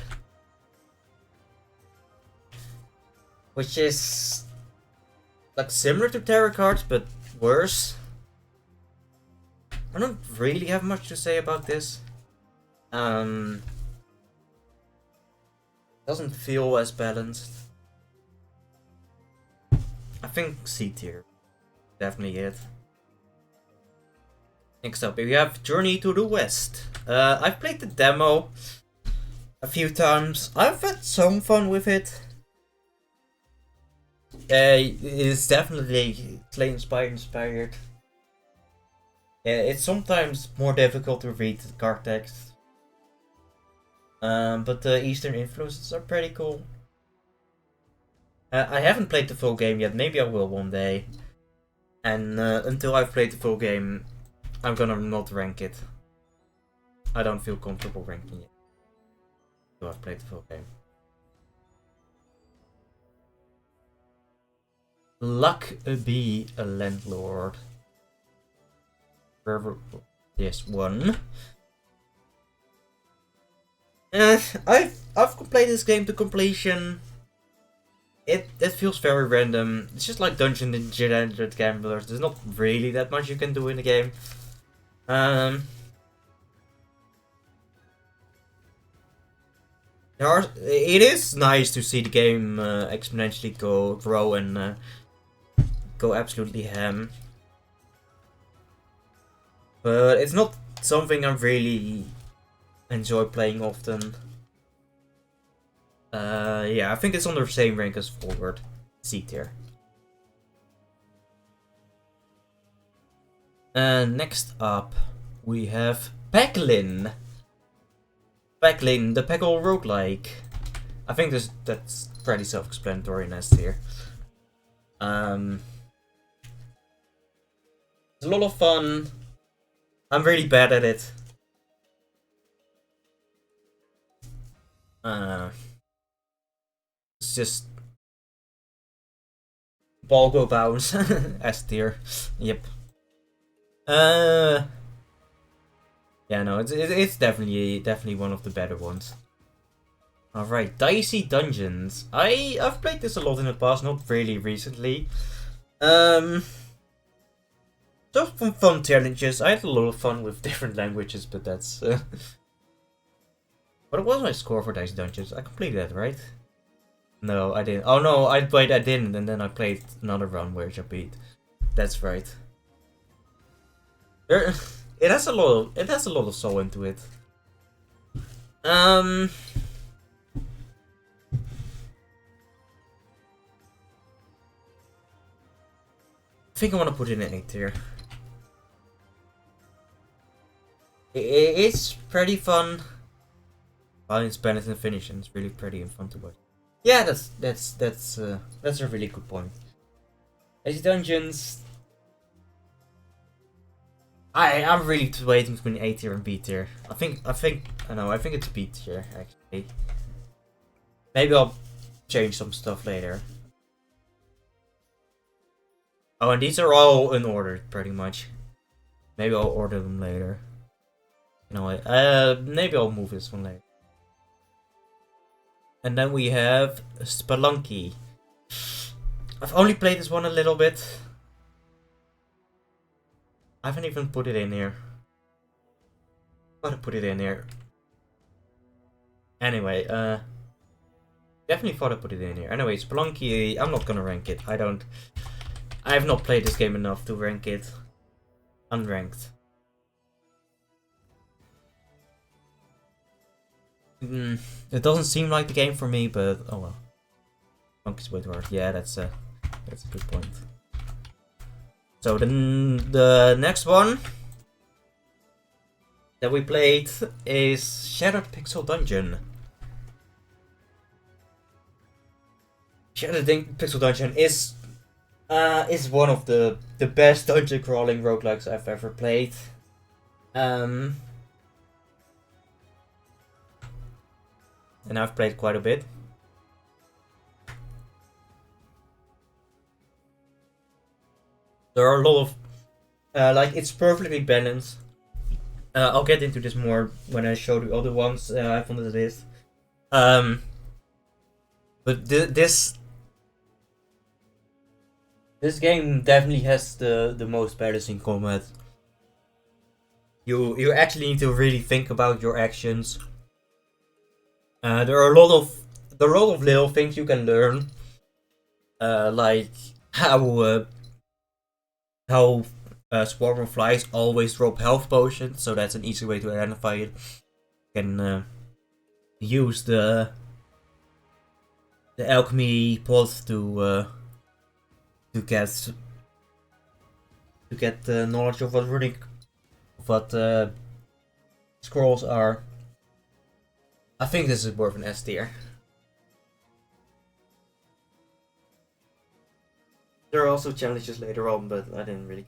which is like similar to Terra cards but worse. I don't really have much to say about this. Doesn't feel as balanced. I think C tier, definitely it. Next up, we have Journey to the West. I've played the demo a few times. I've had some fun with it. It's definitely inspired. It's sometimes more difficult to read the card text. But the Eastern influences are pretty cool. I haven't played the full game yet. Maybe I will one day. And until I've played the full game, I'm gonna not rank it. I don't feel comfortable ranking it until I've played the full game. Luck be a landlord. This one. I've completed this game to completion. It feels very random. It's just like Dungeons and Dragons Gamblers. There's not really that much you can do in the game. It is nice to see the game exponentially grow and go absolutely ham. But it's not something I really enjoy playing often. Yeah, I think it's on the same rank as Forward. C tier. Next up, we have Packlin. Packlin, the Packle roguelike. I think that's pretty self-explanatory in S tier. It's a lot of fun. I'm really bad at it. It's just ball go bounce. S tier. Yep. Yeah, no, it's definitely one of the better ones. All right, Dicey Dungeons. I've played this a lot in the past, not really recently. Just some fun challenges. I had a lot of fun with different languages, but that's What was my score for Dice Dungeons? I completed that, right? No, I didn't. Oh no, I didn't, and then I played another run which I beat. That's right. It has a lot of soul into it. I think I want to put it in 8 tier. It's pretty fun. Well, it's better than finish, and it's really pretty and fun to watch. Yeah, that's a really good point. As Dungeons, I'm really waiting between A tier and B tier. I think it's B tier actually. Maybe I'll change some stuff later. Oh, and these are all unordered pretty much. Maybe I'll order them later. You know what? Maybe I'll move this one later. And then we have Spelunky. I've only played this one a little bit. I haven't even put it in here. Gotta put it in here. Anyway, definitely thought I put it in here. Anyway, Spelunky, I'm not gonna rank it. I have not played this game enough to rank it unranked. It doesn't seem like the game for me, but oh well. Monkey's way too hard. Yeah, that's a good point. So the next one that we played is Shattered Pixel Dungeon. Shattered Pixel Dungeon is one of the best dungeon crawling roguelikes I've ever played. And I've played quite a bit. There are a lot of like, it's perfectly balanced. I'll get into this more when I show the other ones I have on the list. But this game definitely has the most balancing combat. You actually need to really think about your actions. There are a lot of little things you can learn, like how swarm of flies always drop health potions, so that's an easy way to identify it. You can use the alchemy pot to get knowledge of what scrolls are. I think this is more of an S tier. There are also challenges later on, but I didn't really.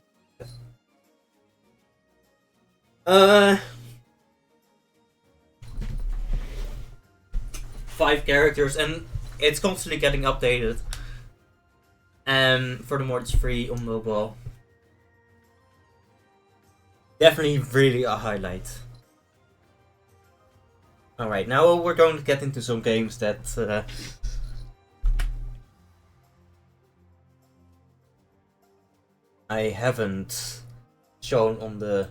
5 characters, and it's constantly getting updated. And furthermore, it's free on mobile. Definitely really a highlight. Alright, now we're going to get into some games that I haven't shown on the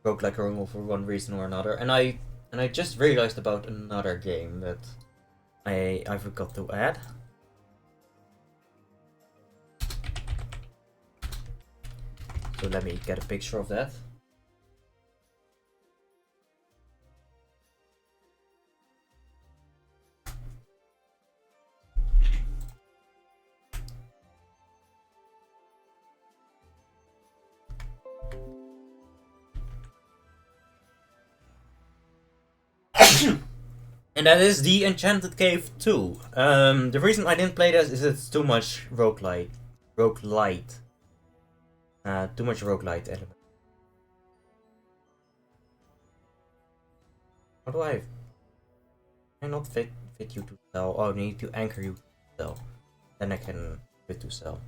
Roguelike Rumble for one reason or another, and I just realized about another game that I forgot to add. So let me get a picture of that. And that is The Enchanted Cave 2. The reason I didn't play this is it's too much roguelite. Too much roguelite element. How do I not fit you to sell? Oh, I need to anchor you to sell. Then I can fit to sell.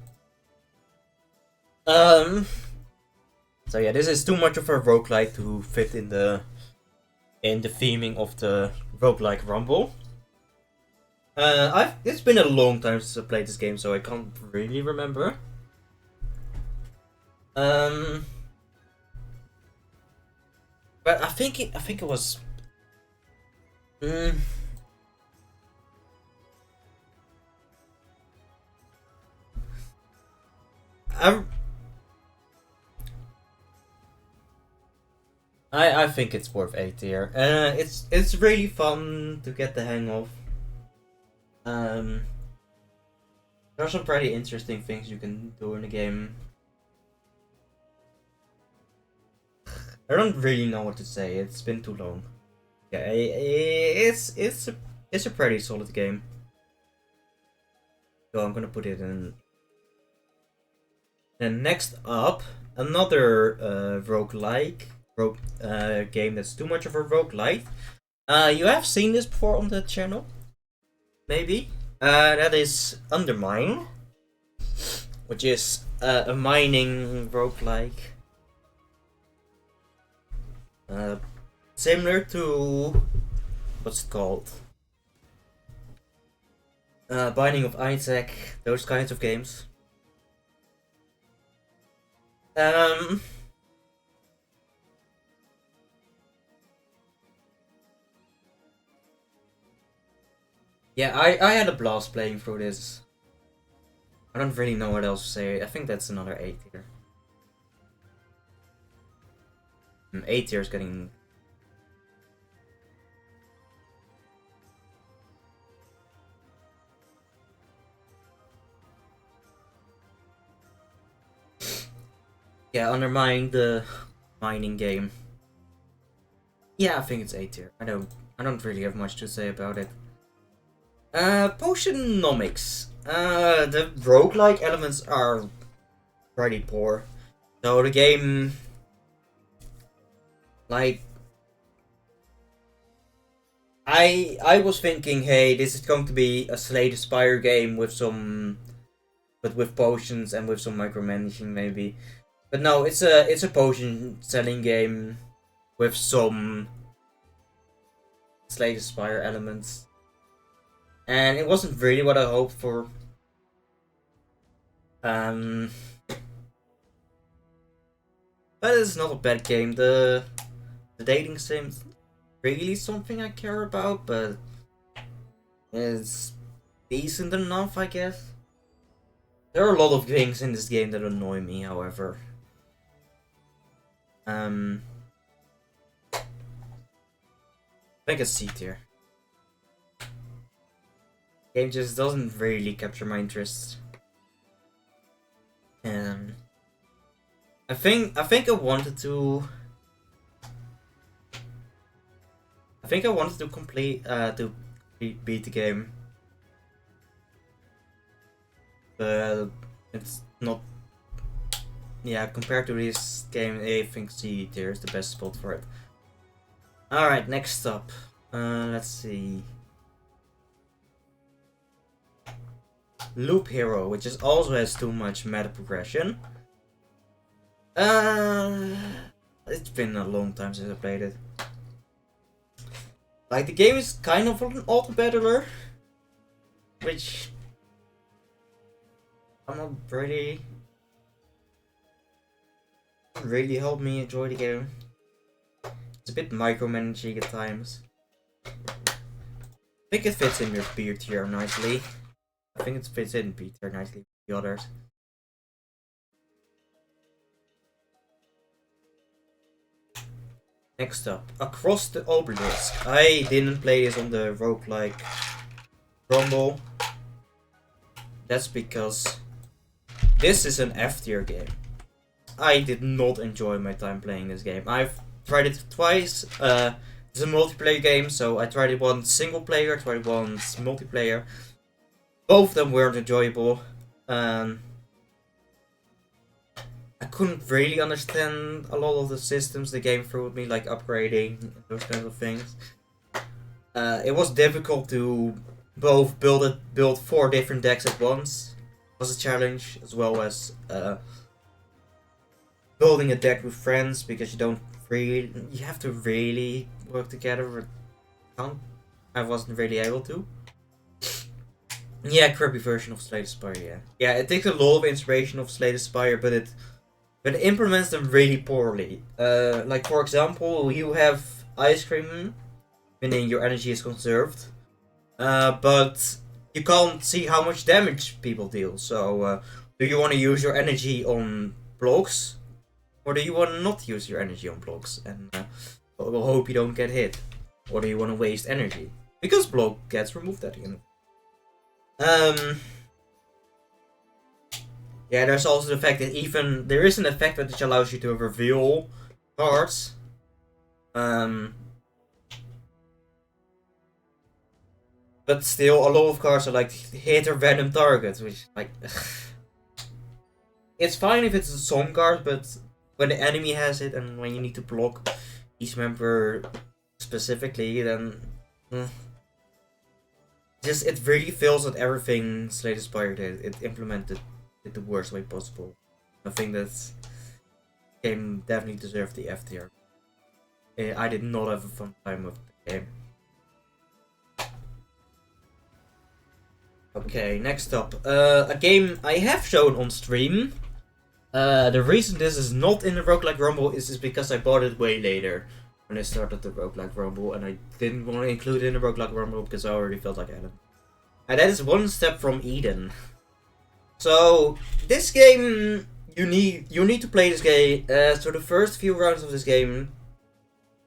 So yeah, this is too much of a roguelite to fit in the theming of the Roguelike Rumble. It's been a long time since I played this game, so I can't really remember. But I think it was Mm. I think it's worth A tier. It's really fun to get the hang of. There are some pretty interesting things you can do in the game. I don't really know what to say. It's been too long. Yeah, it's a pretty solid game. So I'm gonna put it in. And next up, another roguelike game that's too much of a roguelite. You have seen this before on the channel, maybe. That is Undermine, which is a mining roguelike. Similar to what's it called? Binding of Isaac, those kinds of games. Yeah, I had a blast playing through this. I don't really know what else to say. I think that's another A tier. A tier is getting. Yeah, Undermine, the mining game. Yeah, I think it's A tier. I don't really have much to say about it. Potionomics. The roguelike elements are pretty poor. So the game, like, I was thinking, hey, this is going to be a Slay the Spire game with some, but with potions and with some micromanaging maybe. But no, it's a potion selling game with some Slay the Spire elements. And it wasn't really what I hoped for. But it's not a bad game. The dating sim's really something I care about, but it's decent enough, I guess. There are a lot of things in this game that annoy me, however. I think it's C tier. Game just doesn't really capture my interest. I think I wanted to. I think I wanted to beat the game, but it's not. Yeah, compared to this game, I think C tier is the best spot for it. All right, next up, let's see. Loop Hero, which is also has too much meta progression. It's been a long time since I played it. Like, the game is kind of an auto battler, which I'm not really helped me enjoy the game. It's a bit micromanaging at times. I think it fits in your B tier nicely. I think it fits in B tier nicely with the others. Next up, Across the Obelisk. I didn't play this on the Roguelike Rumble. That's because this is an F tier game. I did not enjoy my time playing this game. I've tried it twice. It's a multiplayer game, so I tried it once single player, tried it once multiplayer. Both of them weren't enjoyable. I couldn't really understand a lot of the systems the game threw at me, like upgrading and those kinds of things. It was difficult to both build 4 different decks at once. It was a challenge, as well as building a deck with friends, because you have to really work together. I wasn't really able to. Yeah, crappy version of Slay the Spire, yeah. Yeah, it takes a lot of inspiration of Slay the Spire, but it implements them really poorly. Like, for example, you have ice cream meaning your energy is conserved. But you can't see how much damage people deal. So, do you want to use your energy on blocks, or do you want to not use your energy on blocks and we'll hope you don't get hit, or do you want to waste energy because block gets removed at the end? Yeah, there's also the fact that even there is an effect which allows you to reveal cards. But still, a lot of cards are like hit a random target, which like it's fine if it's a some card, but when the enemy has it and when you need to block each member specifically, then just it really feels that everything Slay the Spire did, it implemented it the worst way possible. I think that game definitely deserved the F tier. I did not have a fun time with the game. Okay, next up, a game I have shown on stream. The reason this is not in the Roguelike Rumble is because I bought it way later when I started the Roguelike Rumble, and I didn't want to include it in the Roguelike Rumble because I already felt like I had it. And that is One Step from Eden. So this game, you need to play this game. So the first few rounds of this game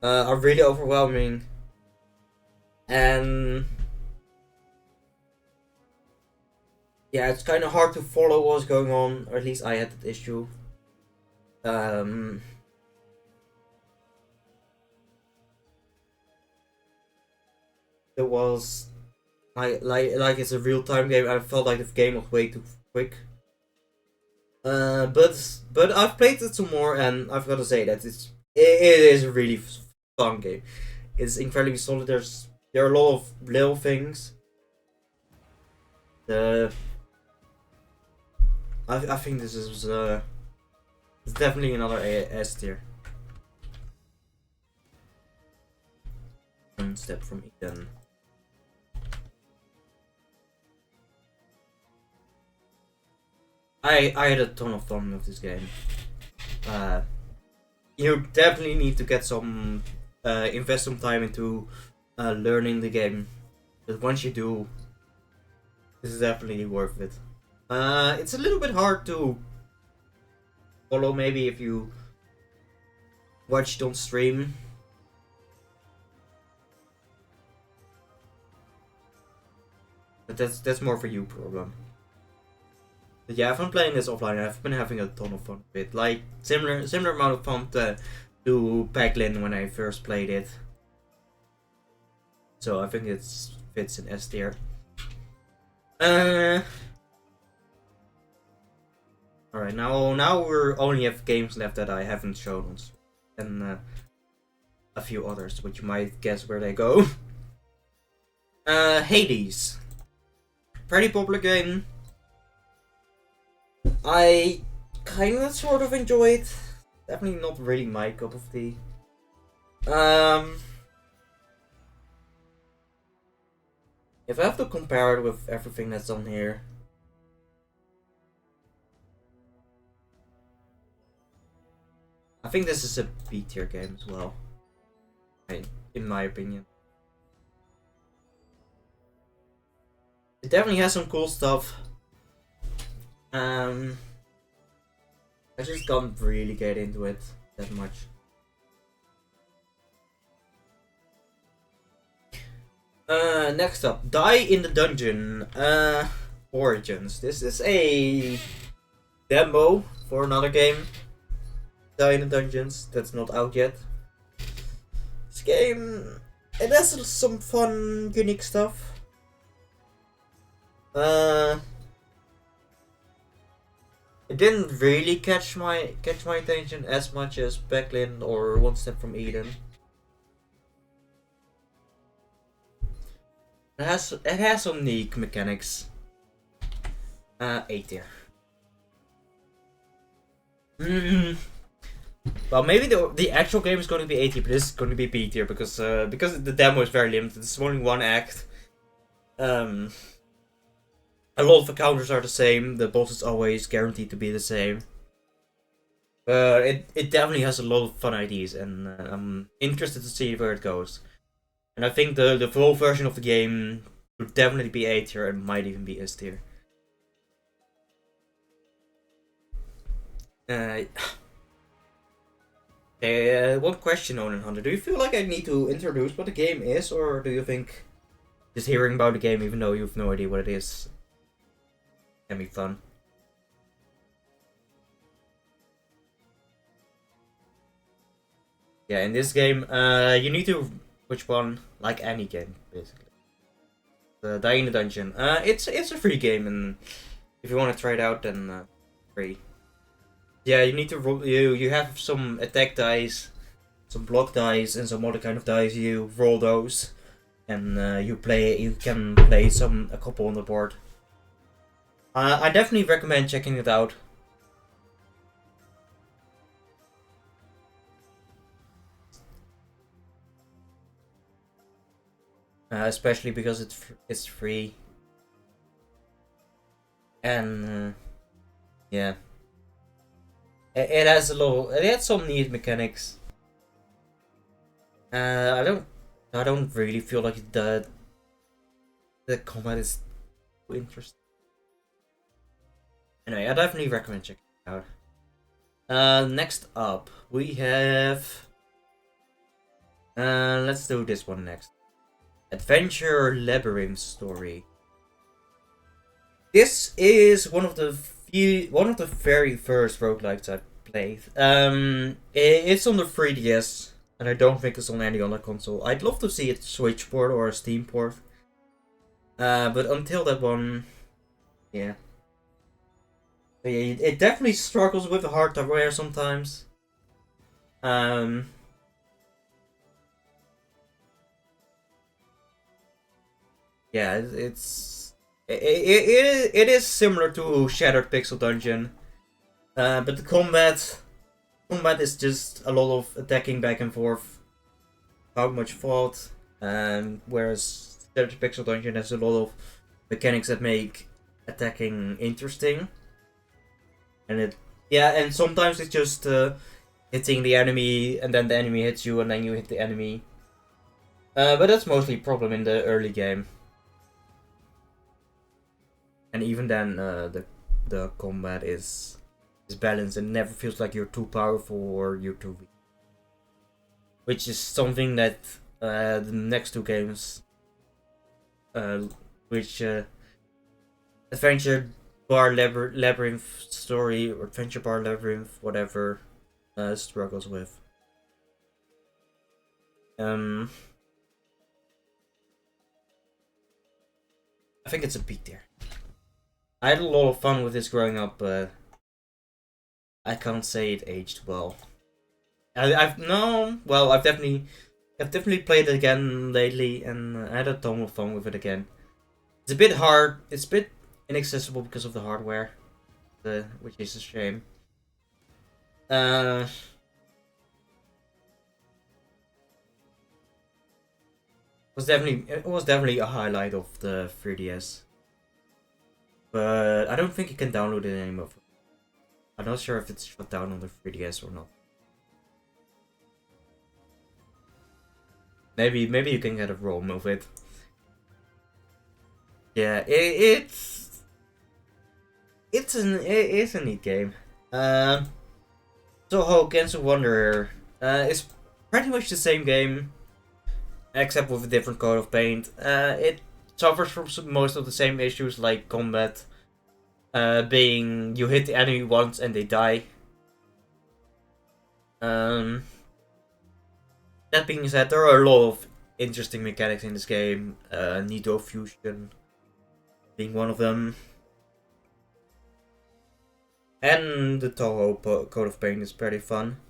are really overwhelming, and yeah, it's kind of hard to follow what's going on, or at least I had that issue. It was like it's a real time game. I felt like the game was way too quick. But I've played it some more, and I've got to say that it is a really fun game. It's incredibly solid. There are a lot of little things. I think this is it's definitely another S tier. One Step from Eden. I had a ton of fun with this game. You definitely need to get some invest some time into learning the game, but once you do, this is definitely worth it. It's a little bit hard to follow maybe if you watched on stream. But that's more for you problem. But yeah, I've been playing this offline and I've been having a ton of fun with it. Like similar amount of fun to Packlin when I first played it. So I think it fits in S tier. Alright, now we only have games left that I haven't shown, and a few others, which you might guess where they go. Hades, pretty popular game. I kinda sort of enjoy it. Definitely not really my cup of tea. If I have to compare it with everything that's on here, I think this is a B tier game as well, in my opinion. It definitely has some cool stuff. I just can't really get into it that much. Next up, Die in the Dungeon Origins. This is a demo for another game, Die in the Dungeons, that's not out yet. This game, it has some fun, unique stuff. It didn't really catch my attention as much as Backlin or One Step from Eden. It has some unique mechanics. A tier. Well, maybe the actual game is going to be A tier, but this is going to be B tier because the demo is very limited. It's only one act. A lot of the encounters are the same. The boss is always guaranteed to be the same. It definitely has a lot of fun ideas, and I'm interested to see where it goes. And I think the full version of the game would definitely be A tier and might even be S tier. One question, Onan Hunter. Do you feel like I need to introduce what the game is, or do you think just hearing about the game, even though you have no idea what it is, can be fun? Yeah, in this game, you need to... Which one? Like any game, basically. Die in the Dungeon. It's a free game, and if you want to try it out, then free. Yeah, you need to roll. You have some attack dice, some block dice, and some other kind of dice. You roll those, and you play. You can play a couple on the board. I definitely recommend checking it out. Especially because it's free. And yeah. It has it has some neat mechanics. I don't really feel like the combat is too interesting. Anyway, I definitely recommend checking it out. Next up we have let's do this one next. Adventure Labyrinth Story. This is one of the very first roguelikes I played. It's on the 3DS, and I don't think it's on any other console. I'd love to see it Switch port or a Steam port. But until that one, yeah. It definitely struggles with the hardware sometimes. Yeah, it is similar to Shattered Pixel Dungeon, but the combat is just a lot of attacking back and forth, without much thought. Whereas Shattered Pixel Dungeon has a lot of mechanics that make attacking interesting, and and sometimes it's just hitting the enemy, and then the enemy hits you, and then you hit the enemy. But that's mostly a problem in the early game. And even then, the combat is balanced and never feels like you're too powerful or you're too weak. Which is something that the next two games, Adventure Bar Labyrinth Story or Adventure Bar Labyrinth, whatever, struggles with. I think it's a B tier. I had a lot of fun with this growing up, but I can't say it aged well. I've definitely played it again lately, and I had a ton of fun with it again. It's a bit hard. It's a bit inaccessible because of the hardware, which is a shame. It was definitely a highlight of the 3DS. But I don't think you can download it anymore. I'm not sure if it's shut down on the 3DS or not. Maybe you can get a ROM of it. Yeah, it's a neat game. Toho Against the Wanderer is pretty much the same game, except with a different coat of paint. It suffers from most of the same issues like combat, being you hit the enemy once and they die. That being said, there are a lot of interesting mechanics in this game. Nito Fusion being one of them. And the Toho coat of paint is pretty fun.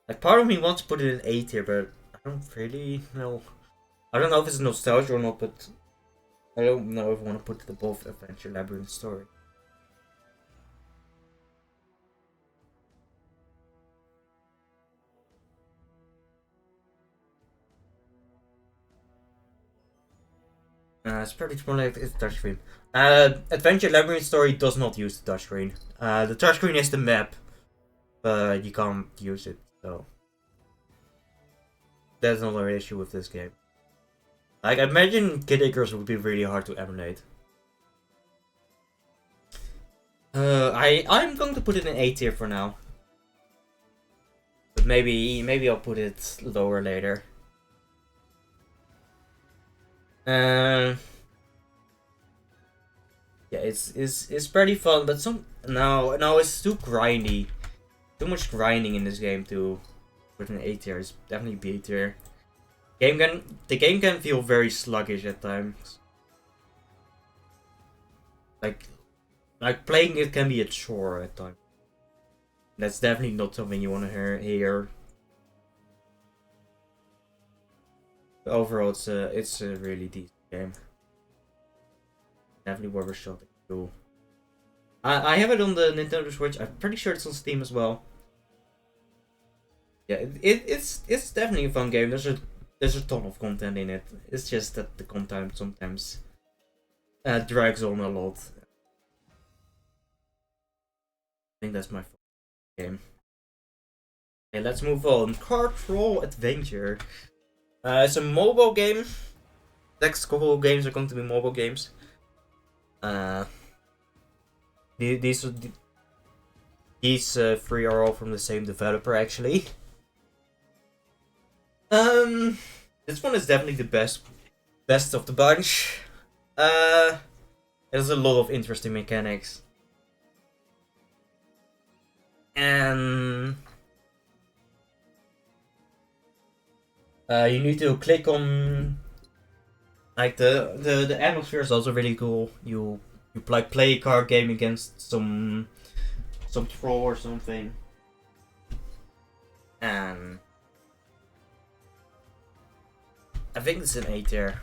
Like, part of me wants to put it in A tier, but I don't really know. I don't know if it's nostalgia or not, but I don't know if I want to put it above Adventure Labyrinth Story. It's pretty small, like it's touchscreen. Adventure Labyrinth Story does not use the touchscreen. The touchscreen is the map, but you can't use it So that's another issue with this game. Like, I imagine Kid Icarus would be really hard to emulate. I'm going to put it in A tier for now. But maybe I'll put it lower later. Yeah, it's pretty fun, but no, it's too grindy. Too much grinding in this game to put in A tier. It's definitely B tier. The game can feel very sluggish at times. Like playing it can be a chore at times. That's definitely not something you want to hear. But overall, it's a really decent game. Definitely worth a shot. Cool. I have it on the Nintendo Switch. I'm pretty sure it's on Steam as well. Yeah, it's definitely a fun game. There's a ton of content in it. It's just that the content sometimes drags on a lot. I think that's my game. Okay, let's move on. Card Roll Adventure. It's a mobile game. Next couple of games are going to be mobile games. These three are all from the same developer, actually. This one is definitely the best of the bunch. There's a lot of interesting mechanics. And you need to click on, like, the atmosphere is also really cool. You like play a card game against some troll or something, and I think it's an A tier.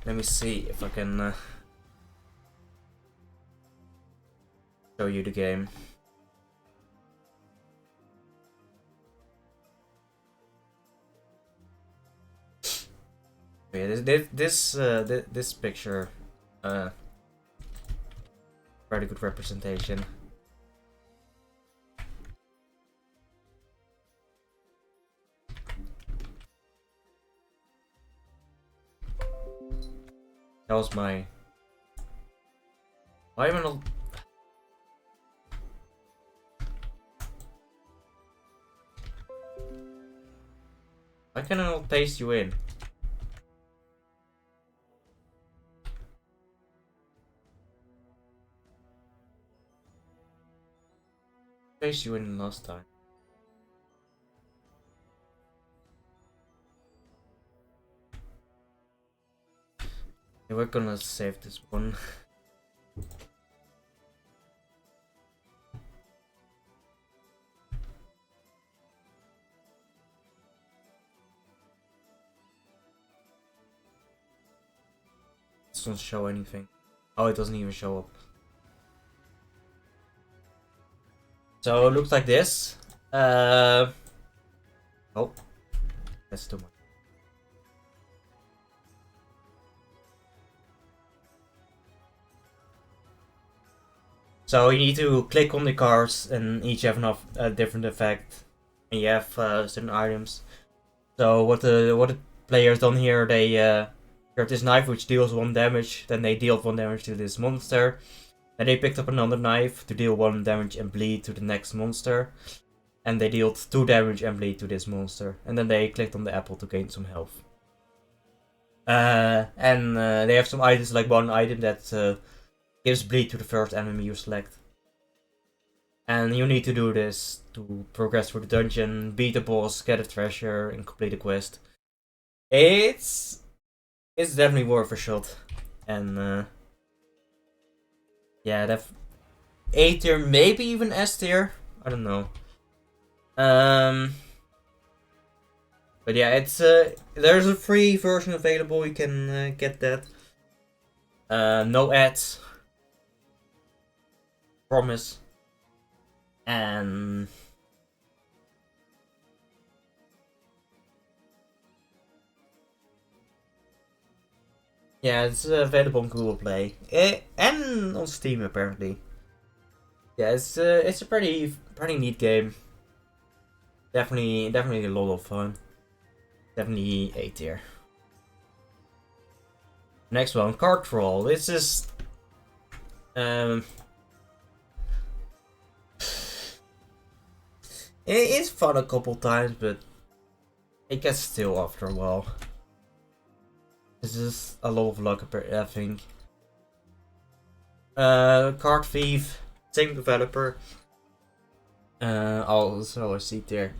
Let me see if I can show you the game. Yeah, this picture, very good representation. That was my. Why am I not? Why can I not paste you in? Paste you in last time. Yeah, we're gonna save this one. It doesn't show anything. Oh, it doesn't even show up. So it looks like this. Oh, that's too much. So you need to click on the cards, and each have a different effect, and you have certain items. So what the players done here, they grab this knife which deals 1 damage, then they deal 1 damage to this monster. Then they picked up another knife to deal 1 damage and bleed to the next monster. And they dealt 2 damage and bleed to this monster. And then they clicked on the apple to gain some health. And they have some items, like one item that gives bleed to the first enemy you select. And you need to do this to progress through the dungeon, beat the boss, get a treasure, and complete a quest. It's definitely worth a shot. And yeah, that A tier, maybe even S tier. I don't know. But yeah, it's there's a free version available. You can get that. No ads. Promise. And yeah, it's available on Google Play and on Steam apparently. Yeah, it's a pretty neat game. Definitely a lot of fun. Definitely A tier. Next one, Card Troll. This is it is fun a couple times, but it gets stale after a while. This is a lot of luck, I think. Card Thief, same developer. Also a C tier.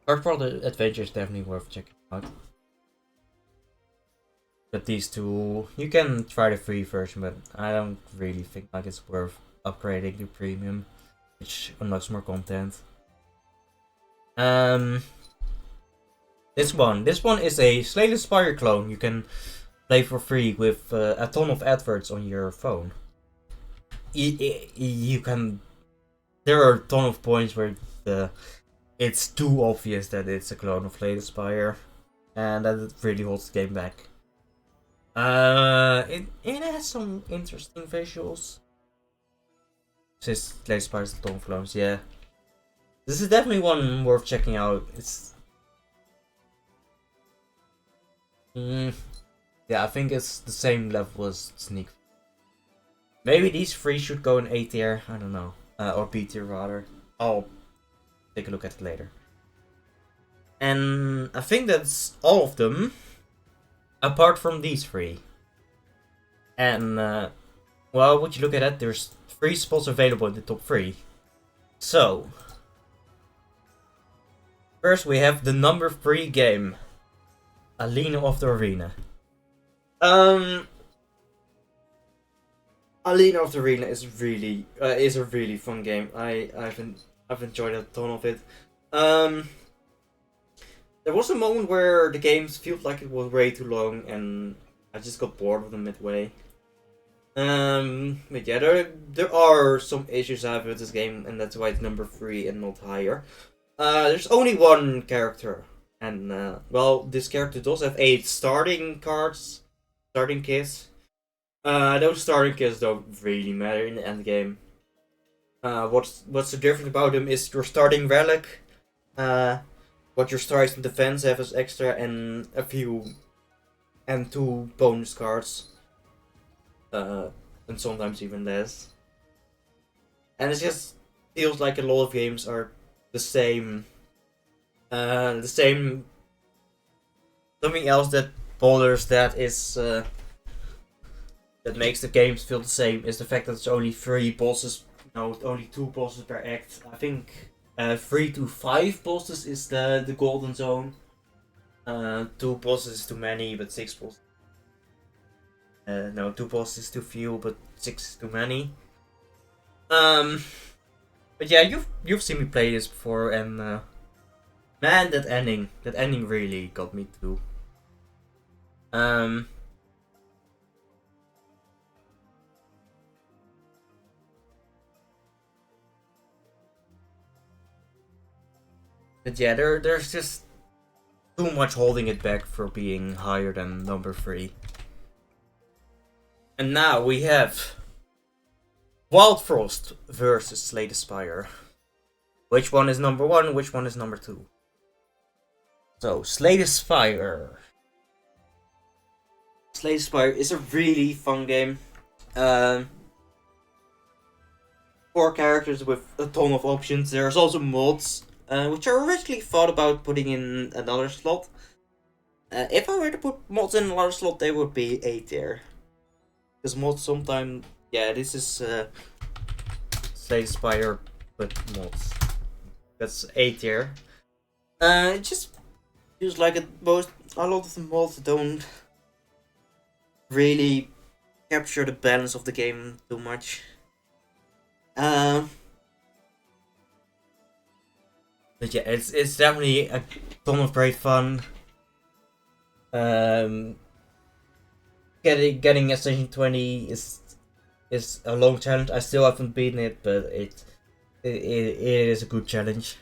Card Troll Adventure is definitely worth checking out. But these two, you can try the free version, but I don't really think like it's worth upgrading to premium, which unlocks more content. This one is a Slay the Spire clone. You can play for free with a ton of adverts on your phone. You can. There are a ton of points where it's too obvious that it's a clone of Slay the Spire, and that it really holds the game back. It has some interesting visuals. Since Slay the Spire is a ton of clones, yeah. This is definitely one worth checking out. It's yeah, I think it's the same level as Sneak. Maybe these three should go in A tier. I don't know, or B tier rather. I'll take a look at it later. And I think that's all of them, apart from these three. And well, would you look at that? There's 3 spots available in the top 3. So first we have the number 3 game, Alina of the Arena. Alina of the Arena is a really fun game. I've enjoyed a ton of it. There was a moment where the game felt like it was way too long, and I just got bored of them midway. But yeah, there are some issues I have with this game, and that's why it's number 3 and not higher. There's only one character, and well, this character does have 8 starting kits. Those starting kits don't really matter in the end game. What's the difference about them is your starting relic, what your strikes and defense have as extra, and and 2 bonus cards, and sometimes even less. And it just feels like a lot of games are the same. Something else that bothers that is that makes the games feel the same is the fact that it's only 3 bosses. No, only 2 bosses per act. I think 3 to 5 bosses is the golden zone. 2 bosses is too many, but 6 bosses. No, 2 bosses is too few, but 6 is too many. But yeah, you've seen me play this before, and man, that ending really got me too. But yeah, there's just too much holding it back for being higher than number 3. And now we have Wildfrost versus Slay the Spire. Which one is number 1? Which one is number 2? So, Slay the Spire. Slay the Spire is a really fun game. 4 characters with a ton of options. There's also mods, which I originally thought about putting in another slot. If I were to put mods in another slot, they would be A tier. Because mods sometimes, yeah, this is Slay the Spire, but mods. That's A tier. It just feels like a lot of the mods don't really capture the balance of the game too much. But yeah, it's definitely a ton of great fun. Getting Ascension 20 is a long challenge. I still haven't beaten it, but it is a good challenge.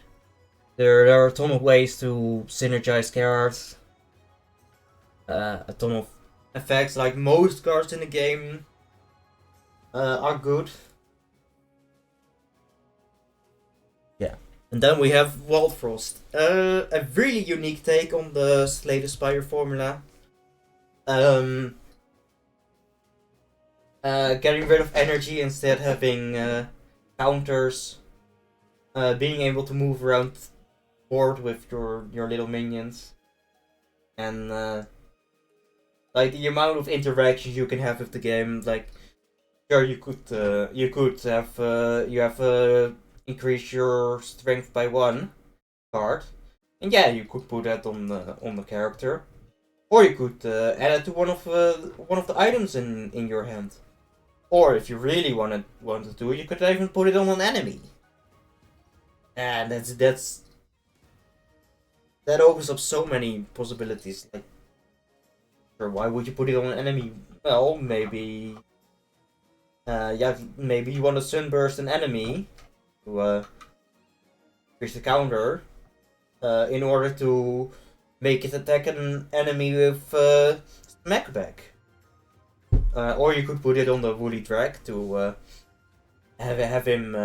There are a ton of ways to synergize cards. A ton of effects, like most cards in the game are good. Yeah. And then we have Wildfrost. A really unique take on the Slay the Spire formula. Getting rid of energy, instead having counters. Being able to move around board with your little minions. And like the amount of interactions you can have with the game, like sure you could have increase your strength by 1 card, and yeah, you could put that on the character, or you could add it to one of the items in your hand, or if you really wanted to, you could even put it on an enemy, and that opens up so many possibilities. Like, sure, why would you put it on an enemy? Well, maybe maybe you want to sunburst an enemy to increase the counter in order to make it attack an enemy with smackback. Or you could put it on the woolly drag to have him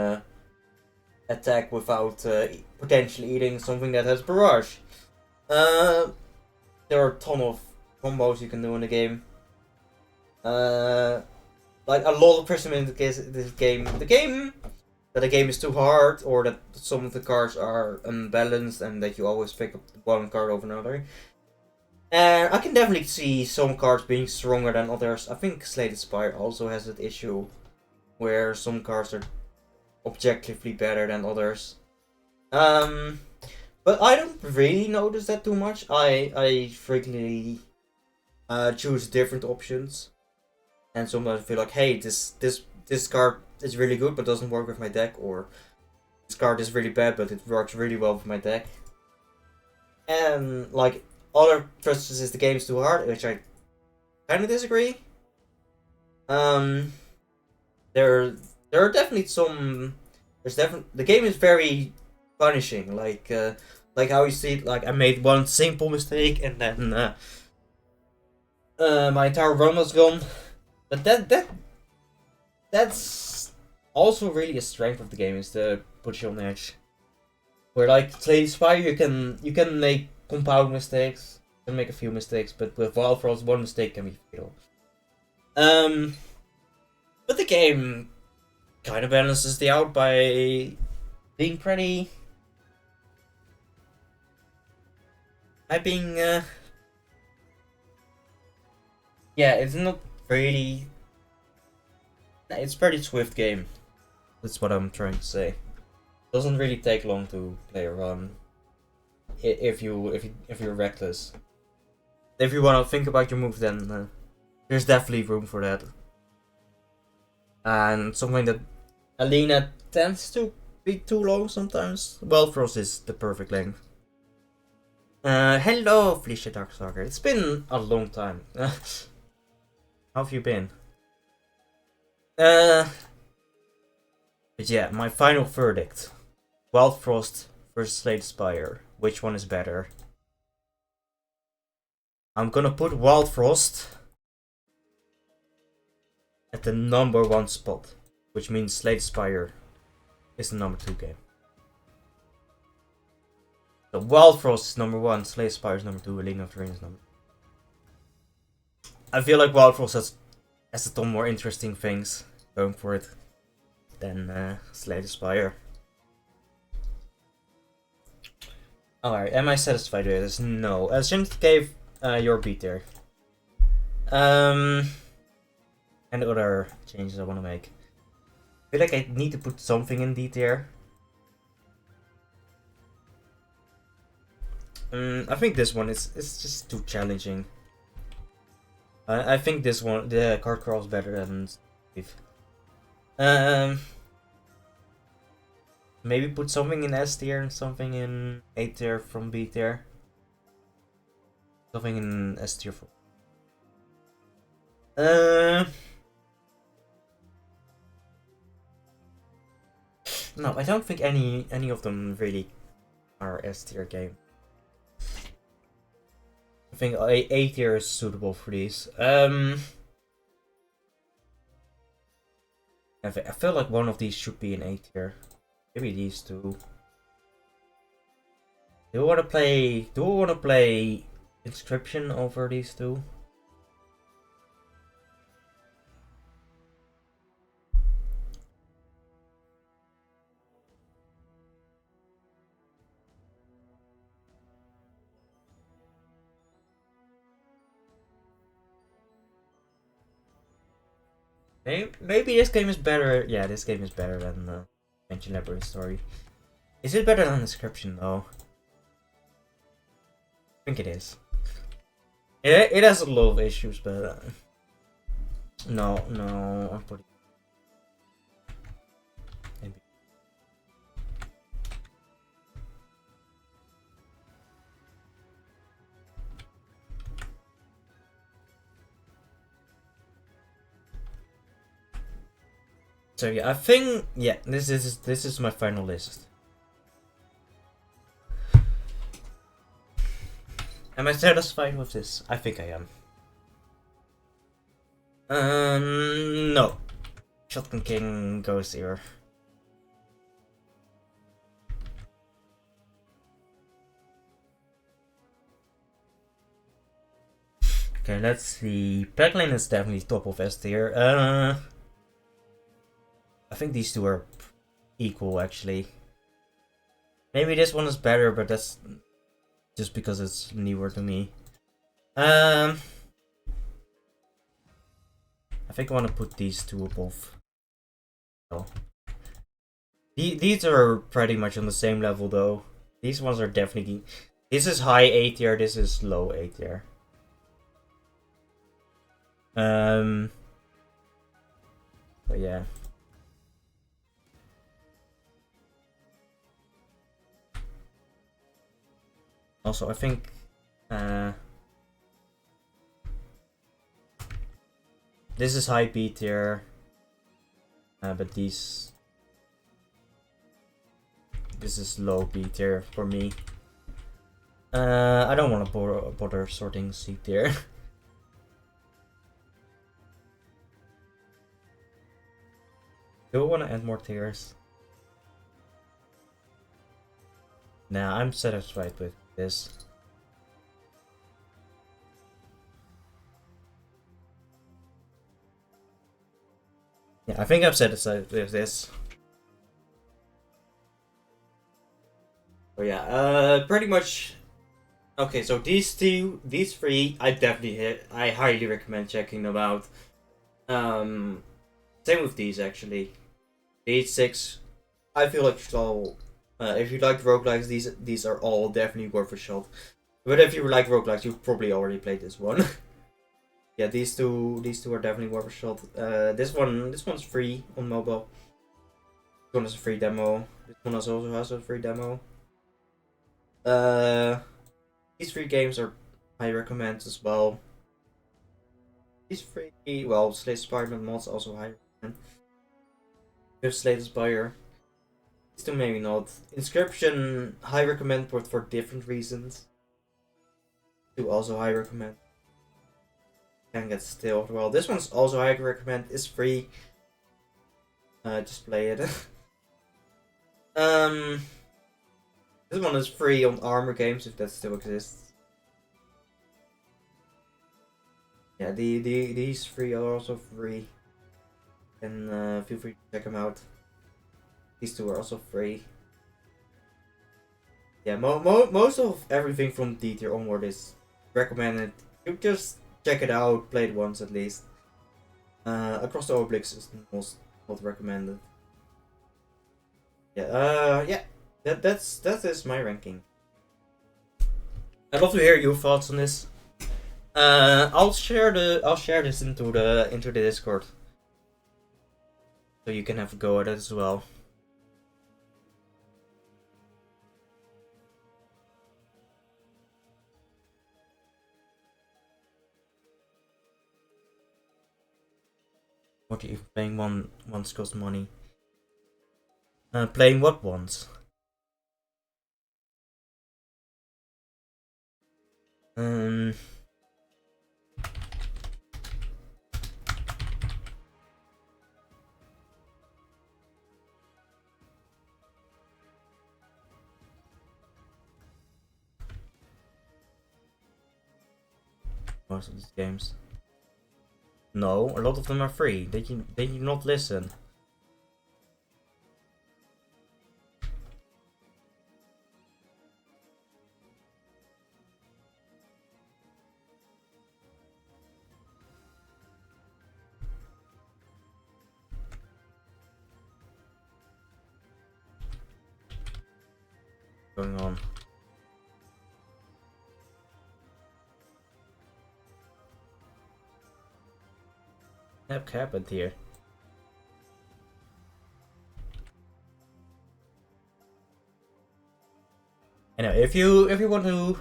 attack without potentially eating something that has barrage. There are a ton of combos you can do in the game. Like a lot of person in this game, that the game is too hard, or that some of the cards are unbalanced and that you always pick up one card over another. And I can definitely see some cards being stronger than others. I think Slay the Spire also has that issue, where some cards are objectively better than others. But I don't really notice that too much. I frequently choose different options. And sometimes I feel like, hey, this card is really good but doesn't work with my deck, or this card is really bad but it works really well with my deck. And like other frustrations, the game is too hard, which I kind of disagree. There are definitely some. The game is very punishing, like how you see it. Like I made one simple mistake and then my entire run was gone. But that's also really a strength of the game, is to put you on edge. Where like Slay the Spire, you can make compound mistakes, you can make a few mistakes, but with Wildfrost, one mistake can be fatal. But the game kind of balances the out by being pretty. Yeah, it's not really. It's a pretty swift game. That's what I'm trying to say. Doesn't really take long to play a run. If you're reckless. If you want to think about your moves, then there's definitely room for that. And something that Alina tends to be too long sometimes. Wildfrost is the perfect length. Hello, Felicia Darkstalker. It's been a long time. How have you been? But yeah, my final verdict. Wildfrost versus Slay the Spire. Which one is better? I'm gonna put Wildfrost at the number 1 spot. Which means Slay the Spire is the number 2 game. So Wildfrost is number 1, Slay the Spire is number 2, League of the Rings is number 2. I feel like Wildfrost has a ton more interesting things going for it than Slay the Spire. Alright, am I satisfied with this? No. Since gave your beat there. And other changes I want to make. I feel like I need to put something in D tier. I think this one is just too challenging. I think this one, the card crawl is better than Steve. Maybe put something in S tier and something in A tier from B tier. Something in S tier for. No, I don't think any of them really are S tier game. I think A tier is suitable for these. I feel like one of these should be an A tier. Maybe these two. Do we want to play Inscription over these two? Maybe this game is better. Yeah, this game is better than Ancient Library Story. Is it better than Inscription though? I think it is. It has a lot of issues, but no, I'm putting. Maybe. So yeah, I think this is my final list. Am I satisfied with this? I think I am. No. Shotgun King goes here. Okay, let's see. Packlane is definitely top of S tier. I think these two are equal actually. Maybe this one is better, but that's just because it's newer to me. I think I want to put these two above. Oh. These are pretty much on the same level though. These ones are definitely. This is high A tier. This is low A tier. But yeah. Also, I think this is high B tier, but this is low B tier for me. I don't want to bother sorting C tier. Do I want to add more tiers? Nah, I'm satisfied with this. Yeah, I think I'm satisfied with this. Oh yeah, pretty much. Okay, so these three, I highly recommend checking them out. Same with these actually. These 6, I feel like if you like roguelikes, these are all definitely worth a shot. But if you like roguelikes, you've probably already played this one. Yeah, these two are definitely worth a shot. This one's free on mobile. This one is a free demo. This one also has a free demo. These 3 games are I recommend as well. These 3, well, Slay Spider-Man mods also I recommend. If Slay Spire. These 2 maybe not. Inscription high recommend, but for different reasons. 2 also high recommend. Can get still. Well, this one's also high recommend. It's free. Just play it. This one is free on Armor Games if that still exists. Yeah, these 3 are also free. And feel free to check them out. These 2 are also free. Yeah, most of everything from D tier onward is recommended. You just check it out, play it once at least. Across the Oblix is the most recommended. Yeah, yeah. That is my ranking. I'd love to hear your thoughts on this. I'll share this into the Discord, so you can have a go at it as well. What if playing once costs money? Playing what once? Most of these games. No, a lot of them are free. Did you not listen? What's going on? What happened here? Anyway, if you want to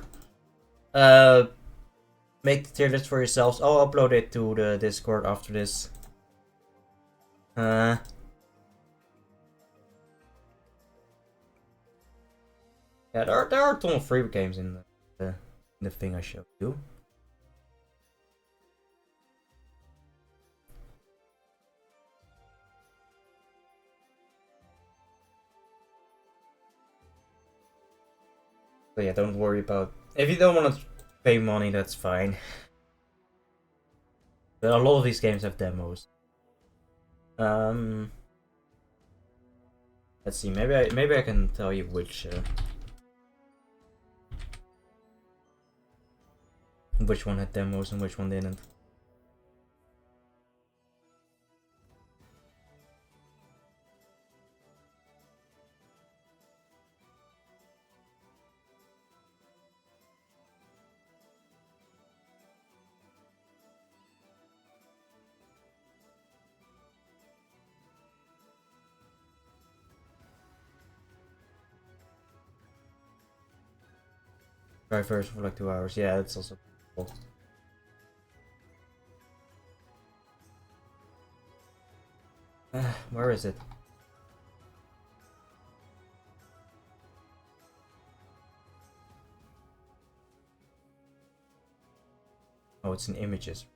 make the tier list for yourselves, I'll upload it to the Discord after this. Yeah, there are a ton of free games in the thing I showed you. So yeah, don't worry about... If you don't want to pay money, that's fine. But a lot of these games have demos. Let's see, maybe I can tell you which one had demos and which one didn't. Try first for like 2 hours. Yeah, that's also cool. Where is it? Oh, it's in images.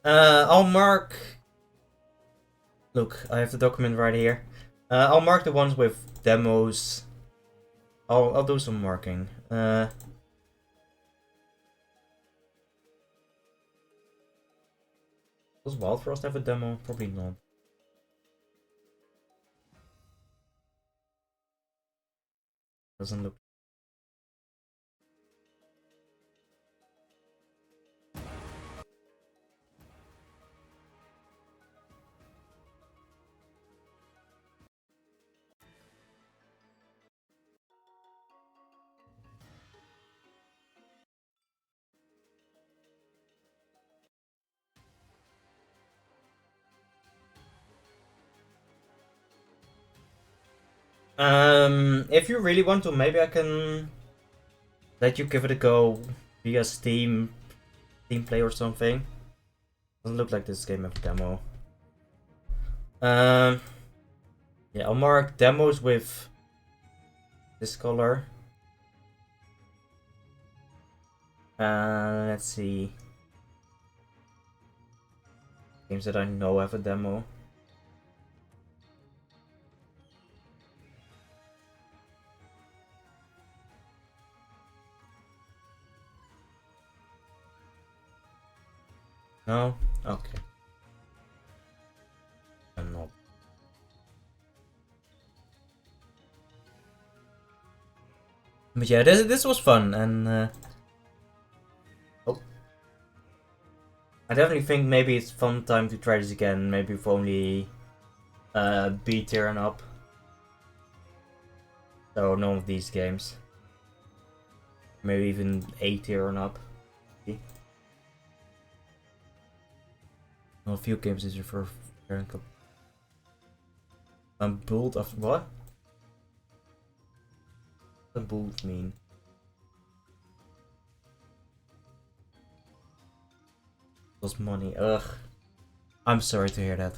I'll mark... Look, I have the document right here. I'll mark the ones with demos. I'll do some marking. Does Wildfrost have a demo? Probably not. Doesn't look... If you really want to, maybe I can let you give it a go via Steam Play or something. Doesn't look like this game have a demo. Yeah, I'll mark demos with this color. Let's see. Games that I know have a demo. No? Okay. I'm not. But yeah, this was fun, and oh, I definitely think maybe it's fun time to try this again. Maybe if only B tier and up. So none of these games. Maybe even A tier and up. Well, a few games is for build of what? What does build mean? Was money. Ugh. I'm sorry to hear that.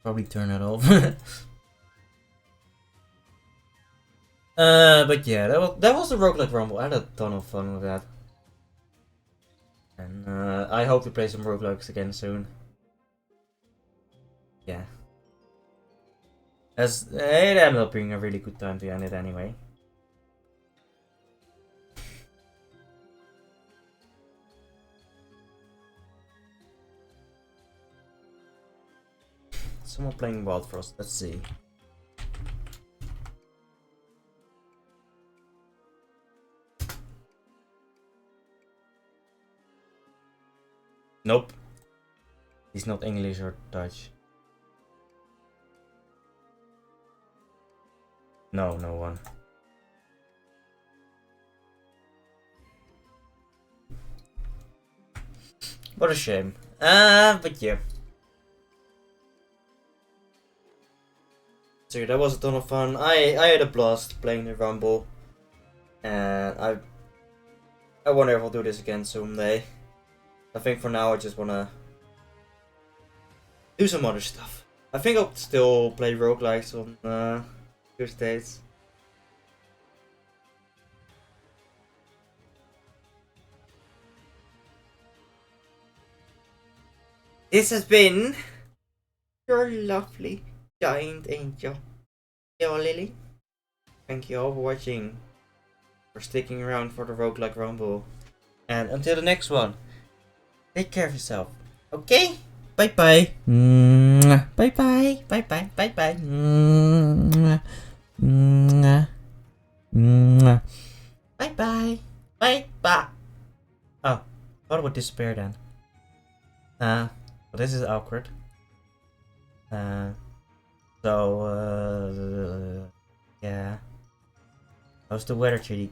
Probably turn it off. But yeah, that was the Roguelike Rumble. I had a ton of fun with that. And I hope to play some roguelikes again soon. yeah. As it ended up being a really good time to end it anyway. Someone playing Wildfrost, let's see. Nope. He's not English or Dutch. No, no one. What a shame. But yeah. So that was a ton of fun. I had a blast playing the Rumble. And I wonder if I'll do this again someday. I think for now I just wanna do some other stuff. I think I'll still play roguelikes on Tuesdays. This has been your lovely giant angel, Yo Lily. Thank you all for watching, for sticking around for the Roguelike Rumble. And until the next one, take care of yourself. Okay? Bye bye. Bye bye. Bye bye. Bye bye. Bye bye. Bye bye. Oh, thought it would disappear then. Well, this is awkward. Yeah. How's the weather, Chitty?